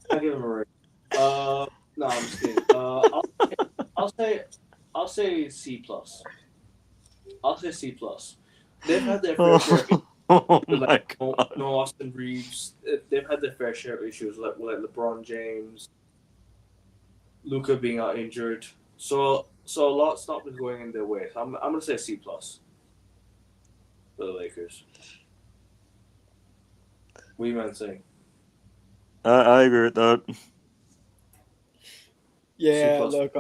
I'll give them a rating. No, I'm just kidding. I'll I'll say C plus. I'll say C plus. They've had their fair share. Oh my Like god. no Austin Reeves. They've had their fair share of issues like LeBron James, Luka being out injured. So a lot's not been going in their way. So I'm gonna say C plus for the Lakers. What do you man saying? I agree with that. Yeah, C+. look,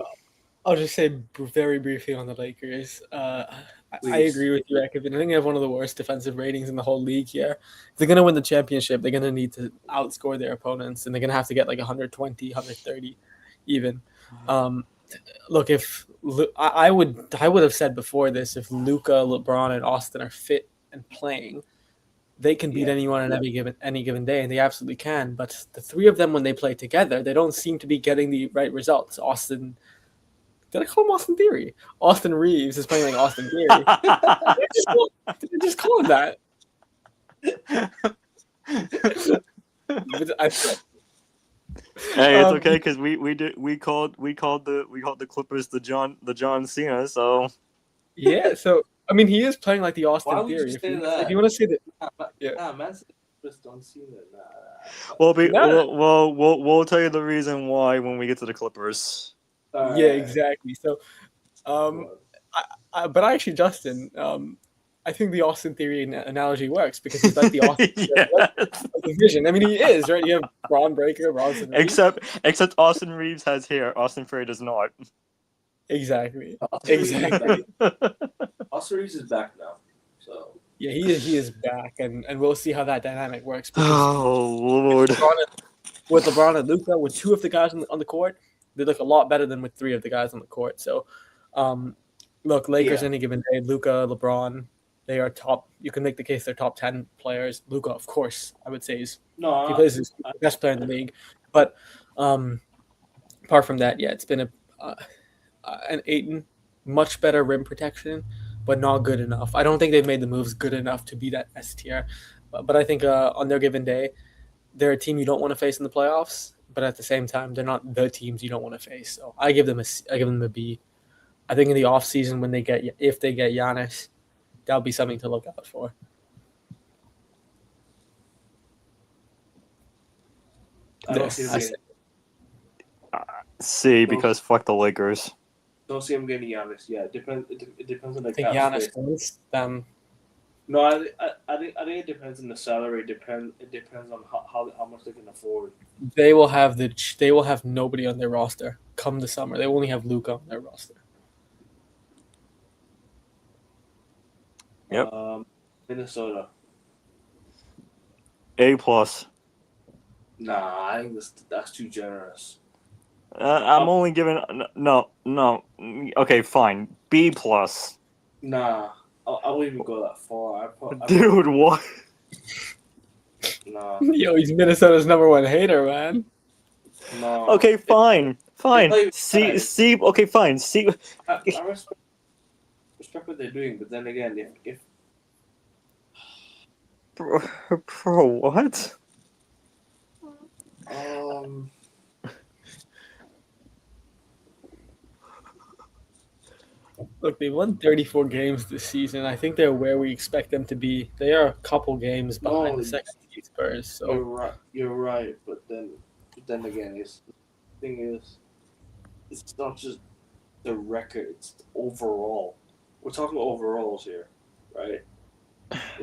I'll just say very briefly on the Lakers. I Please. agree with you, Ekavin. I think they have one of the worst defensive ratings in the whole league here. If they're going to win the championship, they're going to need to outscore their opponents, and they're going to have to get like 120, 130 even. Look, I would have said before this, if Luka, LeBron, and Austin are fit and playing, they can beat anyone on any given day, and they absolutely can. But the three of them, when they play together, they don't seem to be getting the right results. Did I call him Austin Theory? Austin Reeves is playing like Austin Theory. Did I just call him that? Hey, it's okay because we called the Clippers the John Cena. So yeah. So I mean, he is playing like the Austin Why would Theory. you say that? If you want to say that, yeah. Nah, man, just don't see that. Nah. we'll tell you the reason why when we get to the Clippers. Yeah, exactly. So, but actually, Justin, I think the Austin Theory analogy works because he's like the Austin division. I mean, he is, right? You have Braun Breaker, Bronson Reeves. Except Austin Reeves has hair. Austin Theory does not. Exactly. Austin Reeves is back now, so yeah, he is back, and we'll see how that dynamic works. Oh Lord! With LeBron and Luka, with two of the guys on the court, they look a lot better than with three of the guys on the court. So, look, Lakers any given day, Luka, LeBron, they are top. You can make the case they're top 10 players. Luka, of course, I would say he plays the best player in the league. But apart from that, yeah, it's been an Ayton, much better rim protection, but not good enough. I don't think they've made the moves good enough to be that S tier. But I think on their given day, they're a team you don't want to face in the playoffs. But at the same time, they're not the teams you don't want to face. So I give them a B. I think in the offseason if they get Giannis, that'll be something to look out for. I don't see him C because fuck the Lakers. Don't see him getting Giannis. Yeah, it depends on the I think cap Giannis space. wins them. No, I think it depends on the salary. It depends on how much they can afford. They will have nobody on their roster come the summer. They only have Luka on their roster. Yep. Minnesota. A plus. Nah, I think that's too generous. I'm only giving no. Okay, fine. B plus. Nah, I wouldn't even go that far. Dude, what? Nah. Yo, he's Minnesota's number one hater, man. No. Okay, fine. play C. Okay, fine. C. I respect what they're doing, but then again, if Bro, what? Look, they won 34 games this season. I think they're where we expect them to be. They are a couple games behind the second seed Spurs. So you're right, but then again, the thing is, it's not just the record; it's the overall. We're talking overalls here, right?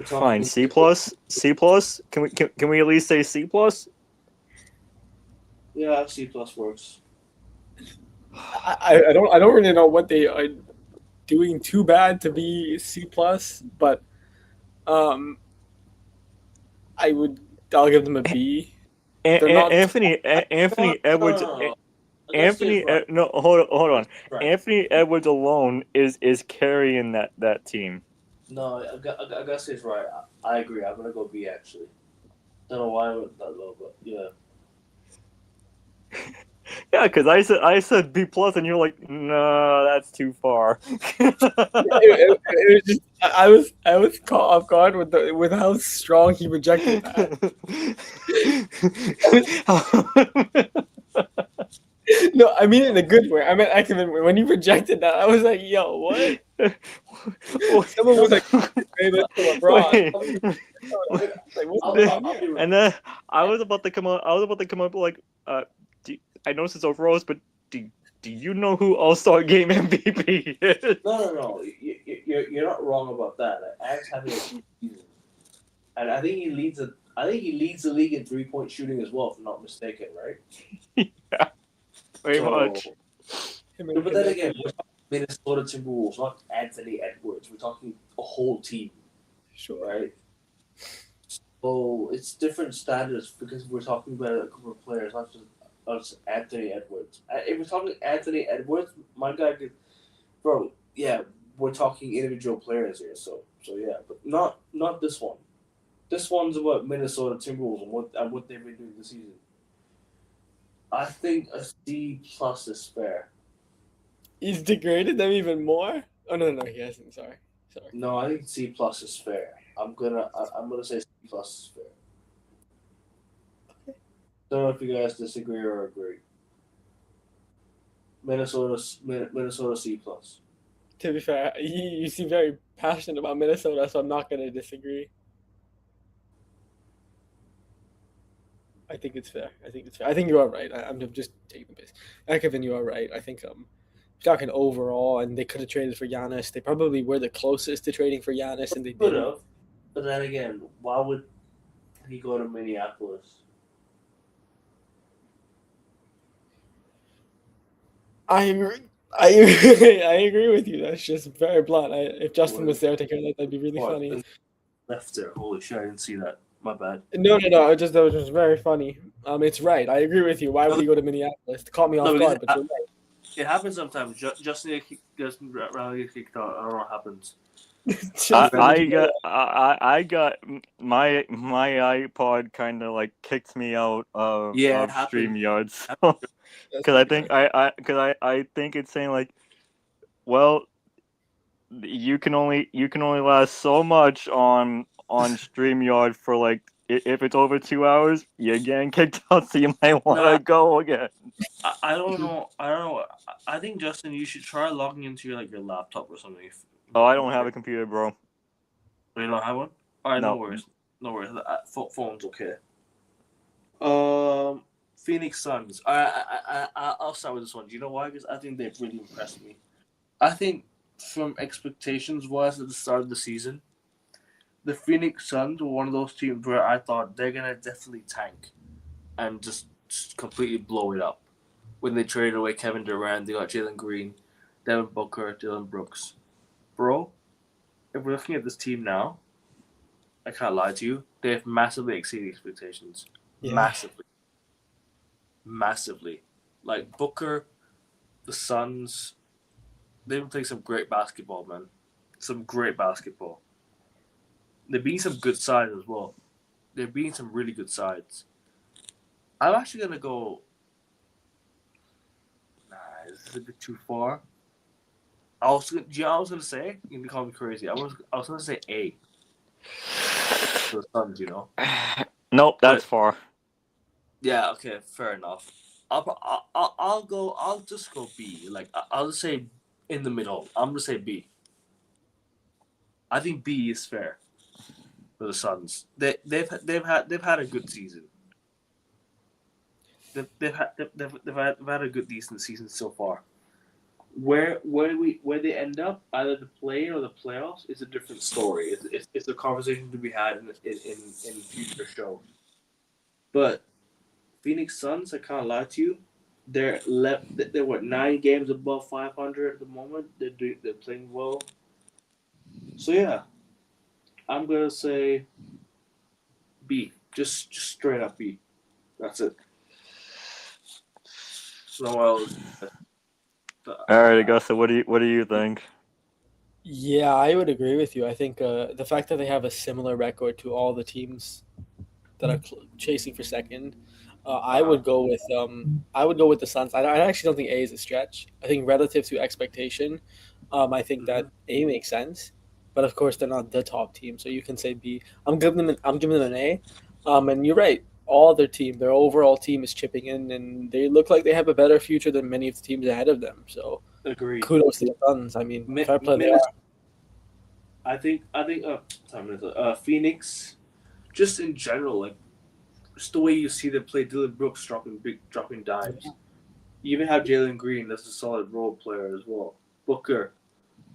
Fine, C plus. C plus. Can we at least say C plus? Yeah, C plus works. I don't really know what they are doing too bad to be C plus, but I'll give them a B. Anthony Edwards. No, hold on. Right. Anthony Edwards alone is carrying that team. No, I gotta say it's right. I agree. I'm gonna go B actually. Don't know why I went that low, but yeah. Yeah, because I said B plus, and you're like, no, that's too far. it was just, I was caught off guard with how strong he rejected that. No, I mean it in a good way. I meant Ekman. When you projected that, I was like, "Yo, what?" Someone was like, "Maybe it's LeBron." Wait. Like, what's I'll, going I'll, on I'll here? be right. And then I was about to come up like, I know this is overalls, but do you know who All-Star Game MVP is? No. You're not wrong about that. Like, Alex having a good season, and I think he leads the league in 3-point shooting as well, if I'm not mistaken, right? Yeah, very much. But then again, we're talking Minnesota Timberwolves, not Anthony Edwards. We're talking a whole team, Sure. right? So it's different standards because we're talking about a group of players, not just Anthony Edwards. If we're talking Anthony Edwards, my guy could, bro. Yeah, we're talking individual players here. So yeah, but not this one. This one's about Minnesota Timberwolves and what they've been doing this season. I think a C plus is fair. He's degraded them even more. Oh no, he hasn't. Sorry. No, I think C plus is fair. I'm gonna say C plus is fair. Don't know if you guys disagree or agree. Minnesota C plus. To be fair, you seem very passionate about Minnesota, so I'm not going to disagree. I think it's fair. I think you are right. I'm just taking the piss. Kevin, you are right. I think talking overall, and they could have traded for Giannis. They probably were the closest to trading for Giannis, and they Could didn't. have, but then again, why would he go to Minneapolis? I agree with you. That's just very blunt. If Justin was there to hear that, that'd be really funny. Left there. Holy shit! I didn't see that. My bad. No. That was just very funny. It's right. I agree with you. Why would he go to Minneapolis? To caught me off guard, but you're right. It happens sometimes. Justin rather get kicked out. I don't know what happens. I got my iPod kind of like kicked me out of StreamYard, because I think it's saying like, well, you can only last so much on StreamYard for like, if it's over 2 hours, you're getting kicked out, so you might want to go again. I don't know. I think, Justin, you should try logging into your laptop or something. Oh, I don't have a computer, bro. You don't have one? All right, no worries. Phone's okay. Phoenix Suns. I'll start with this one. Do you know why? Because I think they've really impressed me. I think from expectations wise at the start of the season, the Phoenix Suns were one of those teams where I thought they're gonna definitely tank and just completely blow it up. When they traded away Kevin Durant, they got Jalen Green, Devin Booker, Dylan Brooks. Bro, if we're looking at this team now, I can't lie to you, they have massively exceeded expectations. Yeah. Massively. Like Booker, the Suns, they've been playing some great basketball, man. Some great basketball. They're beating some good sides as well. They're beating some really good sides. I'm actually gonna go. Nah, this is a bit too far. I was gonna say, you can call me crazy. I was gonna say A. For the Suns, you know. Nope, that's far. Yeah. Okay. Fair enough. I'll just go B. Like I'll just say in the middle. I'm gonna say B. I think B is fair for the Suns. They've had a good season. They've had a good decent season so far. Where they end up, either the play or the playoffs, is a different story. It's a conversation to be had in future shows. But Phoenix Suns, I can't lie to you, they're 9 games above 500 at the moment. They're playing well. So yeah, I'm gonna say B. Just straight up B. That's it. No else. All right, Augusta, what do you think? Yeah, I would agree with you. I think the fact that they have a similar record to all the teams that are chasing for second, I would go with the Suns. I actually don't think A is a stretch. I think relative to expectation, I think that A makes sense, but of course they're not the top team, so you can say B. I'm giving them an A, and you're right. all their team, their overall team is chipping in, and they look like they have a better future than many of the teams ahead of them. So Agreed. kudos to the Suns. I mean, fair play they Minnesota, are. I think Phoenix, just in general, like just the way you see them play, Dylan Brooks dropping dimes. You even have Jalen Green, that's a solid role player as well. Booker,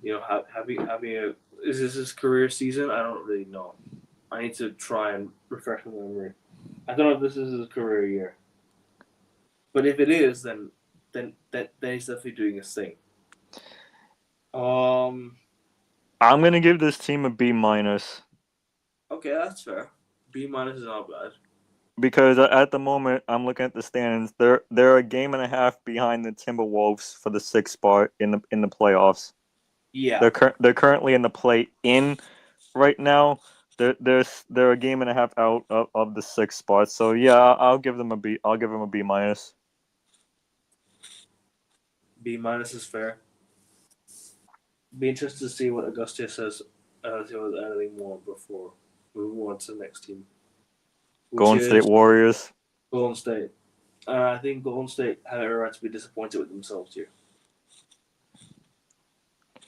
having is this his career season? I don't really know. I need to try and refresh my memory. I don't know if this is his career year, but if it is, then he's definitely doing his thing. I'm gonna give this team a B-. Okay, that's fair. B- is not bad. Because at the moment I'm looking at the standings. They're a game and a half behind the Timberwolves for the 6th spot in the playoffs. Yeah, They're currently in the play-in right now. They're a game and a half out of the 6th spot. So yeah, I'll give them a B. I'll give them a B-. B- is fair. Be interested to see what Augustus says. If there was anything more before we move on to the next team. Golden State Warriors. Golden State. I think Golden State have every right to be disappointed with themselves here.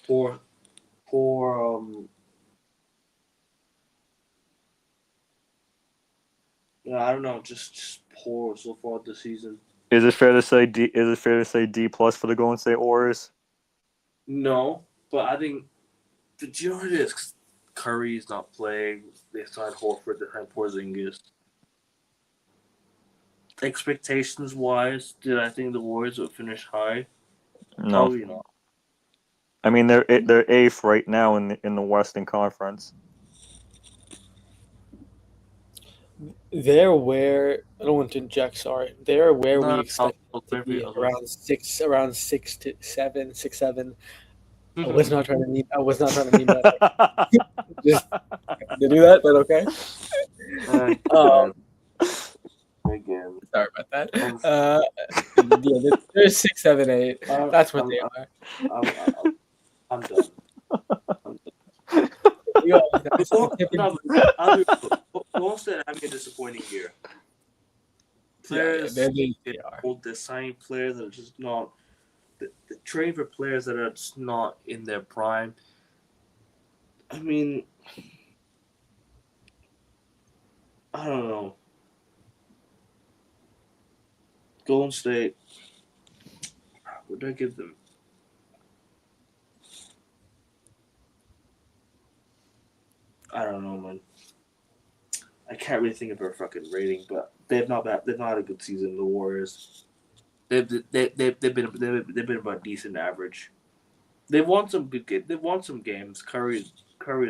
Poor. I don't know, just poor so far this season. Is it fair to say D? Is it fair to say D+ for the Golden State Warriors? No, but I think the majority is Curry's not playing. They signed Horford, they signed Porzingis. Expectations wise, did I think the Warriors would finish high? No. Probably not. I mean, they're 8th right now in the Western Conference. They're where I don't want to inject. Sorry, they're where we expect to be around 6 to 7, 6, 7. I was not trying to mean that. Just to do that, but okay. Again. Sorry about that. Yeah, they're 6, 7, 8. That's what they are. I'm done. Golden State having a disappointing year. Players, they are. They're signing players that are just not. They're trading for players that are just not in their prime. I mean, I don't know. Golden State. What did I give them? I don't know, man. I can't really think of their fucking rating, but they've not had a good season. The Warriors, they've been about decent average. They've won some good games. They've won some games. Curry is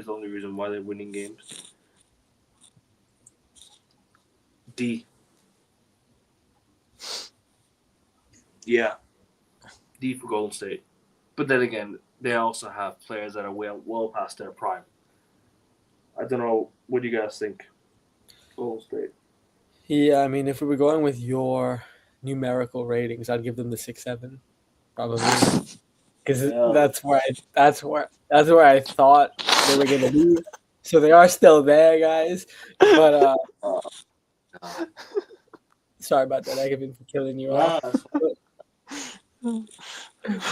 the only reason why they're winning games. D. Yeah, D for Golden State. But then again, they also have players that are well past their prime. I don't know. What do you guys think? Golden State. Yeah, I mean, if we were going with your numerical ratings, I'd give them the 6, 7, probably, because that's where I thought they were gonna be. So they are still there, guys. But sorry about that. I have been killing you off.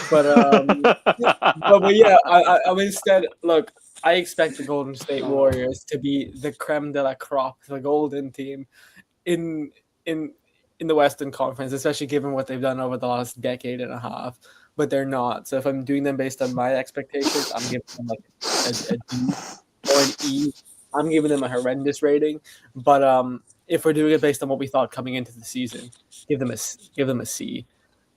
But yeah, I mean, instead, look, I expect the Golden State Warriors to be the creme de la crop, the golden team in the Western Conference, especially given what they've done over the last decade and a half. But they're not. So if I'm doing them based on my expectations, I'm giving them like a D or an E. I'm giving them a horrendous rating. But if we're doing it based on what we thought coming into the season, give them a C.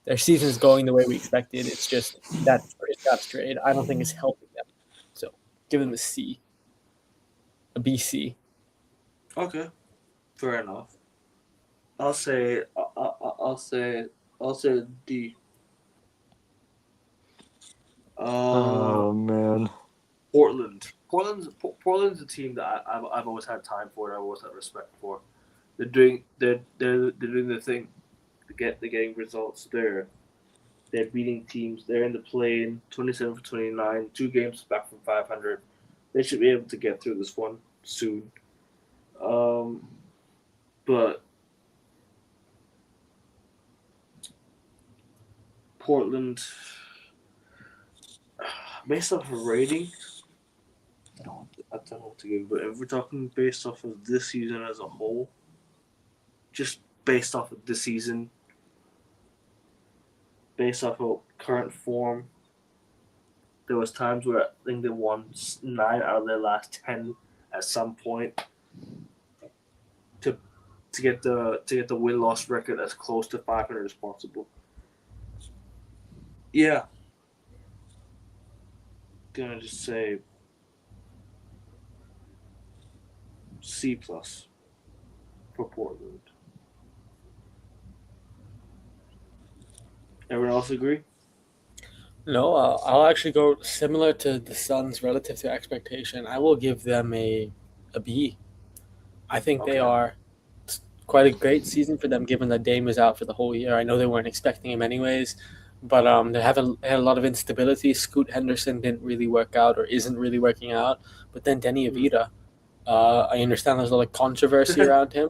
Their season is going the way we expected. It's just that first trade, I don't think is helping them. So give them a C, a BC. Okay, fair enough. I'll say D. Oh man. Portland's a team that I've always had time for and I've always had respect for. They're doing their thing. They're getting results. They're beating teams. They're in the play-in, 27 for 29, 2 games back from 500. They should be able to get through this one soon. But Portland, based off of rating, I don't know what to give, but if we're talking based off of this season as a whole, just based off of this season, based off of current form, there was times where I think they won 9 out of their last 10 at some point to get the win-loss record as close to 500 as possible. Yeah. Gonna just say C+ for Portland. Everyone else agree? No, I'll actually go similar to the Suns relative to expectation. I will give them a B. I think they are quite a great season for them, given that Dame was out for the whole year. I know they weren't expecting him anyways, but they had a lot of instability. Scoot Henderson didn't really work out or isn't really working out. But then Denny Avita, I understand there's a lot of controversy around him.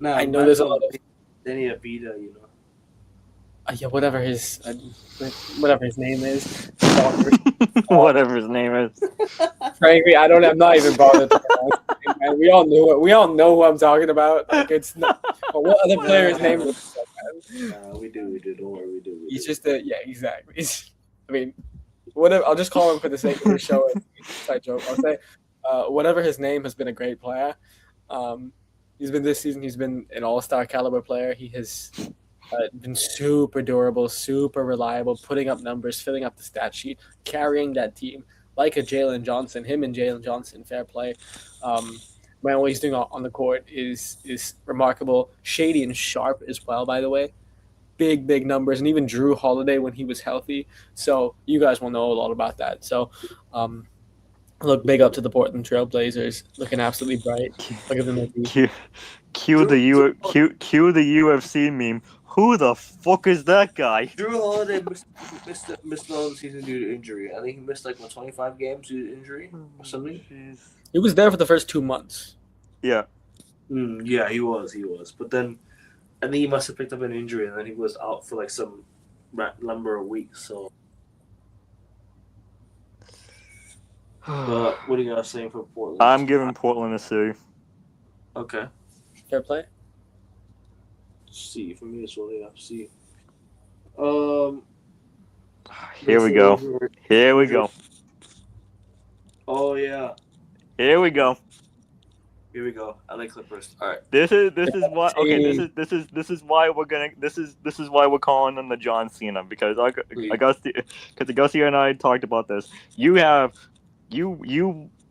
I know there's a lot of Denny Avita, yeah, whatever his name is. Whatever his name is. Frankly, I'm not even bothered. We all know who I'm talking about. Like, it's not. But what other player's name is? We do. Don't worry, we do. He's just exactly. I mean, whatever. I'll just call him for the sake of the show. Inside joke. I'll say, whatever his name, has been a great player. He's been this season. He's been an all-star caliber player. He has been super durable, super reliable, putting up numbers, filling up the stat sheet, carrying that team like a Jalen Johnson. Him and Jalen Johnson, fair play. What he's doing on the court is remarkable. Shady and sharp as well, by the way. Big numbers, and even Drew Holiday when he was healthy. So you guys will know a lot about that. So look, big up to the Portland Trail Blazers, looking absolutely bright. Look at them. Cue the UFC meme. Who the fuck is that guy? Drew Holiday missed all the season due to injury. I think he missed 25 games due to injury or something. He was there for the first 2 months. Yeah. Yeah, he was. But then I think he must have picked up an injury, and then he was out for some number of weeks. So, but what are you guys saying for Portland? I'm giving Portland a C. Okay. Fair play. C for me as well. Yeah, C. Here we go. Oh yeah. Here we go. I like Clippers. All right. This is why. Okay. This is why we're gonna. This is why we're calling them the John Cena, because Augustia and I talked about this.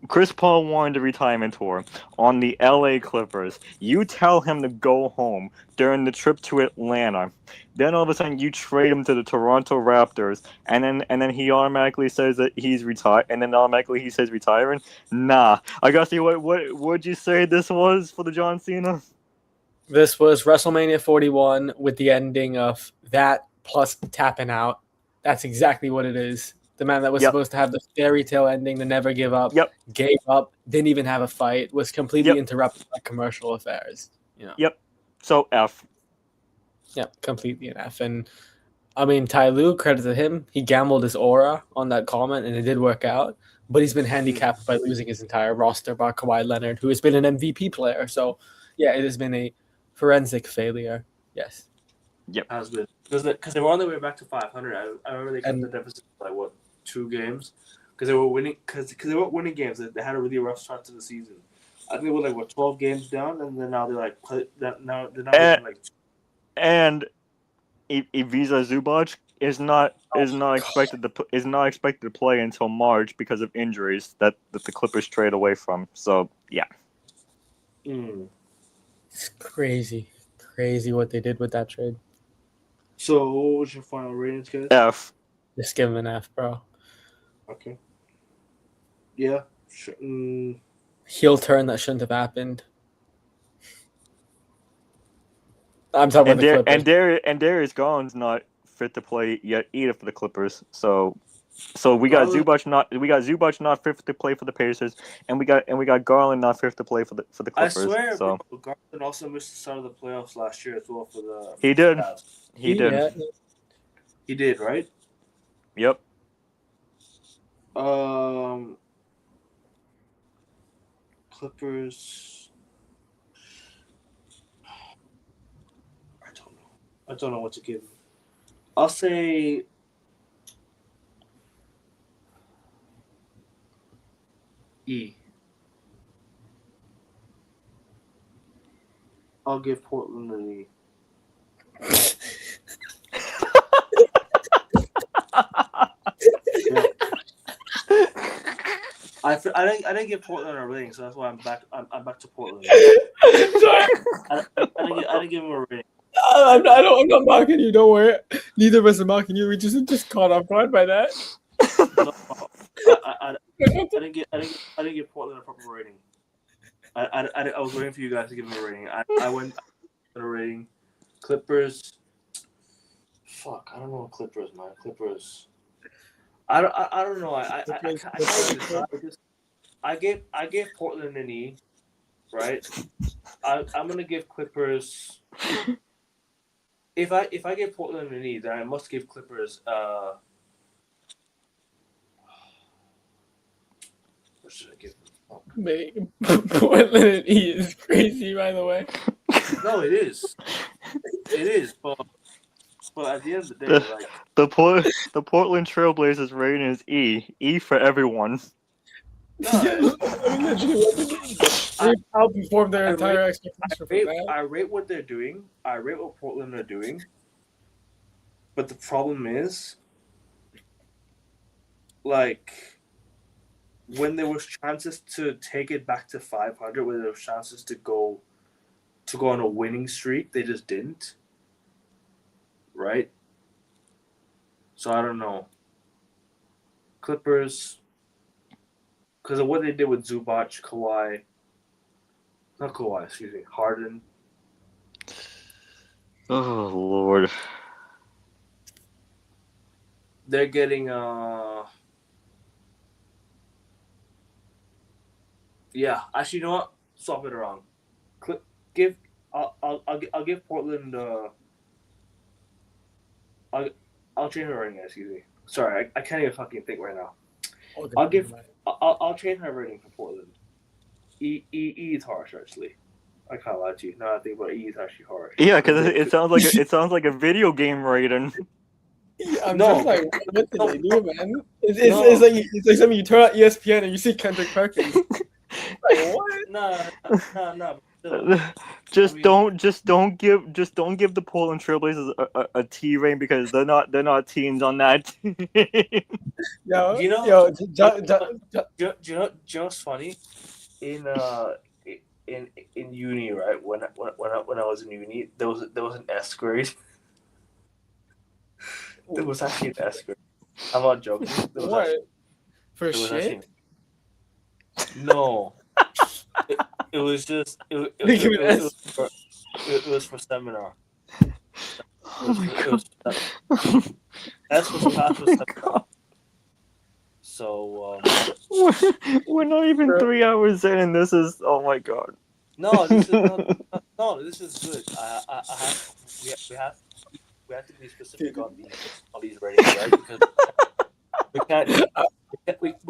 Chris Paul wanted a retirement tour on the LA Clippers. You tell him to go home during the trip to Atlanta. Then all of a sudden you trade him to the Toronto Raptors, and then he automatically says that he's retired, and then automatically he says retiring. Nah. Augustia, what would you say this was for the John Cena? This was WrestleMania 41 with the ending of that plus tapping out. That's exactly what it is. The man that was supposed to have the fairy tale ending, the never give up, gave up, didn't even have a fight, was completely interrupted by commercial affairs. Yep. So F. Yep, completely an F. And I mean, Ty Lue, credit to him, he gambled his aura on that comment, and it did work out. But he's been handicapped by losing his entire roster by Kawhi Leonard, who has been an MVP player. So, yeah, it has been a forensic failure. Yes. Yep. Has been. Because they were on their way back to 500. I remember they cut the deficit by 2 games, because they were winning. Because they weren't winning games. They had a really rough start to the season. I think they were 12 games down, and then now they're and Ivica Zubac is not expected to play until March because of injuries that the Clippers trade away from. So yeah. It's crazy what they did with that trade. So what was your final ratings, guys? F. Just give him an F, bro. Okay. Yeah. Heel turn that shouldn't have happened. I'm talking about the Clippers. And Darius Garland's not fit to play yet either for the Clippers. So we got Zubac not fit to play for the Pacers, and we got Garland not fit to play for the Clippers. I swear, so. Garland also missed the start of the playoffs last year as well for the. He did. Cavs. He did. Yeah. He did, right? Yep. Clippers. I don't know what to give. I'll say E. I'll give Portland an E. Yeah. I didn't give Portland a rating, so that's why I'm back. I'm back to Portland. Sorry. I didn't give him a rating. I'm not mocking you. Don't worry. Neither of us are mocking you. We just caught off guard by that. No, I didn't give Portland a proper rating. I was waiting for you guys to give him a rating. I went a rating. Clippers. Fuck, I don't know Clippers, man. Clippers. I don't know. I gave Portland an E, right? I'm gonna give Clippers. If I give Portland an E, then I must give Clippers. What should I give them? Mate, Portland and E is crazy, by the way. No, it is. It is, but at the end of the day, like The Portland Trailblazers rating is E. E for everyone. no, They outperformed their entire expectation. I rate what they're doing. I rate what Portland are doing. But the problem is, like, when there was chances to take it back to 500, when there was chances to go on a winning streak, they just didn't. Right? So I don't know. Clippers, because of what they did with Zubac, Harden. Oh Lord. They're getting yeah. Actually, you know what? Swap it around. I'll give Portland. I'll change my rating. Excuse me. Sorry, I can't even fucking think right now. I'll change my rating for Portland. E is harsh actually. I can't lie to you. Now I think about it, E is actually harsh. Yeah, because it sounds like a video game rating. I'm just like, what did they do, man? It's like something you turn on ESPN and you see Kendrick Perkins. Like what? No. Don't give the Portland Trailblazers a T rating because they're not teams on that team. Yo, you know, yo, do you know what's funny? In uni, right? When I was in uni, there was an S grade. There was actually an S grade. I'm not joking. What? For shit? No. It was just it was for seminar. Oh my god. S was passed for seminar. So we're not even 3 hours in, and this is oh my god. No, this is good. We have to be specific on these ratings, right? Because we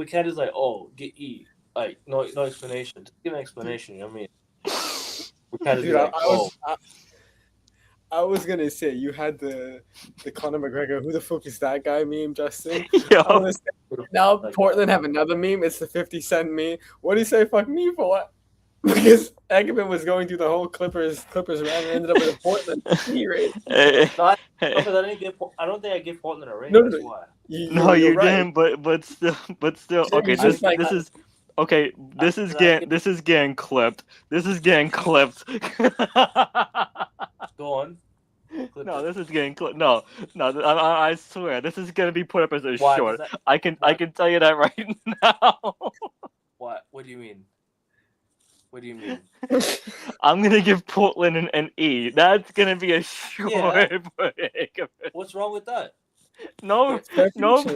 can't just like get E. Like no explanation. Just give an explanation. You know what I mean? We can't just be like I was gonna say you had the Conor McGregor. Who the fuck is that guy meme, Justin? Yo. Now Portland have another meme. It's the 50 Cent meme. What do you say? Fuck me for what? Because Eggerman was going through the whole Clippers run and ended up with a Portland rate. I don't think I give Portland a rating. That's why. You didn't. But still. Okay, this is. Okay, this is getting clipped. This is getting clipped. Go on. No, this is getting clipped. No. I swear, this is gonna be put up as a short. I can tell you that right now. What? What do you mean? What do you mean? I'm gonna give Portland an E. That's gonna be a short. Yeah. What's wrong with that? No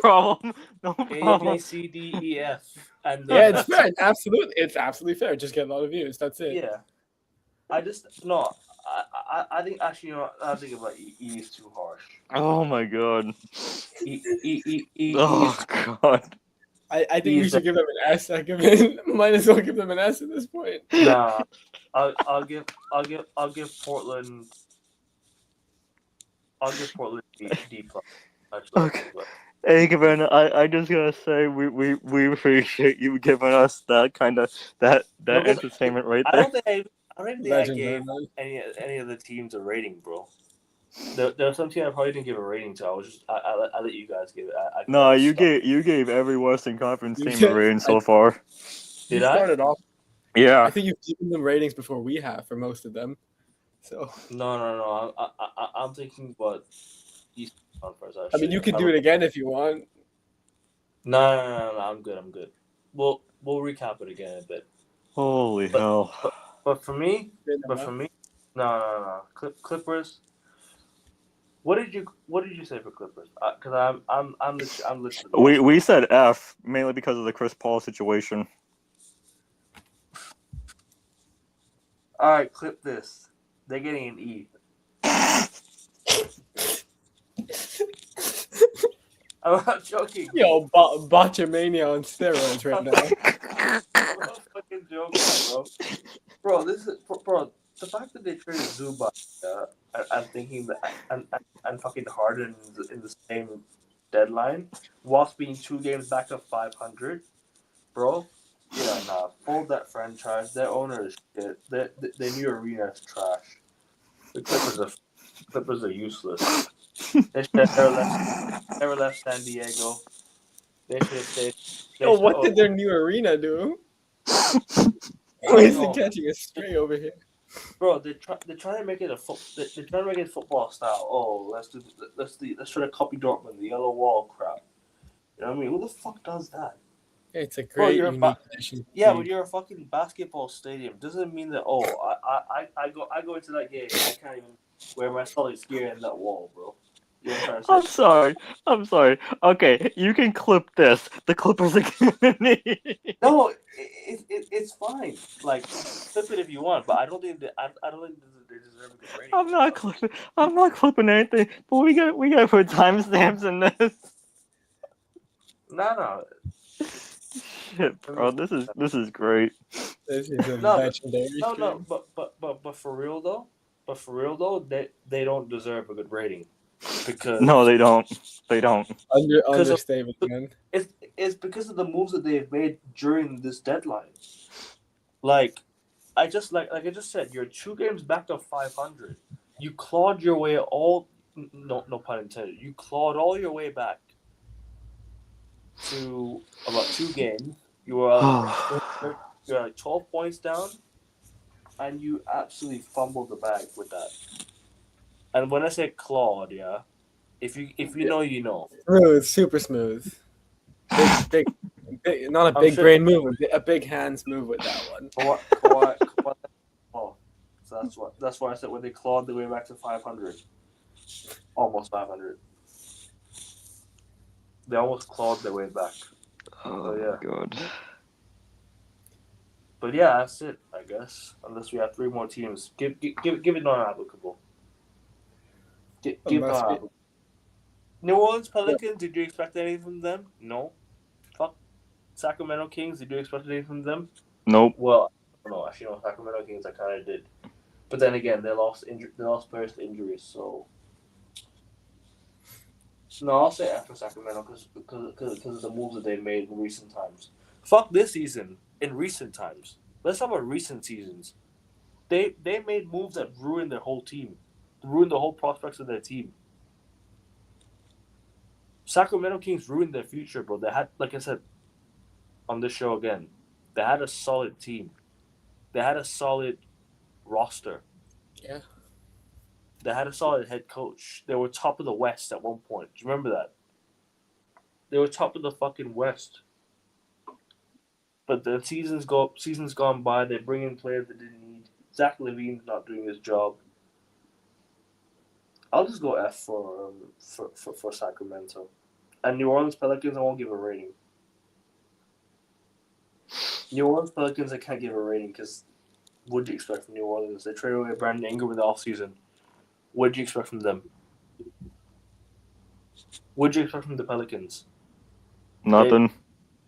problem. No problem. A, B, C, D, E, F. And it's fair. It's absolutely fair. Just get a lot of views. That's it. Yeah. I think actually, you know, I think about E is too harsh. Oh my god. E Oh is god. I think we He's should give them an S. Might as well give them an S at this point. nah. I'll give Portland. I'll give Portland D plus. Actually, Okay. Hey, Kevin, I just gotta say we appreciate you giving us that kind of that No, 'cause entertainment right I there. don't think I gave Legendary, man. any of the teams a rating, bro. There are some teams I probably didn't give a rating to. I was just I let you guys give it. No, just stopped. you gave every Western Conference team a You rating so far. Did I? started off. I Yeah. think you've given them ratings before we have for most of them. So No. I'm thinking about East Conference. I mean, you can do it again if you want. No. I'm good. We'll recap it again a bit. Holy hell. But for me, no. Clippers. What did you say for Clippers? Because I'm literally We said F mainly because of the Chris Paul situation. All right, clip this. They're getting an E. I'm not joking. Yo, Botchamania on steroids right now. I'm not fucking joking, bro. This is bro. The fact that they traded Zubac, I'm thinking that and fucking Harden in the same deadline, whilst being 2 games back to 500, bro. Yeah, nah. Fold that franchise. Their owner is shit. Their new arena is trash. The Clippers are useless. They should have never left San Diego. They should have stayed. Yo, what did their new arena do? Wasn't catching a stray over here. Bro, they're trying to make it they're trying to make it football style. Oh, let's try to copy Dortmund, the yellow wall crap. You know what I mean? Who the fuck does that? It's a great unique addition. Yeah, but you're a fucking basketball stadium. Doesn't mean that. Oh, I go into that game. I can't even wear my Celtics gear in that wall, bro. You know what I'm trying to say? I'm sorry. Okay, you can clip this. The Clippers are giving me. No, it's fine. Like, clip it if you want, but I don't think I don't think they deserve a good rating. I'm not clipping anything. But we got to put timestamps in this. No. Shit, bro, this is great. This is a legendary stream. But for real though, they don't deserve a good rating because No, they don't. They don't. Understatement, man. It's because of the moves that they've made during this deadline. Like I just said, you're 2 games back to 500. You clawed your way no pun intended. You clawed all your way back to about 2 games. You were you're like 12 points down, and you absolutely fumbled the bag with that. And when I say clawed, yeah, if you know, you know. Smooth, super smooth. Big, not a big brain move, a big hands move with that one. Oh, so that's why I said when they clawed their way back to 500, almost 500. They almost clawed their way back. Oh yeah. God. But yeah, that's it, I guess. Unless we have 3 more teams, give it non-applicable. Give non-applicable. New Orleans Pelicans. Did you expect anything from them? No. Fuck. Sacramento Kings. Did you expect anything from them? Nope. Well, no. Actually, no. Sacramento Kings, I kind of did. But then again, they lost players to injuries, so. No, I'll say after Sacramento because of the moves that they made in recent times. Fuck this season. In recent times, let's talk about recent seasons. They made moves that ruined their whole team, ruined the whole prospects of their team. Sacramento Kings ruined their future, bro. They had, like I said, on this show again, they had a solid team. They had a solid roster. Yeah. They had a solid head coach. They were top of the West at one point. Do you remember that? They were top of the fucking West. But the seasons gone by. They bring in players they didn't need. Zach LaVine's not doing his job. I'll just go F for Sacramento. And New Orleans Pelicans, I won't give a rating. New Orleans Pelicans, I can't give a rating because What did you expect from New Orleans? They traded away Brandon Ingram in the offseason. What did you expect from them? What did you expect from the Pelicans? Nothing.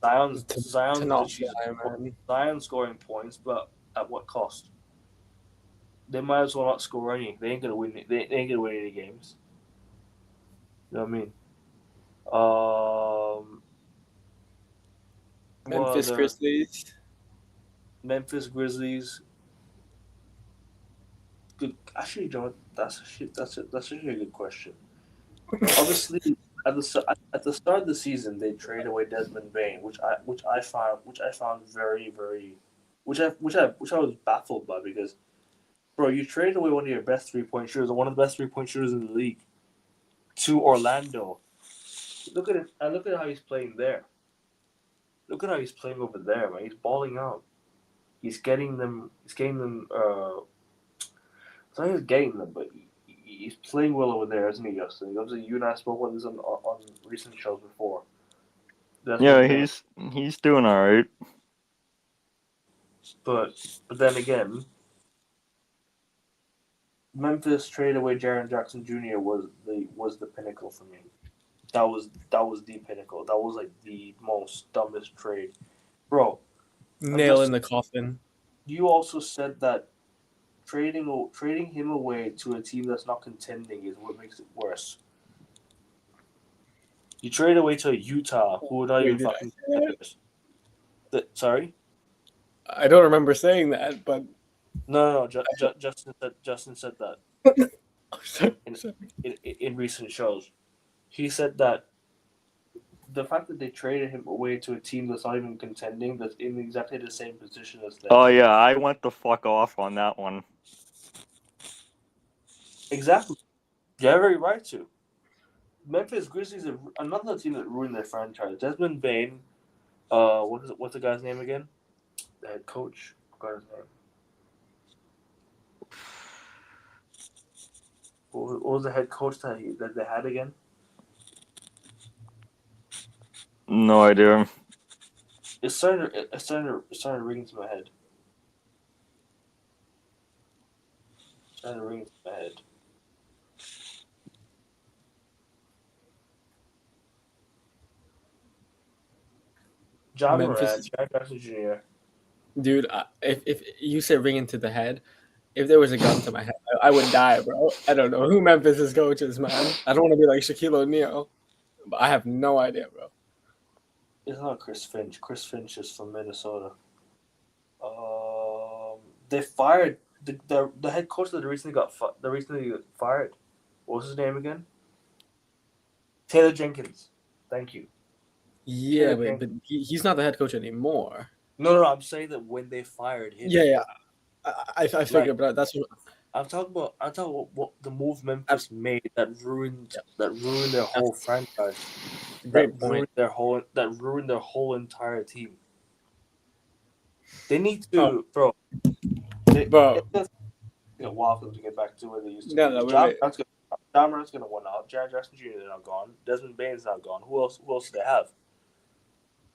Zion's to not fly, man. Zion's scoring points, but at what cost? They might as well not score any. They ain't gonna win. They ain't gonna win any games. You know what I mean? Memphis Grizzlies. Memphis Grizzlies. Good. Actually, John, that's actually a good question. Obviously, at the start of the season, they traded away Desmond Bain, which I found very which I was baffled by because, bro, you traded away one of your best 3-point shooters, one of the best 3-point shooters in the league, to Orlando. Look at it, and look at how he's playing there. Look at how he's playing over there, man. He's balling out. He's getting them. It's not he's getting them, but he's playing well over there, isn't he, Justin? Obviously, you and I spoke about this on recent shows before. He's doing all right. But then again, Memphis traded away Jaren Jackson Jr. was the pinnacle for me. That was the pinnacle. That was like the most dumbest trade, bro. Nail in the coffin. You also said that trading him away to a team that's not contending is what makes it worse. You trade away to Utah, who are not even fucking contenders. Sorry? I don't remember saying that, but No. Justin said that sorry. in recent shows. He said that the fact that they traded him away to a team that's not even contending, that's in exactly the same position as them. Oh yeah, I went the fuck off on that one. Exactly. You're very right to. Memphis Grizzlies are another team that ruined their franchise. Desmond Bain, what's the guy's name again? The head coach. Forgot his name. What was the head coach that they had again? No idea. It's starting to ring into my head. John Moran, Jared Jackson Jr. Dude, if you said ring into the head, if there was a gun to my head, I would die, bro. I don't know who Memphis' coach is, man. I don't want to be like Shaquille O'Neal, but I have no idea, bro. It's not Chris Finch. Chris Finch is from Minnesota. They fired the head coach that recently fired. What was his name again? Taylor Jenkins. Thank you. Yeah, but he's not the head coach anymore. No. I'm saying that when they fired him. Yeah. I figured, but that's what I'm talking about. What the move Memphis made that ruined their whole franchise. Great point. That ruined their whole entire team. They need to, bro. It takes a while for them to get back to where they used to. John Moran's gonna win out. Jared Jackson Jr. is now gone. Desmond Bain's now gone. Who else do they have?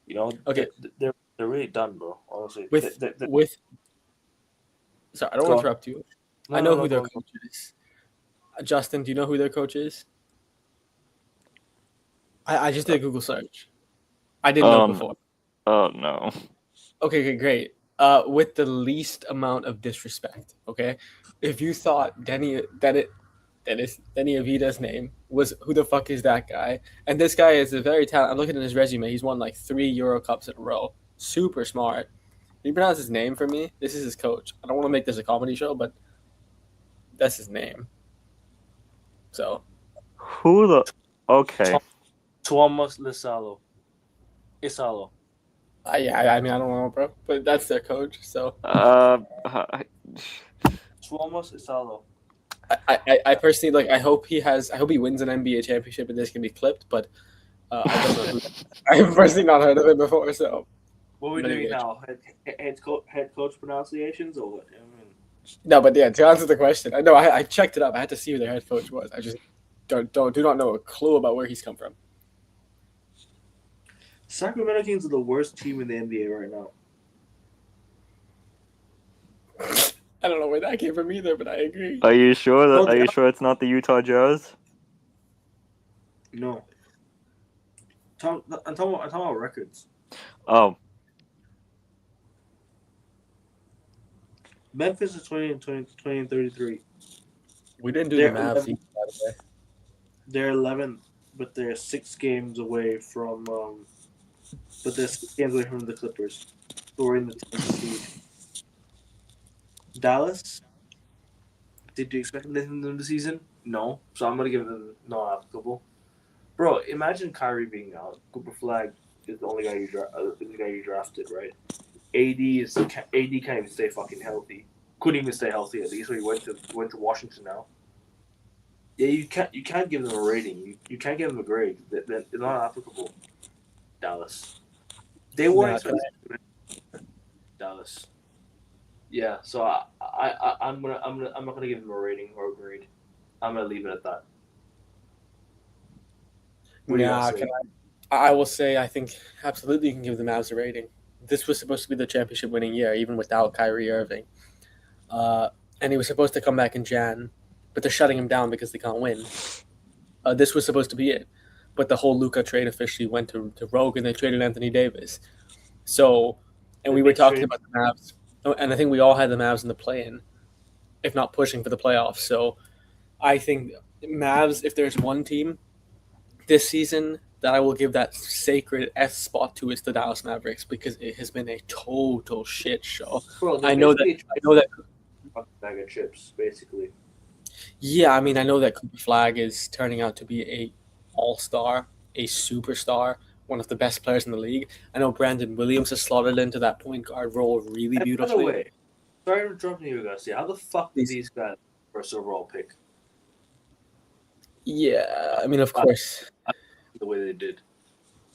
You know, okay, they're really done, bro. Honestly, sorry, I don't want to interrupt you. I know who their coach is. Justin, do you know who their coach is? I just did a Google search. I didn't know before. Oh no. Okay, great. With the least amount of disrespect, okay? If you thought Denny Avita's name was who the fuck is that guy? And this guy is a very talented. I'm looking at his resume. He's won like 3 Euro Cups in a row. Super smart. Can you pronounce his name for me? This is his coach. I don't want to make this a comedy show, but that's his name. So. Who the? Okay. Tuomas Isalo. Yeah, I mean, I don't know, bro, but that's their coach. So. Tuomas Isalo. I personally I hope he wins an NBA championship and this can be clipped, but I don't know. I've personally not heard of it before. So. What are we doing now? Head coach pronunciations or what? I mean, no, but yeah, to answer the question, I know I checked it up. I had to see who their head coach was. I just do not know a clue about where he's come from. Sacramento Kings are the worst team in the NBA right now. where that came from either, but I agree. Are you sure Well, Are you sure it's not the Utah Jazz? No. I'm talking about records. Oh, Memphis is 20 and 33. We didn't do They're the Mavs 11. either, by the way. They're 11th, but they're 6 games away from. But they're 6 games away from the Clippers, who are in the 10th seed. Dallas. Did you expect anything from the season? No. So I'm gonna give them non-applicable. Bro, imagine Kyrie being out. Cooper Flag is the only guy you drafted, right? AD can't even stay fucking healthy. Couldn't even stay healthy at least. So he went to Washington now. Yeah, you can't give them a rating. You can't give them a grade. They're not applicable. Dallas. They weren't expected. Dallas. Yeah, so I'm not gonna give them a rating or a grade. I'm gonna leave it at that. What do you Nah, guys say? I will say I think absolutely you can give the Mavs a rating. This was supposed to be the championship winning year, even without Kyrie Irving. And he was supposed to come back in Jan, but they're shutting him down because they can't win. This was supposed to be it. But the whole Luka trade officially went to Rogue, and they traded Anthony Davis. So, and we were talking about the Mavs, and I think we all had the Mavs in the play-in, if not pushing for the playoffs. So I think Mavs, if there's one team this season that I will give that sacred S spot to, is the Dallas Mavericks, because it has been a total shit show. Bro, I know that bag of chips, basically. Yeah, I mean, I know that Cooper Flag is turning out to be a all-star, a superstar, one of the best players in the league. I know Brandon Williams has slotted into that point guard role really beautifully. By the way, sorry for interrupting you guys. How the fuck did these guys first overall pick? Yeah, I mean, of course, the way they did.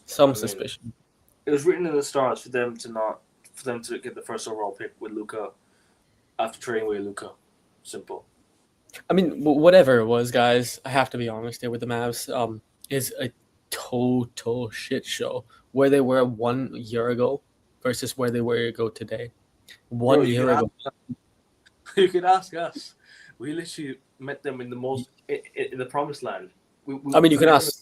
Some suspicion. It was written in the stars for them to get the first overall pick with Luka after trading away Luka. Simple. I mean, whatever it was, guys, I have to be honest here with the Mavs, is a total shit show. Where they were 1 year ago versus where they were today. 1 year ago. You could ask us. We literally met them in the promised land. I mean, you can ask.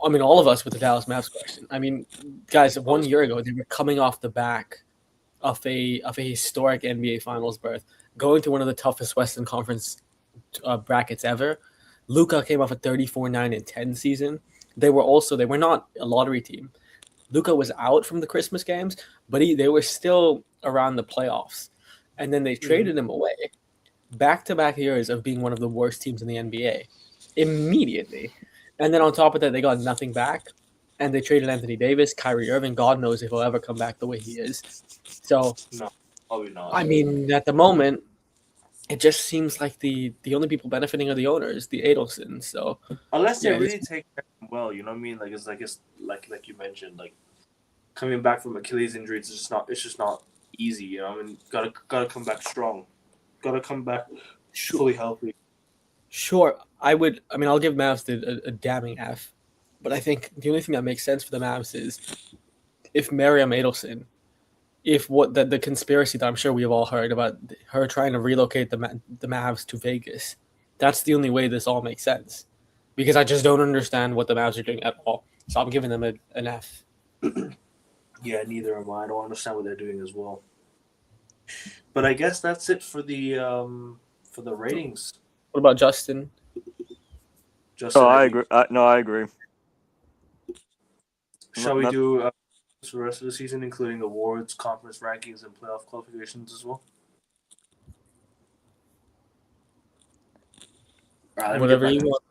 I mean, all of us with the Dallas Mavs question. I mean, guys, 1 year ago they were coming off the back of a historic NBA Finals berth, going to one of the toughest Western Conference brackets ever. Luka came off a 34-9-10 season. They were not a lottery team. Luka was out from the Christmas games, but they were still around the playoffs. And then they traded him away. Back-to-back years of being one of the worst teams in the NBA. Immediately. And then on top of that, they got nothing back. And they traded Anthony Davis, Kyrie Irving. God knows if he'll ever come back the way he is. So, no, probably not. I mean, at the moment, it just seems like the only people benefiting are the owners, the Adelsons. So unless they really take care of him well, you know what I mean? It's like you mentioned, like coming back from Achilles injury, it's just not easy. You know, I mean, gotta come back strong, gotta come back fully healthy. Sure, I'll give Mavs a damning F, but I think the only thing that makes sense for the Mavs is if Miriam Adelson. If the conspiracy that I'm sure we have all heard about her trying to relocate the Mavs to Vegas, that's the only way this all makes sense. Because I just don't understand what the Mavs are doing at all. So I'm giving them an F. Yeah, neither am I. I don't understand what they're doing as well. But I guess that's it for the ratings. What about Justin? I agree. I agree. Shall we do the rest of the season, including awards, conference rankings, and playoff qualifications as well? Right, whatever you want.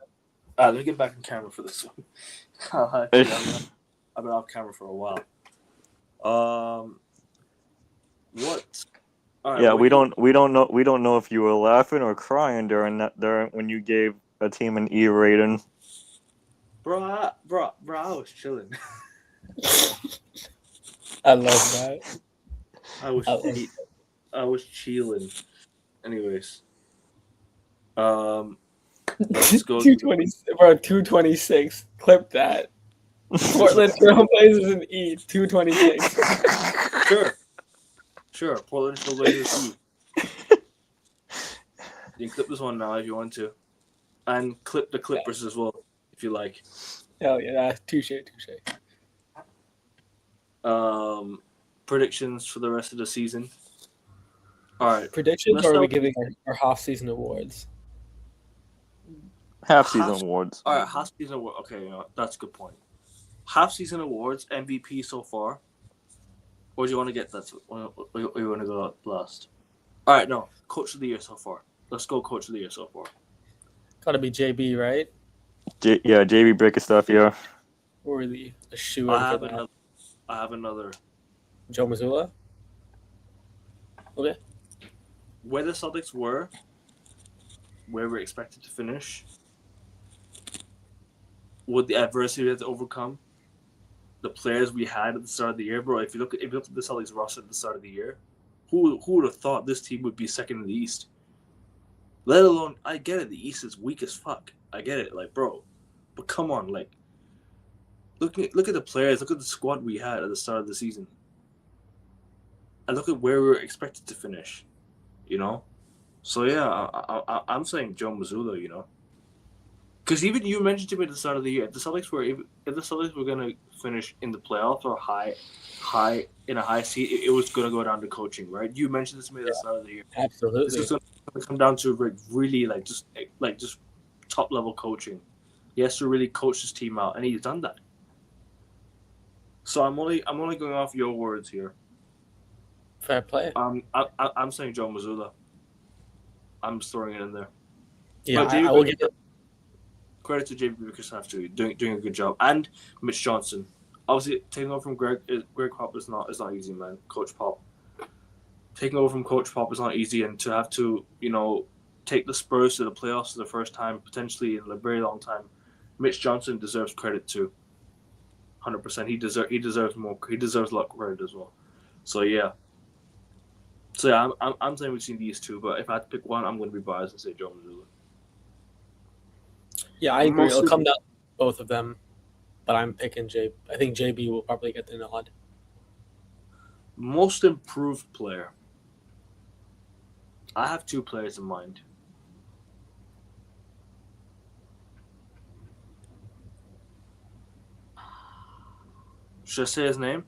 Let me get back on camera for this one. I've been off camera for a while. What? Yeah, we don't know if you were laughing or crying during when you gave a team an E rating. Bro, I was chilling. I love that. I was chilling. Anyways, let's go. 226. Clip that. Portland Trailblazers an E. 226. Sure. Portland Trailblazers E. You can clip this one now if you want to, and clip the Clippers as well if you like. Hell yeah, touche. Predictions for the rest of the season. All right. Predictions, or are we giving our half-season awards? Half-season awards. All right, half-season award. Okay, that's a good point. Half-season awards, MVP so far. Or do you want to get that? Or you want to go last? All right, no. Coach of the year so far. Let's go coach of the year so far. Gotta be JB, right? JB Bickerstaff, yeah. Or the shoe I for that. have another. Joe Mazzulla? Okay. Where the Celtics were, where we're expected to finish, with the adversity we had to overcome, the players we had at the start of the year, bro. If you look at the Celtics roster at the start of the year, who would have thought this team would be second in the East? Let alone, I get it, the East is weak as fuck. I get it, like, bro. But come on, like, look at the players, look at the squad we had at the start of the season. And look at where we were expected to finish, you know? So, yeah, I'm saying Joe Mazzulla, you know? Because even you mentioned to me at the start of the year, if the Celtics were going to finish in the playoffs or in a high seed, it was going to go down to coaching, right? You mentioned this to me at the start of the year. Absolutely. This is going to come down to really just top level coaching. He has to really coach his team out, and he's done that. So I'm only going off your words here. Fair play. I'm saying Joe Mazzulla. I'm just throwing it in there. Yeah, I will give it. Credit to JB Bickerstaff too, doing a good job, and Mitch Johnson. Obviously, taking over from Greg Pop is not easy, man. Coach Pop. Taking over from Coach Pop is not easy, and to have to take the Spurs to the playoffs for the first time, potentially in a very long time. Mitch Johnson deserves credit too. 100%. He deserves more. He deserves a lot of credit as well. So yeah. I'm saying between these two, but if I had to pick one, I'm going to be biased and say Joe Mazzulla. Yeah, I agree. It'll come down to both of them, but I'm picking I think JB will probably get the nod. Most improved player. I have two players in mind. Should I say his name?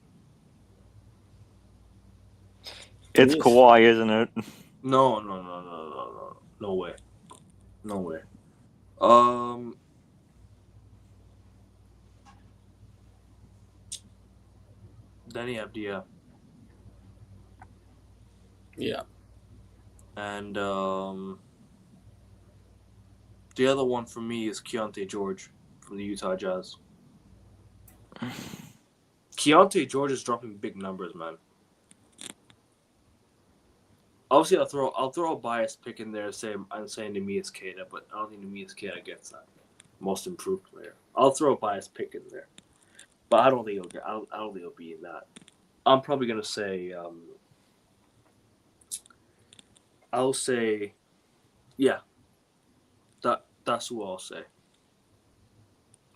It's Kawhi, isn't it? No way. Danny Avdija. Yeah. And the other one for me is Keontae George from the Utah Jazz. Keontae George is dropping big numbers, man. Obviously, I'll throw a biased pick in there. I'm saying Neemias Queta, but I don't think Neemias Queta gets that most improved player. I'll throw a biased pick in there, but I don't think it'll be in that. I'm probably gonna say. I'll say, yeah. That's who I'll say.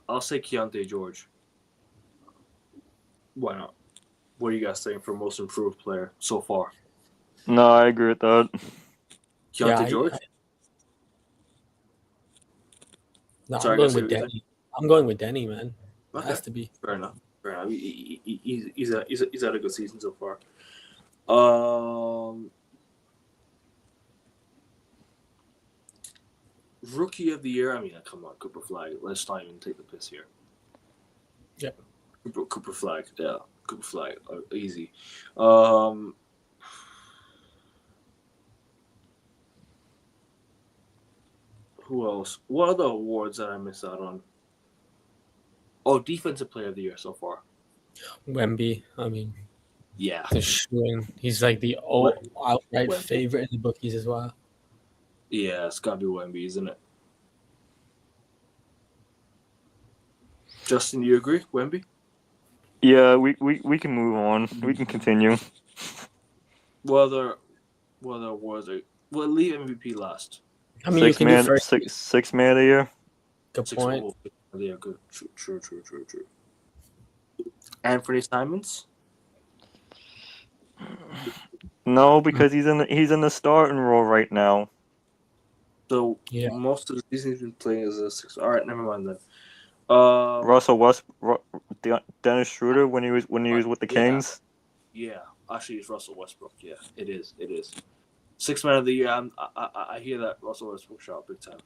I'll say Keontae George. Why not? What are you guys saying for most improved player so far? No, I agree with that. Keontae George? No, I'm going with Denny. I'm going with Denny, man. Okay. Has to be. Fair enough. He's had a good season so far. Rookie of the year. I mean, come on, Cooper Flag. Let's not even take the piss here. Yeah. Cooper Flag. Yeah, Cooper Flag. Easy. Who else? What other awards that I missed out on? Oh, defensive player of the year so far. Wemby. I mean, yeah, he's like the outright favorite in the bookies as well. Yeah, it's gotta be Wemby, isn't it? Justin, you agree, Wemby? Yeah, we can move on. We can continue. What other awards are? We'll leave MVP last. I mean, six man of the year. Good point. Yeah, good. True. Anthony Simons? No, because he's in the starting role right now. So Yeah. most of the season he's been playing as a six. All right, never mind then. Russell Westbrook, Dennis Schroeder when he was with the Kings. Yeah, actually, it's Russell Westbrook. Yeah, it is. Sixth man of the year. I hear that Russell Westbrook shot big time.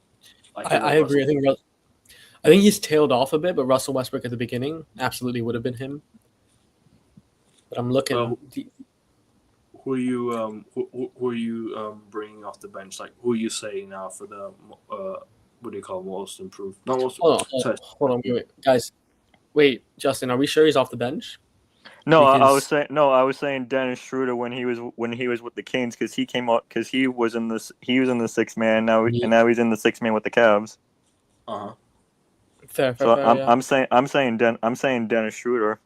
I agree. I think he's tailed off a bit, but Russell Westbrook at the beginning absolutely would have been him. But I'm looking. Who are you bringing off the bench? Like, who are you saying now for the what do you call most improved? Not most. Hold on, wait, guys. Wait, Justin, are we sure he's off the bench? No, I was saying Dennis Schroeder when he was with the Kings because he came out because he was in the 6 man now and now he's in the 6 man with the Cavs. Fair. So Yeah. I'm saying Dennis Schroeder.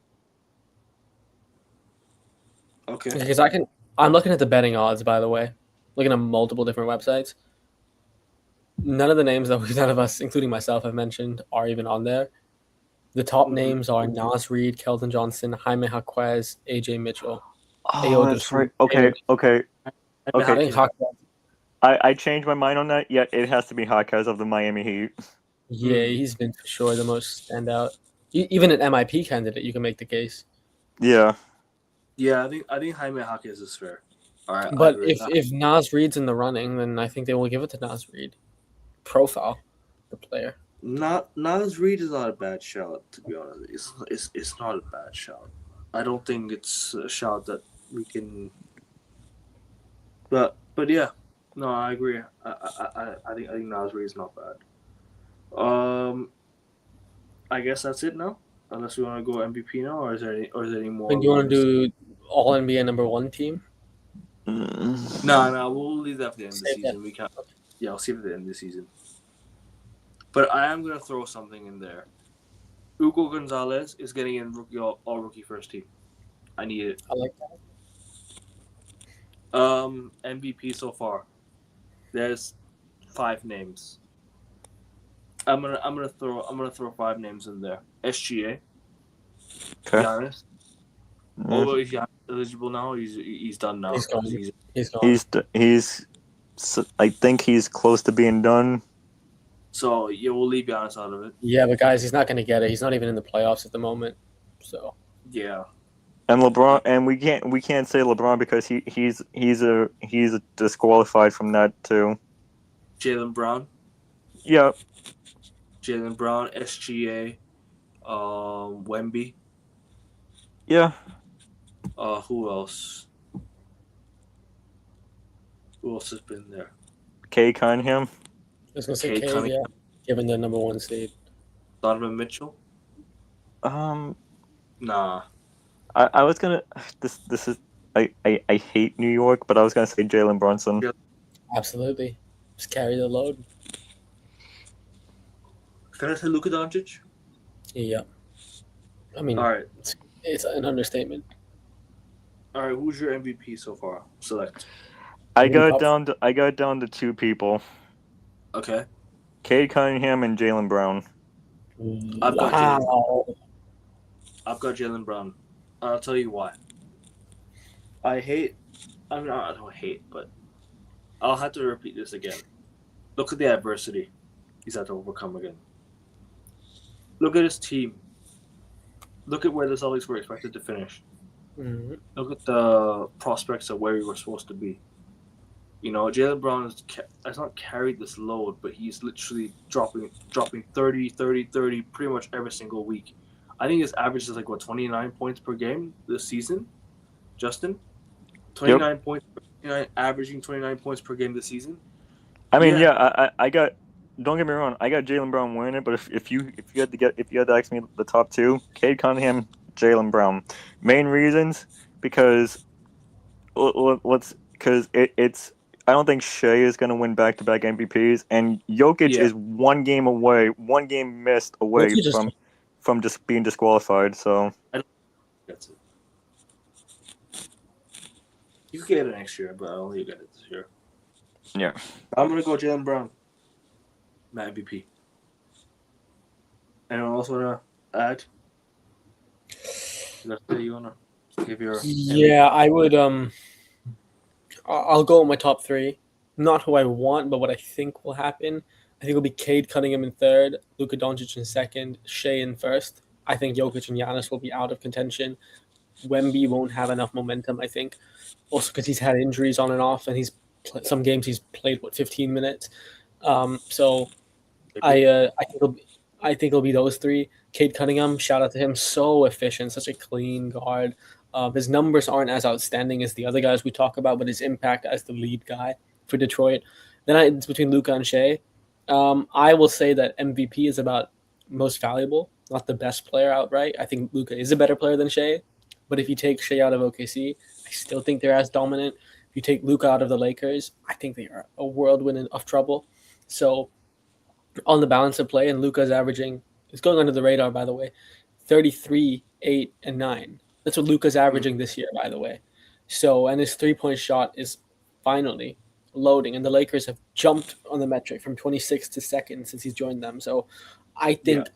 Okay. Because I'm looking at the betting odds, by the way, looking at multiple different websites. None of the names that none of us, including myself, have mentioned are even on there. The top names are Nas Reed, Keldon Johnson, Jaime Jaquez, AJ Mitchell. Oh, that's right. Okay. I changed my mind on that. Yet it has to be Jaquez of the Miami Heat. Yeah, he's been for sure the most standout. Even an MIP candidate, you can make the case. Yeah. Yeah, I think Jaime Jaquez is fair. All right, but if Nas Reed's in the running, then I think they will give it to Nas Reed. Profile the player. Nas Reed is not a bad shout, to be honest. It's not a bad shout. I don't think it's a shout that we can. But yeah, no, I agree. I think Nas Reed is not bad. I guess that's it now. Unless we want to go MVP now, or is there any more? Do you want to do all NBA number 1 team? No, we'll leave that for the end of the season. We can't. Yeah, I'll see it at the end of the season. But I am gonna throw something in there. Hugo Gonzalez is getting in all rookie first team. I need it. I like that. MVP so far. There's 5 names. I'm gonna throw 5 names in there. SGA. Okay. Giannis. Although he's eligible now, he's done now. He's gone. He's I think he's close to being done. So yeah, we'll leave Giannis out of it. Yeah, but guys, he's not going to get it. He's not even in the playoffs at the moment. So yeah. And LeBron, and we can't say LeBron because he's disqualified from that too. Jaylen Brown. Yeah. Jaylen Brown, SGA, Wemby. Yeah. Who else? Who else has been there? Kay Cunningham. I was going to say Kay, yeah, given the number 1 seed. Donovan Mitchell. Nah. I was gonna. This is. I hate New York, but I was gonna say Jalen Brunson. Absolutely, just carry the load. Can I say Luka Doncic? Yeah. I mean, all right. It's an understatement. All right, who's your MVP so far? Select. I got it down to 2 people. Okay. Cade Cunningham and Jaylen Brown. I've got Jaylen Brown. I'll tell you why. I don't hate, but I'll have to repeat this again. Look at the adversity he's had to overcome again. Look at his team. Look at where the Celtics were expected to finish. Mm-hmm. Look at the prospects of where we were supposed to be. You know, Jaylen Brown has not carried this load, but he's literally dropping 30, pretty much every single week. I think his average is 29 points per game this season. Justin? 29 points, averaging 29 points per game this season. I mean, I got. Don't get me wrong, I got Jaylen Brown winning it, but if you had to ask me the top 2, Cade Cunningham, Jaylen Brown. Main reasons because it's. I don't think Shea is going to win back-to-back MVPs, and Jokic is 1 game missed away from just being disqualified. So that's it. You could get it next year, but I don't think you get it this year. Yeah, I'm gonna go Jaylen Brown, my MVP. Anyone else wanna add? You wanna give your MVP? I would. I'll go with my top 3. not who I want, but what I think will happen. I think it'll be Cade Cunningham in third, Luka Doncic in second, Shea in first. I think Jokic and Giannis will be out of contention. Wemby won't have enough momentum, I think. Also because he's had injuries on and off, and some games he's played 15 minutes. So I think it'll be those three. Cade Cunningham, shout out to him, so efficient, such a clean guard. His numbers aren't as outstanding as the other guys we talk about, but his impact as the lead guy for Detroit. Then it's between Luka and Shea. I will say that MVP is about most valuable, not the best player outright. I think Luka is a better player than Shea, but if you take Shea out of OKC, I still think they're as dominant. If you take Luka out of the Lakers, I think they are a whirlwind of trouble. So on the balance of play, and Luka's averaging, it's going under the radar, by the way, 33, 8, and 9. That's what Luka's averaging this year, by the way. So, and his three-point shot is finally loading, and the Lakers have jumped on the metric from 26th to second since he's joined them. So I think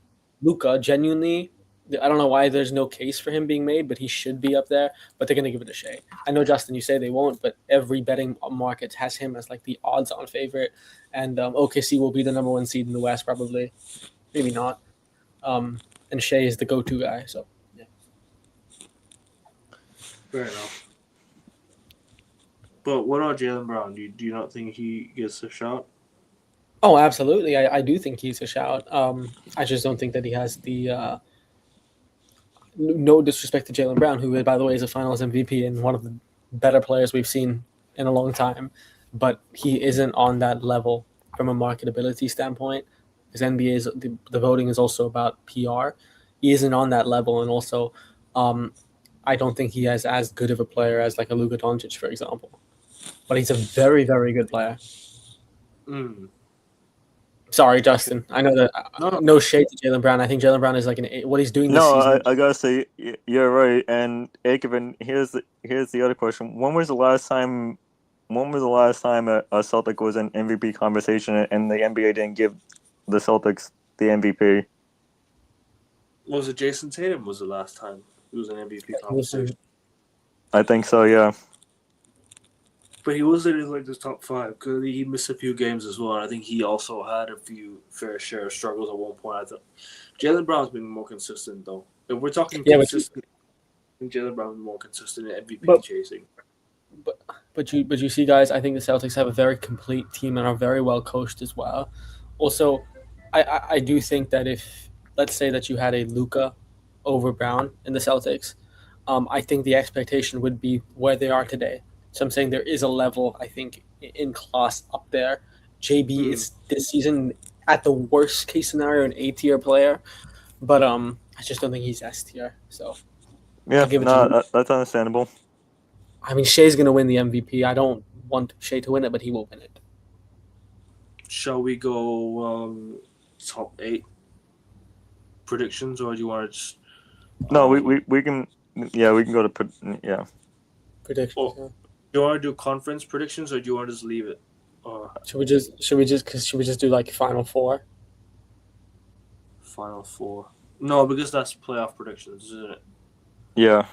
Luka genuinely, I don't know why there's no case for him being made, but he should be up there, but they're going to give it a Shea. I know, Justin, you say they won't, but every betting market has him as like the odds-on favorite, and OKC will be the number one seed in the West probably. Maybe not. And Shea is the go-to guy, so yeah. Fair enough. But what about Jaylen Brown? Do you not think he gets a shot? Oh, absolutely. I do think he's a shout. I just don't think that he has the no disrespect to Jaylen Brown, who, by the way, is a Finals MVP and one of the better players we've seen in a long time, but he isn't on that level from a marketability standpoint. Because the voting is also about PR. He isn't on that level, and also, I don't think he has as good of a player as like a Luka Doncic, for example. But he's a very, very good player. Sorry, Justin. I know that no shade to Jaylen Brown. I think Jaylen Brown is like what he's doing this season. I gotta say you're right. And Akeven, here's the other question. When was the last time a Celtic was in MVP conversation and the NBA didn't give the Celtics the MVP? Was it Jason Tatum was the last time he was in MVP conversation? I think so, yeah. But he wasn't in like the top 5 because he missed a few games as well. And I think he also had a few fair share of struggles at one point. I thought Jaylen Brown's been more consistent though. If we're talking consistent, I think Jaylen Brown's more consistent in MVP chasing. But you see, guys, I think the Celtics have a very complete team and are very well coached as well. Also, I do think that if, let's say that you had a Luka over Brown in the Celtics, I think the expectation would be where they are today. So I'm saying there is a level, I think, in class up there. JB is this season, at the worst case scenario, an A-tier player, but I just don't think he's S-tier. So yeah, that's understandable. I mean, Shea's going to win the MVP. I don't want Shea to win it, but he will win it. Shall we go top 8 predictions, or do you want to just? No, we can. Yeah, we can go to predictions. Do you want to do conference predictions, or do you want to just leave it? Should we just do like Final Four? Final Four. No, because that's playoff predictions, isn't it? Yeah.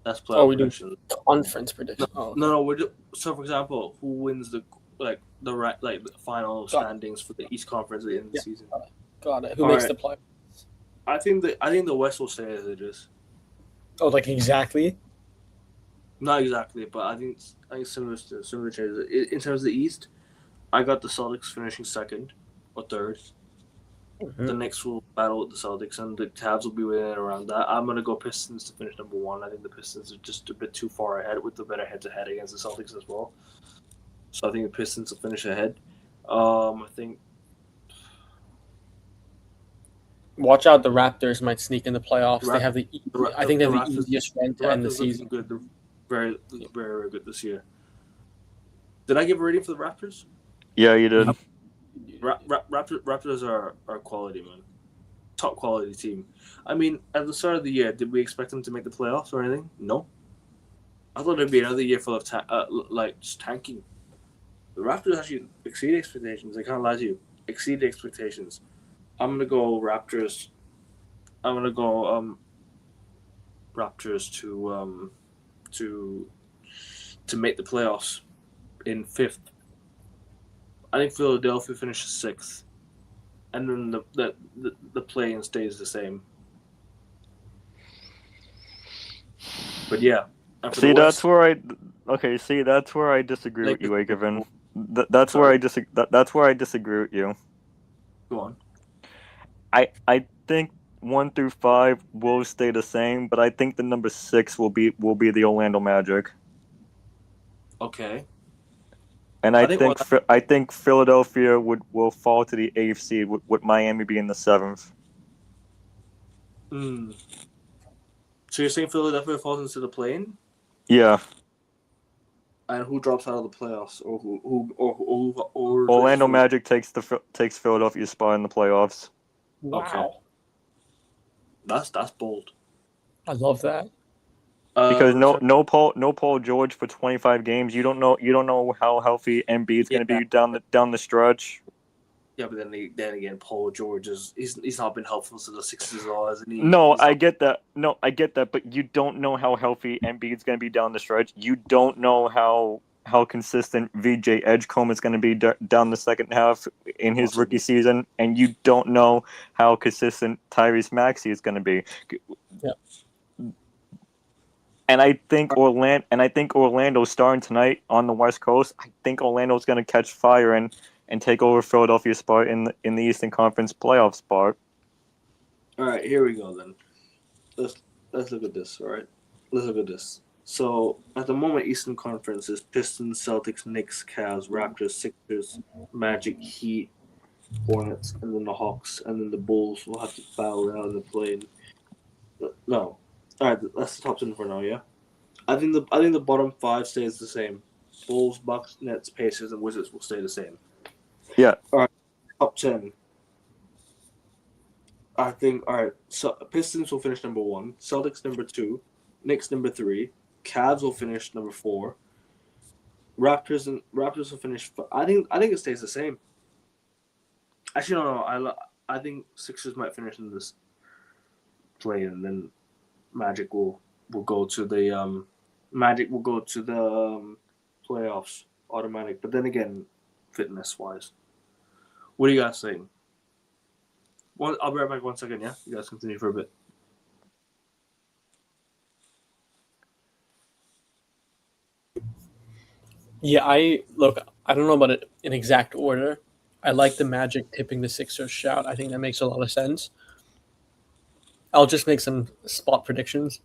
That's playoff predictions. Do conference predictions. No. So, for example, who wins the final standings for the East Conference at the end of the season? Got it. Who makes the playoffs? I think the West will stay as it is. Oh, like exactly? Not exactly, but I think similar changes. In terms of the East, I got the Celtics finishing second or third. Mm-hmm. The Knicks will battle with the Celtics, and the Cavs will be within around that. I'm going to go Pistons to finish number 1. I think the Pistons are just a bit too far ahead with the better head-to-head against the Celtics as well. So I think the Pistons will finish ahead. I think. Watch out! The Raptors might sneak in the playoffs. They have the easiest run to end the season. Good. They're very, very, very good this year. Did I give a rating for the Raptors? Yeah, you did. Raptors are quality, man. Top quality team. I mean, at the start of the year, did we expect them to make the playoffs or anything? No. I thought it'd be another year full of just tanking. The Raptors actually exceeded expectations. I can't lie to you. Exceeded expectations. I'm gonna go Raptors. I'm gonna go Raptors to make the playoffs in 5th I think Philadelphia finishes 6th, and then the play-in stays the same. But yeah, and for See, the that's West, where that's where I disagree with you, Lakers- Akeven. That's where Sorry. I that's where I disagree with you. Go on. I think 1 through 5 will stay the same, but I think the number 6 will be the Orlando Magic. Okay. And I think I think Philadelphia will fall to the 8th seed with Miami being the 7th. So you're saying Philadelphia falls into the play-in, Yeah, and who drops out of the playoffs, or Orlando Magic takes Philadelphia's spot in the playoffs. Wow. Okay. That's bold. I love that. Because no Paul George for 25 games. You don't know how healthy Embiid's going to be down the stretch. Yeah, but then again, Paul George he's not been helpful to the Sixers at all, hasn't he? No, I get that. No, I get that. But you don't know how healthy Embiid's going to be down the stretch. You don't know how consistent VJ Edgecombe is going to be down the second half in his rookie season, and you don't know how consistent Tyrese Maxey is going to be. Yeah. And I think Orlando's starting tonight on the West Coast. I think Orlando's going to catch fire and take over Philadelphia's spot in the Eastern Conference playoff spot. All right, here we go then. Let's look at this. All right, let's look at this. So at the moment, Eastern Conference is Pistons, Celtics, Knicks, Cavs, Raptors, Sixers, Magic, Heat, Hornets, and then the Hawks, and then the Bulls will have to battle it out in the play-in. No, all right, that's the top 10 for now. Yeah, I think the bottom 5 stays the same. Bulls, Bucks, Nets, Pacers, and Wizards will stay the same. Yeah. All right, top 10. I think, all right, so Pistons will finish number 1, Celtics number 2, Knicks number 3, Cavs will finish number 4, Raptors will finish. I think it stays the same. Actually, no. I think Sixers might finish in this play, and then Magic will go to the playoffs automatic. But then again, fitness wise, what are you guys saying? I'll be right back 1 second. Yeah, you guys continue for a bit. Yeah, I don't know about it in exact order. I like the Magic tipping the Sixers shout. I think that makes a lot of sense. I'll just make some spot predictions.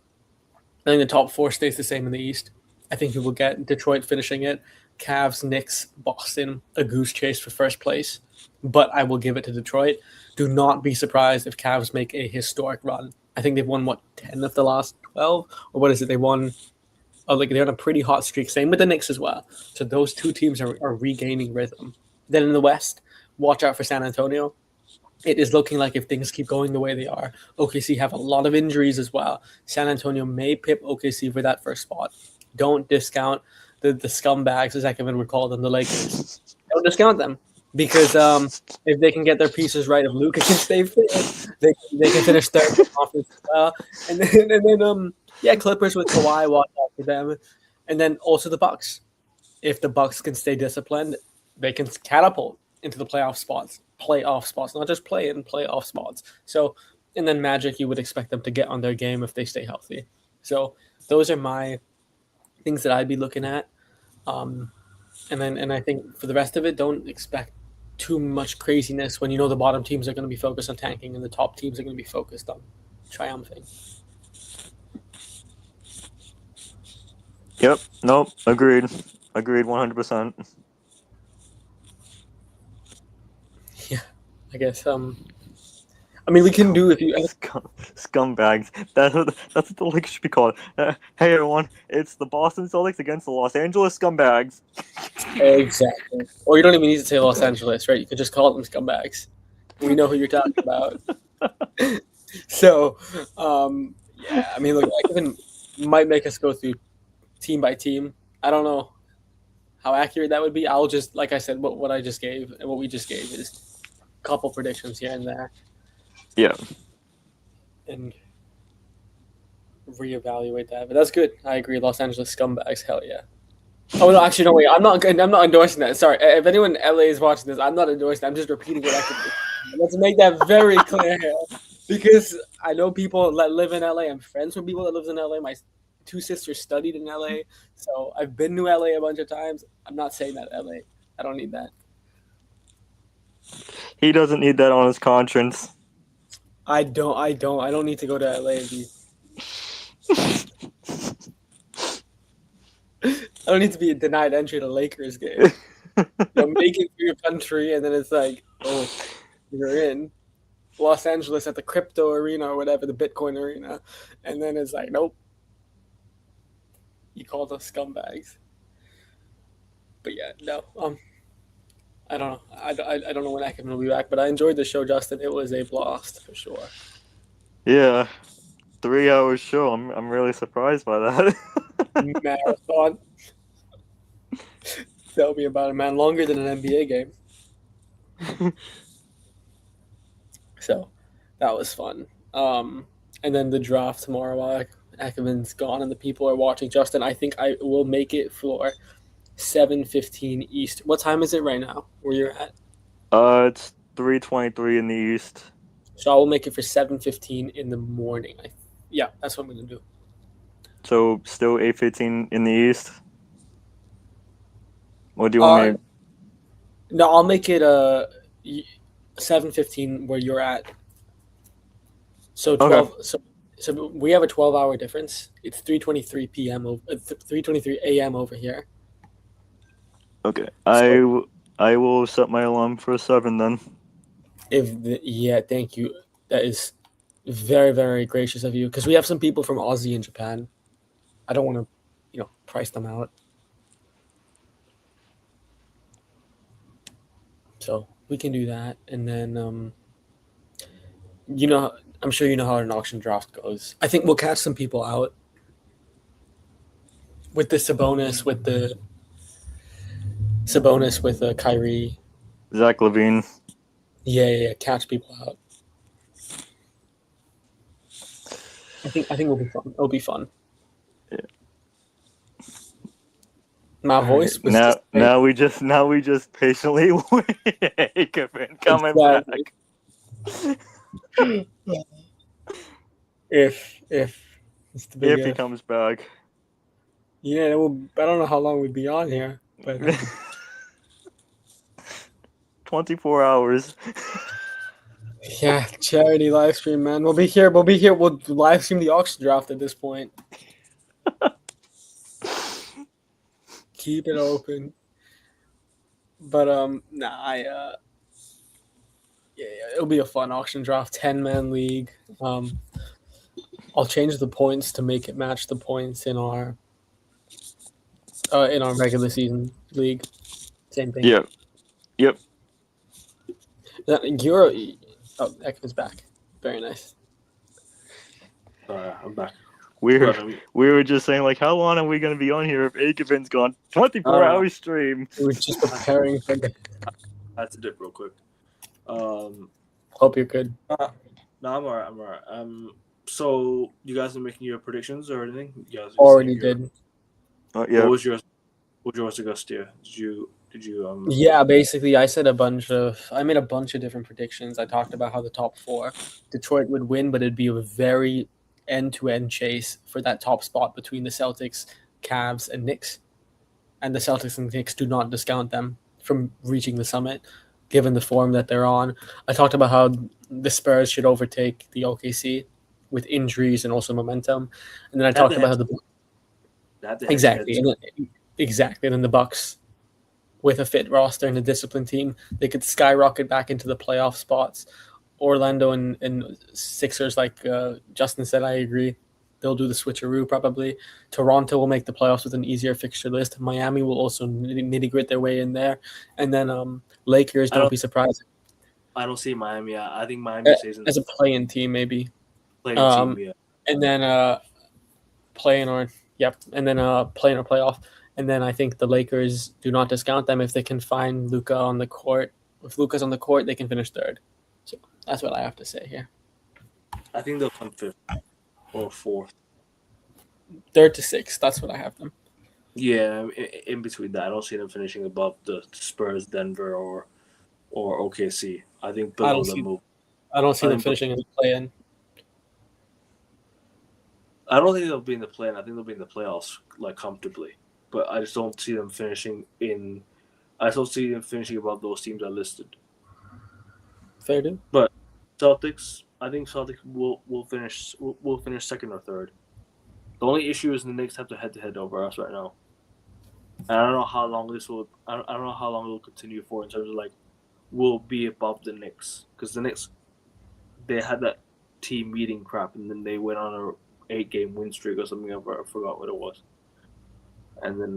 I think the top 4 stays the same in the East. I think we will get Detroit finishing it, Cavs, Knicks, Boston, a goose chase for first place. But I will give it to Detroit. Do not be surprised if Cavs make a historic run. I think they've won, 10 of the last 12? Or what is it? They won... they're on a pretty hot streak. Same with the Knicks as well. So those two teams are regaining rhythm. Then in the West, watch out for San Antonio. It is looking like if things keep going the way they are, OKC have a lot of injuries as well. San Antonio may pip OKC for that first spot. Don't discount the scumbags, as Ekman would call them, the Lakers. Don't discount them. Because if they can get their pieces right, if Luka can stay fit, they can finish third in the conference as well. And then Clippers with Kawhi, watch out for them. And then also the Bucks. If the Bucks can stay disciplined, they can catapult into the playoff spots, not just playoff spots. So, and then Magic, you would expect them to get on their game if they stay healthy. So those are my things that I'd be looking at. And I think for the rest of it, don't expect too much craziness when you know the bottom teams are going to be focused on tanking and the top teams are going to be focused on triumphing. Yep. Nope. Agreed. 100%. Yeah. I guess. We can do if you scumbags. That's what the league should be called. Hey everyone, it's the Boston Celtics against the Los Angeles Scumbags. Exactly. Or you don't even need to say Los Angeles, right? You could just call them scumbags. We know who you're talking about. So, look, I even might make us go through team by team. I don't know how accurate that would be. I'll just, like I said, what I just gave and what we just gave is a couple predictions here and there. Yeah. And reevaluate that. But that's good. I agree. Los Angeles scumbags, hell yeah. Oh no, actually no wait. I'm not endorsing that. Sorry, if anyone in LA is watching this, I'm not endorsing that. I'm just repeating what I can. Let's make that very clear here, because I know people that live in LA. I'm friends with people that live in LA. My two sisters studied in LA, so I've been to LA a bunch of times. I'm not saying that LA. I don't need that. He doesn't need that on his conscience. I don't need to go to LA and be. I don't need to be denied entry to Lakers game. Make it for your country, and then it's like, oh, you're in Los Angeles at the crypto arena or whatever, the Bitcoin arena, and then it's like, nope. You called us scumbags. But yeah, no. I don't know. I don't know when Akim will be back, but I enjoyed the show, Justin. It was a blast for sure. Yeah, 3 hours show. I'm really surprised by that. Marathon. Tell me about it, man. Longer than an NBA game. So that was fun. And then the draft tomorrow while Ackerman's gone and the people are watching. Justin, I think I will make it for 7:15 East. What time is it right now where you're at? It's 3:23 in the East. So I will make it for 7:15 in the morning. Yeah, that's what I'm gonna do. So still 8:15 in the East. What do you want me? No, I'll make it 7:15 where you're at. So 12. Okay. So we have a 12-hour difference. It's 3:23 p.m. 3:23 a.m. over here. Okay, I will set my alarm for 7 then. Yeah, thank you. That is very, very gracious of you, because we have some people from Aussie and Japan. I don't want to, price them out. So we can do that, and then I'm sure you know how an auction draft goes. I think we'll catch some people out with the Sabonis, with Kyrie, Zach LaVine. Yeah, catch people out. I think it'll be fun. It'll be fun. Yeah. My voice was now we just patiently wait. Coming back. If he comes back. Yeah, I don't know how long we'd be on here, but 24 hours. Yeah, charity live stream, man. We'll be here. We'll live stream the auction draft at this point. Keep it open. But it'll be a fun auction draft. 10-man league. I'll change the points to make it match the points in our regular season league. Same thing. Yep. Ekman's back. Very nice. I'm back. We were just saying, like, how long are we going to be on here if Akevin's gone? 24-hour stream. We were just preparing for the... I had to dip real quick. Hope you're good. No, I'm alright. So you guys are making your predictions or anything? You guys already did. Yeah. What was yours, Augustia? Did you Yeah, basically I made a bunch of different predictions. I talked about how the top 4 Detroit would win, but it'd be a very end-to-end chase for that top spot between the Celtics, Cavs, and Knicks. And the Celtics and Knicks do not discount them from reaching the summit, given the form that they're on. I talked about how the Spurs should overtake the OKC with injuries and also momentum. And then I talked about how exactly. And then the Bucks, with a fit roster and a disciplined team, they could skyrocket back into the playoff spots. Orlando and Sixers, like Justin said, I agree. They'll do the switcheroo probably. Toronto will make the playoffs with an easier fixture list. Miami will also nitty-grit their way in there. And then Lakers, don't be surprised. I don't see Miami. I think Miami stays as a play-in team, maybe. Play-in team, yeah. And then play-in or playoff. And then I think the Lakers, do not discount them if they can find Luka on the court. If Luka's on the court, they can finish 3rd. So that's what I have to say here. I think they'll come 5th or 4th. 3rd to 6th. That's what I have them. Yeah, in between that, I don't see them finishing above the Spurs, Denver, or OKC. I think I below don't them see. move. I don't see I them think finishing in the play-in. I don't think they'll be in the play. I think they'll be in the playoffs like comfortably. But I just don't see them finishing in. I don't see them finishing above those teams I listed. Fair dude. But Celtics, I think Celtics will finish second or third. The only issue is the Knicks have to head over us right now. And I don't know how long this will. I don't know how long it will continue for in terms of like, we'll be above the Knicks because the Knicks, they had that team meeting crap and then they went on a 8-game win streak or something. I forgot what it was. And then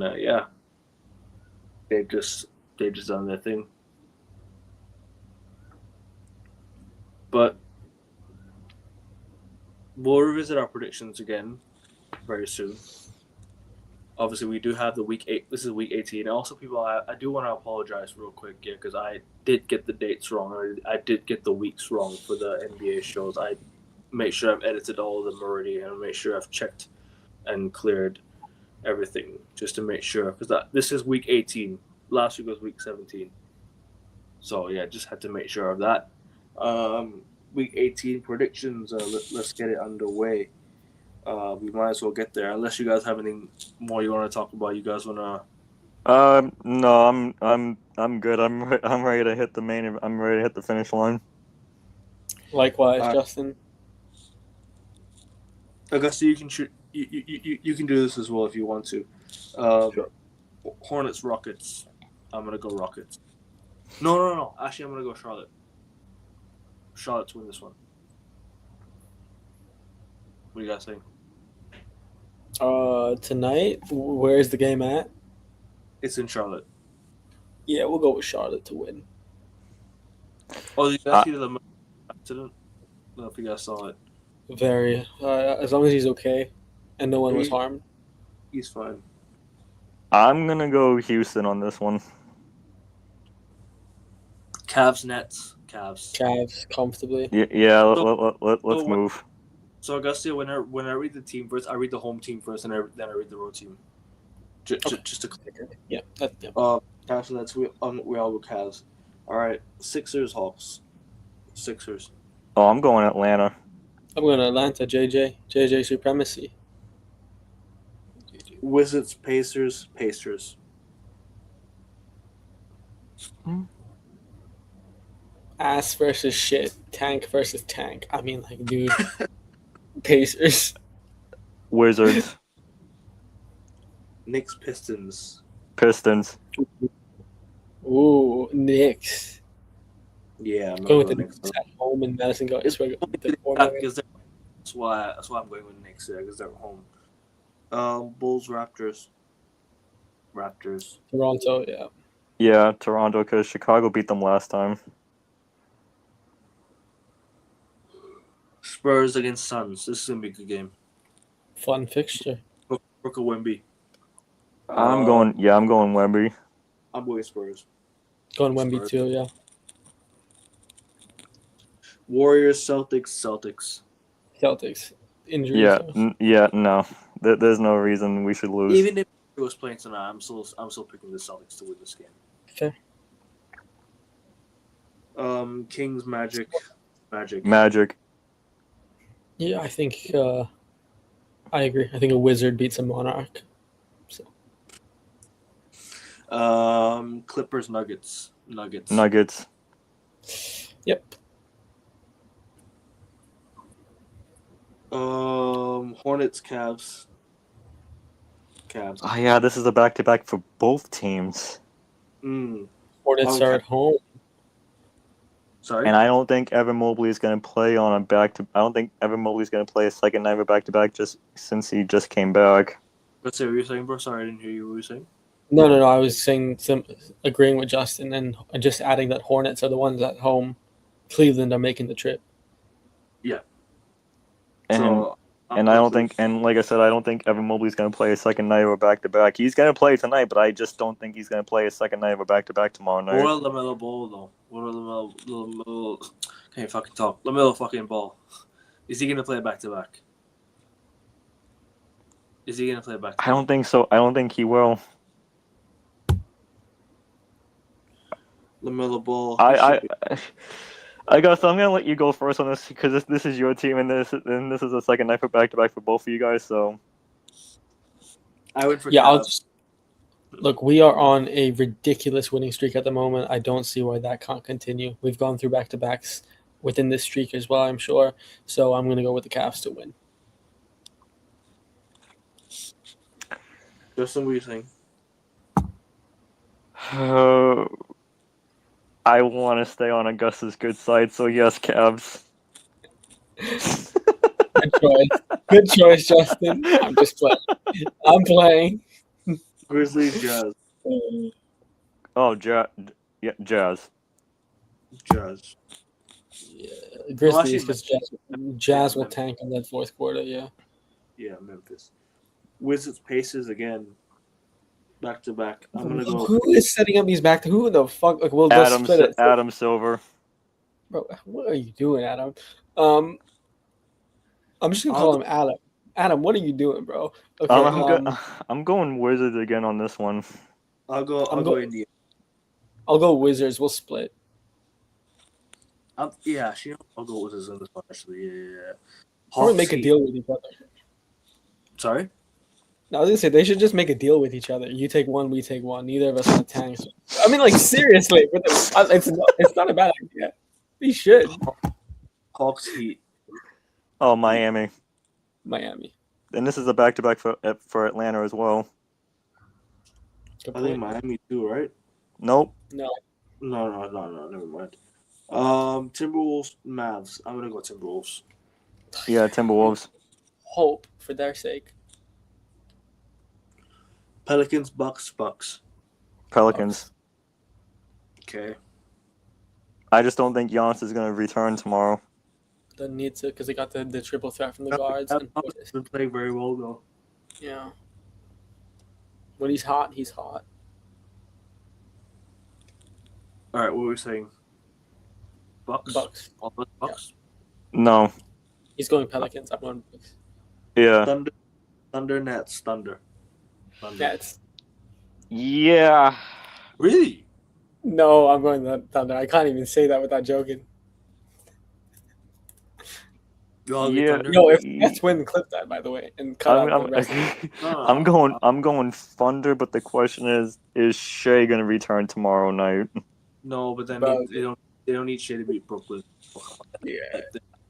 they've just done their thing. But we'll revisit our predictions again very soon. Obviously, we do have the week 8. This is week 18. Also, people, I do want to apologize real quick, yeah, because I did get the dates wrong. I did get the weeks wrong for the NBA shows. I make sure I've edited all of them already and make sure I've checked and cleared everything just to make sure, because this is week 18. Last week was week 17. So yeah, just had to make sure of that. Week 18 predictions. Let's get it underway. We might as well get there. Unless you guys have anything more you want to talk about. You guys want to? No, I'm good. I'm ready to hit the main. I'm ready to hit the finish line. Likewise, Justin. Augusta, you can shoot. You can do this as well if you want to. Sure. Hornets, Rockets. I'm gonna go Rockets. No. Actually, I'm gonna go Charlotte. Charlotte to win this one. What do you guys think? Tonight, where's the game at? It's in Charlotte. Yeah, we'll go with Charlotte to win. Oh, did you guys see the accident? I don't know if you guys saw it. Very. As long as he's okay, and no one was harmed. He's fine. I'm gonna go Houston on this one. Cavs, Nets, Cavs. Cavs comfortably. Yeah. Let's move. So Augusta, when I read the team first, I read the home team first, and then I read the road team. Just to clear. Yeah. Cavs, Nets. We all go Cavs. All right, Sixers, Hawks. Sixers. Oh, I'm going Atlanta. I'm going to Atlanta. JJ supremacy. Wizards, Pacers. Ass versus shit. Tank versus tank. I mean, like, dude. Pacers. Wizards. Knicks, Pistons. Ooh, Knicks. Yeah, I'm going with the Knicks at home in Madison. That's why I'm going with Knicks there because they're at home. Bulls, Raptors. Toronto, yeah. Yeah, Toronto, because Chicago beat them last time. Spurs against Suns. This is gonna be a good game. Fun fixture. Brooklyn, Wemby. I'm going Wemby. I'm going Spurs. Going Wemby too, yeah. Warriors, Celtics. Injuries. No. There's no reason we should lose. Even if it was playing tonight, I'm still picking the Celtics to win this game. Okay. Kings, Magic. Yeah, I think I agree. I think a Wizard beats a Monarch. So. Clippers, Nuggets. Yep. Hornets, Cavs. Oh yeah, this is a back-to-back for both teams. Hornets are at home. Sorry. And I don't think Evan Mobley is going to play on a back-to. I don't think Evan Mobley is going to play a second night of a back-to-back just since he just came back. Let's say what you're saying, bro. Sorry, I didn't hear you. What were you saying? No. I was saying agreeing with Justin and just adding that Hornets are the ones at home. Cleveland are making the trip. Yeah. And I don't think, and like I said, I don't think Evan Mobley is going to play a second night of a back-to-back. He's going to play tonight, but I just don't think he's going to play a second night of a back-to-back tomorrow night. What about LaMelo Ball, though? What about LaMelo? Can't fucking talk. LaMelo fucking Ball. Is he going to play a back-to-back? Is he gonna play back? I don't think so. I don't think he will. LaMelo Ball. I guess I'm gonna let you go first on this because this is your team and this is the second night for back-to-back for both of you guys. So I went for Yeah, I'll Cavs. just look. We are on a ridiculous winning streak at the moment. I don't see why that can't continue. We've gone through back-to-backs within this streak as well, I'm sure. So I'm going to go with the Cavs to win. Justin, what do you think? I want to stay on Augusta's good side. So yes, Cavs. Good choice. Good choice, Justin. I'm just playing. I'm playing. Grizzlies, Jazz. Oh, Jazz. Jazz. Yeah, Grizzlies, actually, because Jazz will tank in that fourth quarter. Yeah. Yeah, Memphis. Wizards, Pacers again. Back to back. I'm gonna go. Who is setting up these back to who the fuck? Like, we'll just split it. Adam Silver. Bro, what are you doing, Adam? I'm just gonna call him Adam. Adam, what are you doing, bro? Okay, I'm going Wizards again on this one. I'll go Indiana. I'll go Wizards. We'll split. I'll go Wizards in this one actually. Yeah. Or make a deal with each other. Sorry. No, I was gonna say they should just make a deal with each other. You take one, we take one. Neither of us want tanks. I mean, like seriously, it's not a bad idea. We should. Hawks, Heat. Oh, Miami. And this is a back-to-back for Atlanta as well. I think Miami too, right? Nope. No. Never mind. Timberwolves, Mavs. I'm gonna go Timberwolves. Yeah, Timberwolves. Hope for their sake. Pelicans, Bucks. Pelicans. Okay. I just don't think Giannis is going to return tomorrow. Doesn't need to because they got the triple threat from the guards. He's been playing very well though. Yeah. When he's hot, he's hot. All right, what were we saying? Bucks. Bucks. No. He's going Pelicans. I'm going Bucks. Yeah. Thunder, Nets, Thunder. Nets. Yeah. Really? No, I'm going the Thunder. I can't even say that without joking. Yeah. Yo, if Nets win, clip that by the way, and cut out the rest. I'm going Thunder, but the question is Shea gonna return tomorrow night? No, but then they don't need Shea to beat Brooklyn. Yeah.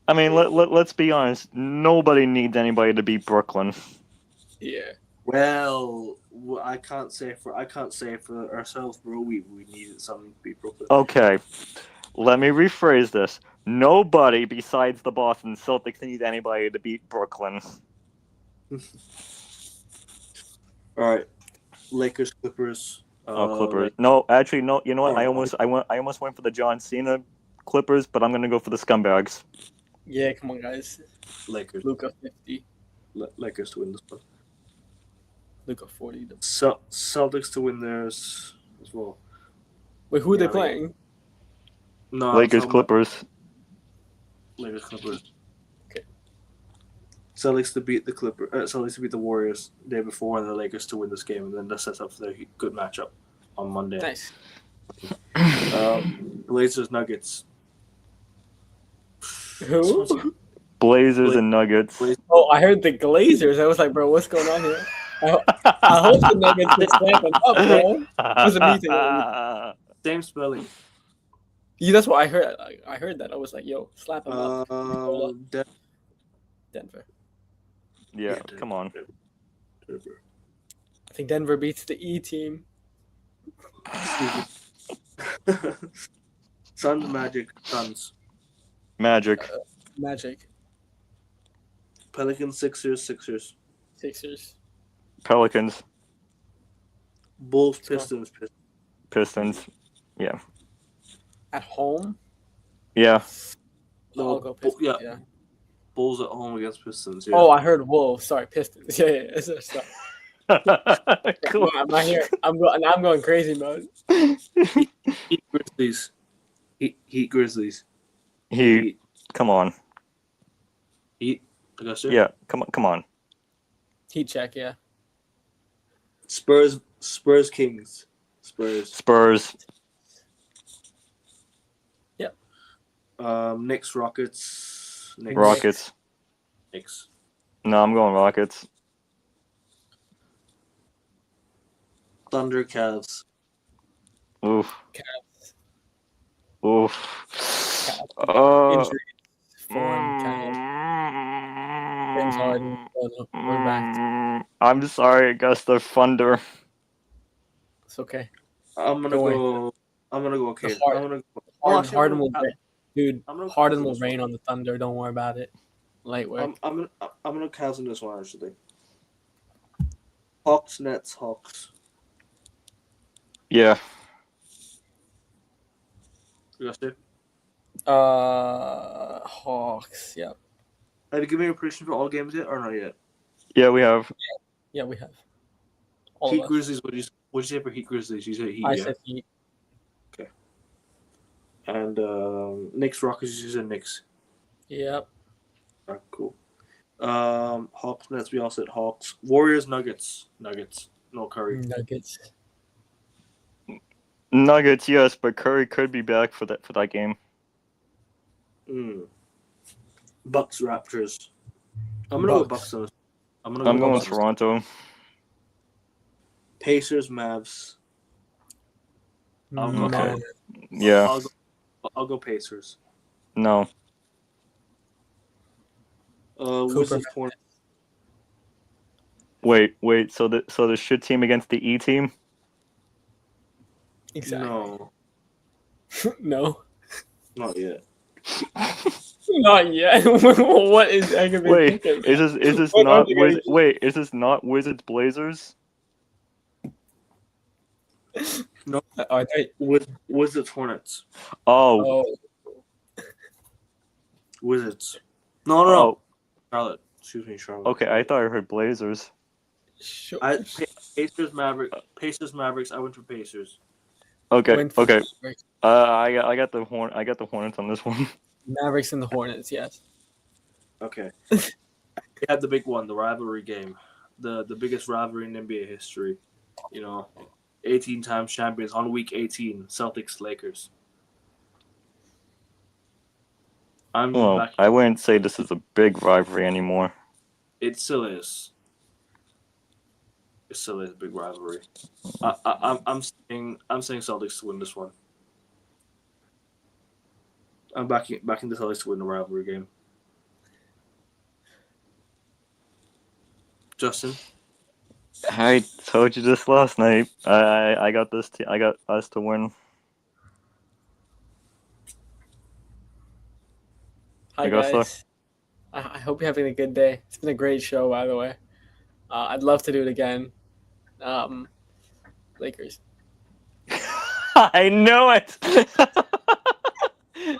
I mean, let's be honest. Nobody needs anybody to beat Brooklyn. Yeah. Well, I can't say for ourselves, bro. We needed something to beat Brooklyn. Okay, let me rephrase this. Nobody besides the Boston Celtics needs anybody to beat Brooklyn. All right, Lakers, Clippers. Clippers. No, actually, no. You know what? I almost went for the John Cena Clippers, but I'm gonna go for the Scumbags. Yeah, come on, guys. Lakers. Luka 50. Lakers to win this one. Luka 40. Celtics to win theirs as well. Wait, who are they playing? No, Lakers, Clippers. Lakers, Clippers. Okay. Celtics to beat the Celtics to beat the Warriors the day before, and the Lakers to win this game, and then that sets up for their good matchup on Monday. Nice. Blazers, Nuggets. Who? Blazers and Nuggets. Oh, I heard the Glazers. I was like, bro, what's going on here? I hope the Nuggets get slapping up, bro. What's the meeting? Same spelling. Yeah, that's what I heard. I heard that. I was like, yo, slap him up. Denver. Yeah, come on. Denver. I think Denver beats the E team. Suns, Magic, Suns. Magic. Magic. Pelicans, Sixers. Pelicans. Bulls, Pistons. Yeah. At home? Yeah. No, I'll go Pistons. Yeah. Bulls at home against Pistons. Yeah. Oh, I heard Wolves. Sorry, Pistons. Yeah. Sorry. Cool. I'm not here. I'm going crazy mode. Heat Grizzlies. Heat Grizzlies. Come on. Heat. Augusta? Yeah. Come on. Heat check, yeah. Spurs, Kings. Spurs. Yep. Knicks, Rockets. Rockets. Knicks. No, I'm going Rockets. Thunder, Cavs. Oof. Cavs. Oof. Injuries, form, kind of. James Harden, going back. I'm sorry, Augusta Thunder. It's okay. I'm gonna Don't worry. go. I'm gonna go. Okay. The I'm gonna go. Harden will rain. Dude, I'm gonna go Harden Cavs in will this one. rain on the Thunder. Don't worry about it. Light work. I'm gonna Cavs in this one actually. Hawks, Nets, Hawks. Yeah. You guys do? Hawks. Yep. Have you given me a prediction for all games yet, or not yet? Yeah, we have. Yeah, we have. All Heat, of us. Grizzlies. What'd you say for Heat, Grizzlies? You said Heat. I Yeah. said Heat. And Knicks, Rockets. You said Knicks. Yep. Alright, cool. Hawks, Nets. We all said Hawks. Warriors, Nuggets. No Curry. Nuggets. Nuggets, yes, but Curry could be back for that game. Bucks, Raptors. I'm gonna go Bucks. I'm going Bucks. Toronto. Pacers, Mavs. Okay. Yeah. I'll go Pacers. No. Wizards, Hornets. Wait. So the shit team against the E team? Exactly. No, No. not yet. Not yet. What is Eggman Wait, thinking? is this What not are they gonna do? Wait, is this not Wizards Blazers? No. Are they? Wizards, Hornets. Oh. Wizards. No. Oh. Charlotte. Excuse me, Charlotte. Okay, I thought I heard Blazers. Sure. Pacers, Mavericks. I went for Pacers. Okay. Went for Okay. Mavericks. I got the Hornets on this one. Mavericks and the Hornets, yes. Okay. We had the big one, the rivalry game, the biggest rivalry in NBA history. 18 times champions on week 18, Celtics-Lakers. Well, I wouldn't say this is a big rivalry anymore. It still is. It still is a big rivalry. I'm saying Celtics to win this one. I'm backing the Celtics to win the rivalry game. Justin, I told you this last night. I got this. I got us to win. Hi, guys. I hope you're having a good day. It's been a great show, by the way. I'd love to do it again. Lakers. I knew it.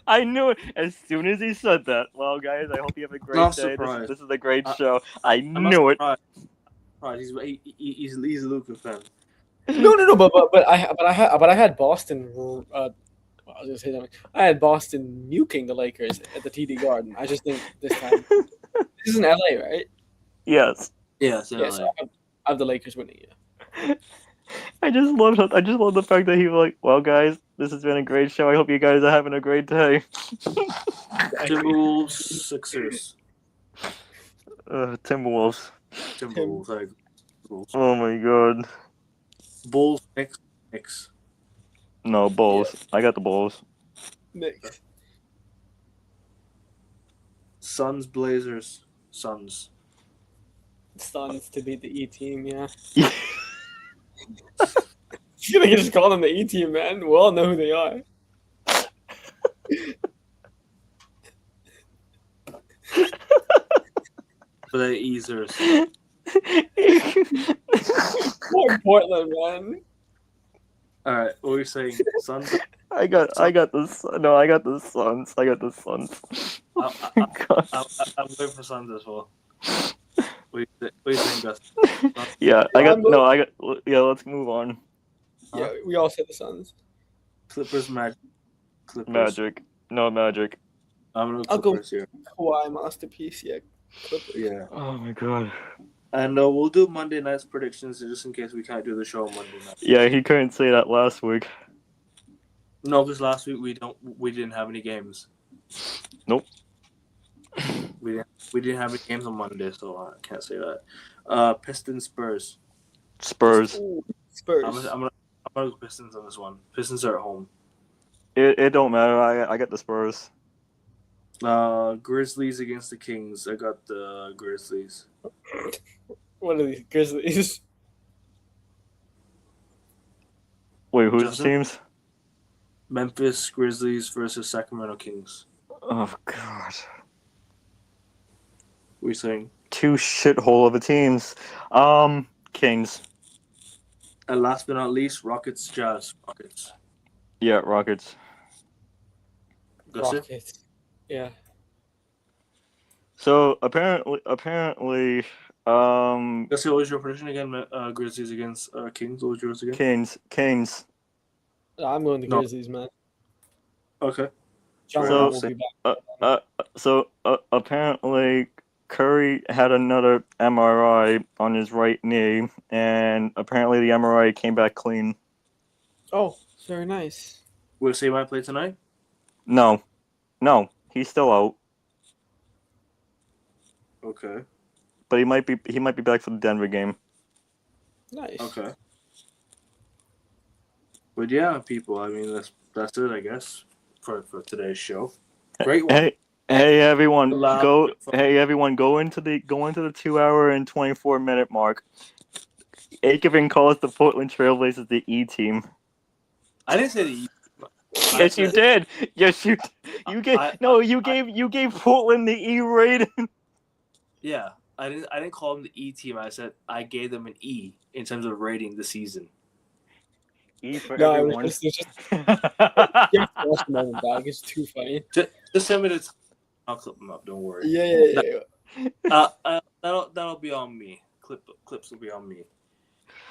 I knew it as soon as he said that. Well, guys, I hope you have a great day. This is a great show. I knew it. Right, he's a Luka fan. No. But I had Boston. I was gonna say something. I had Boston nuking the Lakers at the TD Garden. I just think this time. This is in LA, right? Yes. Yes. Yeah. So I have the Lakers winning. Yeah. I just love the fact that he was like, well, guys, this has been a great show. I hope you guys are having a great day. Timberwolves, Sixers. Timberwolves. Bulls. Oh my god. Bulls, Knicks. No, Bulls. Yeah. I got the Bulls. Knicks. Suns, Blazers. Suns to beat the E team, yeah. You're gonna just call them the E team, man. We all know who they are. For the Easers. Poor Portland, man. All right, what were you saying? Suns? I got the Suns. I'm going for Suns as well. What do you think, Gus? Yeah, let's move on. Yeah, we all said the Suns. Clippers, Magic. Magic. No, Magic. I'm gonna go Clippers here. Kawhi masterpiece, yeah. Clippers. Yeah. Oh my god. And we'll do Monday night's predictions just in case we can't do the show on Monday night. Yeah, he couldn't say that last week. No, because last week we didn't have any games. Nope. We didn't have any games on Monday, so I can't say that. Pistons Spurs. Spurs. Ooh, Spurs. I'm gonna go Pistons on this one. Pistons are at home. It don't matter. I get the Spurs. Grizzlies against the Kings. I got the Grizzlies. What are these Grizzlies? Wait, who's Justin? the teams? Memphis Grizzlies versus Sacramento Kings. Oh God. What are you saying? Two shithole of a teams. Kings. And last but not least, Rockets Jazz. Rockets. Yeah, Rockets. That's it. Rockets. Yeah. So apparently, Guess what was your prediction again? Grizzlies against Kings. What was yours again? Kings. I'm going to No. Grizzlies, man. Okay. John So- Wall will be back. Apparently Curry had another MRI on his right knee, and apparently the MRI came back clean. Oh, very nice. Will say might play tonight? No, he's still out, Okay. but he might be back for the Denver game. Nice. Okay. But yeah, people, I mean that's it, I guess, for today's show. Great one. Hey everyone, Loud. go into the 2-hour and 24-minute mark. Aikman calls the Portland Trailblazers the E team. I didn't say the Yes, you did. Yes, you gave Portland the E rating. Yeah. I didn't call them the E team. I said I gave them an E in terms of rating the season. E for No, everyone. it's just you have to watch the moment, dog. It's too funny. Just send me the time. I'll clip them up, don't worry. Yeah. That'll be on me. Clips will be on me.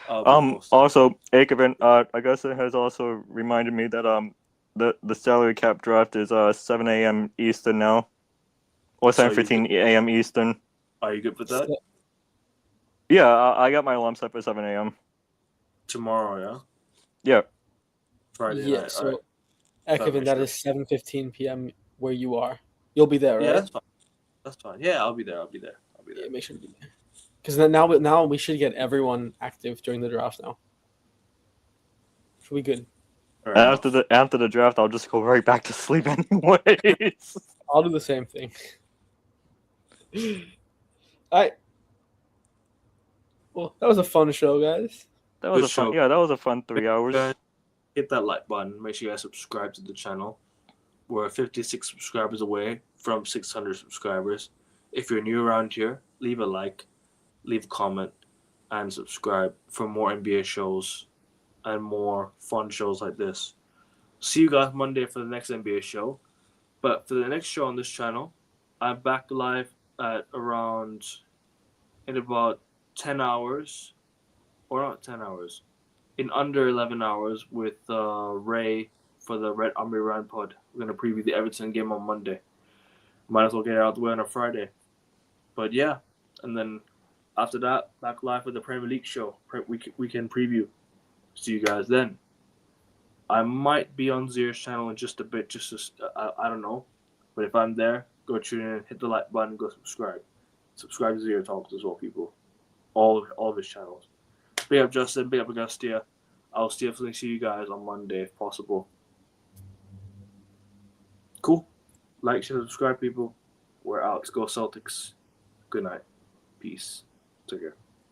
Also, Also, Aikman, I guess it has also reminded me that the salary cap draft is 7 a.m. Eastern now, or So 7:15 a.m. Eastern. are you good with that? Yeah, I got my alarm set for 7 a.m. Tomorrow, Yeah. yeah? Friday Yeah, night, so alright. Ekevin, that is 7:15 p.m. where you are. You'll be there, right? Yeah, that's fine. That's fine. Yeah, I'll be there. Yeah, make sure to be there. Because now we should get everyone active during the draft now. Should be good. All right. After the draft, I'll just go right back to sleep anyways. I'll do the same thing. All right. Well, that was a fun show, guys. That was Good a fun. show. Yeah, that was a fun 3 hours. Guys, hit that like button. Make sure you guys subscribe to the channel. We're 56 subscribers away from 600 subscribers. If you're new around here, leave a like, leave a comment, and subscribe for more NBA shows and more fun shows like this. See you guys Monday for the next NBA show. But for the next show on this channel, I'm back live at around in about 10 hours, or not 10 hours, in under 11 hours with Ray for the Red Army Run Pod. We're going to preview the Everton game on Monday. Might as well get it out of the way on a Friday. But yeah, and then after that, back live with the Premier League show. Weekend preview. See you guys then. I might be on Zier's channel in just a bit, I don't know. But if I'm there, go tune in, hit the like button, go subscribe. Subscribe to Zier Talks as well, people. All of his channels. Big up Justin, big up Augustia. I'll definitely see you guys on Monday if possible. Cool. Like, share, subscribe, people. We're out. Let's go Celtics. Good night. Peace. Take care.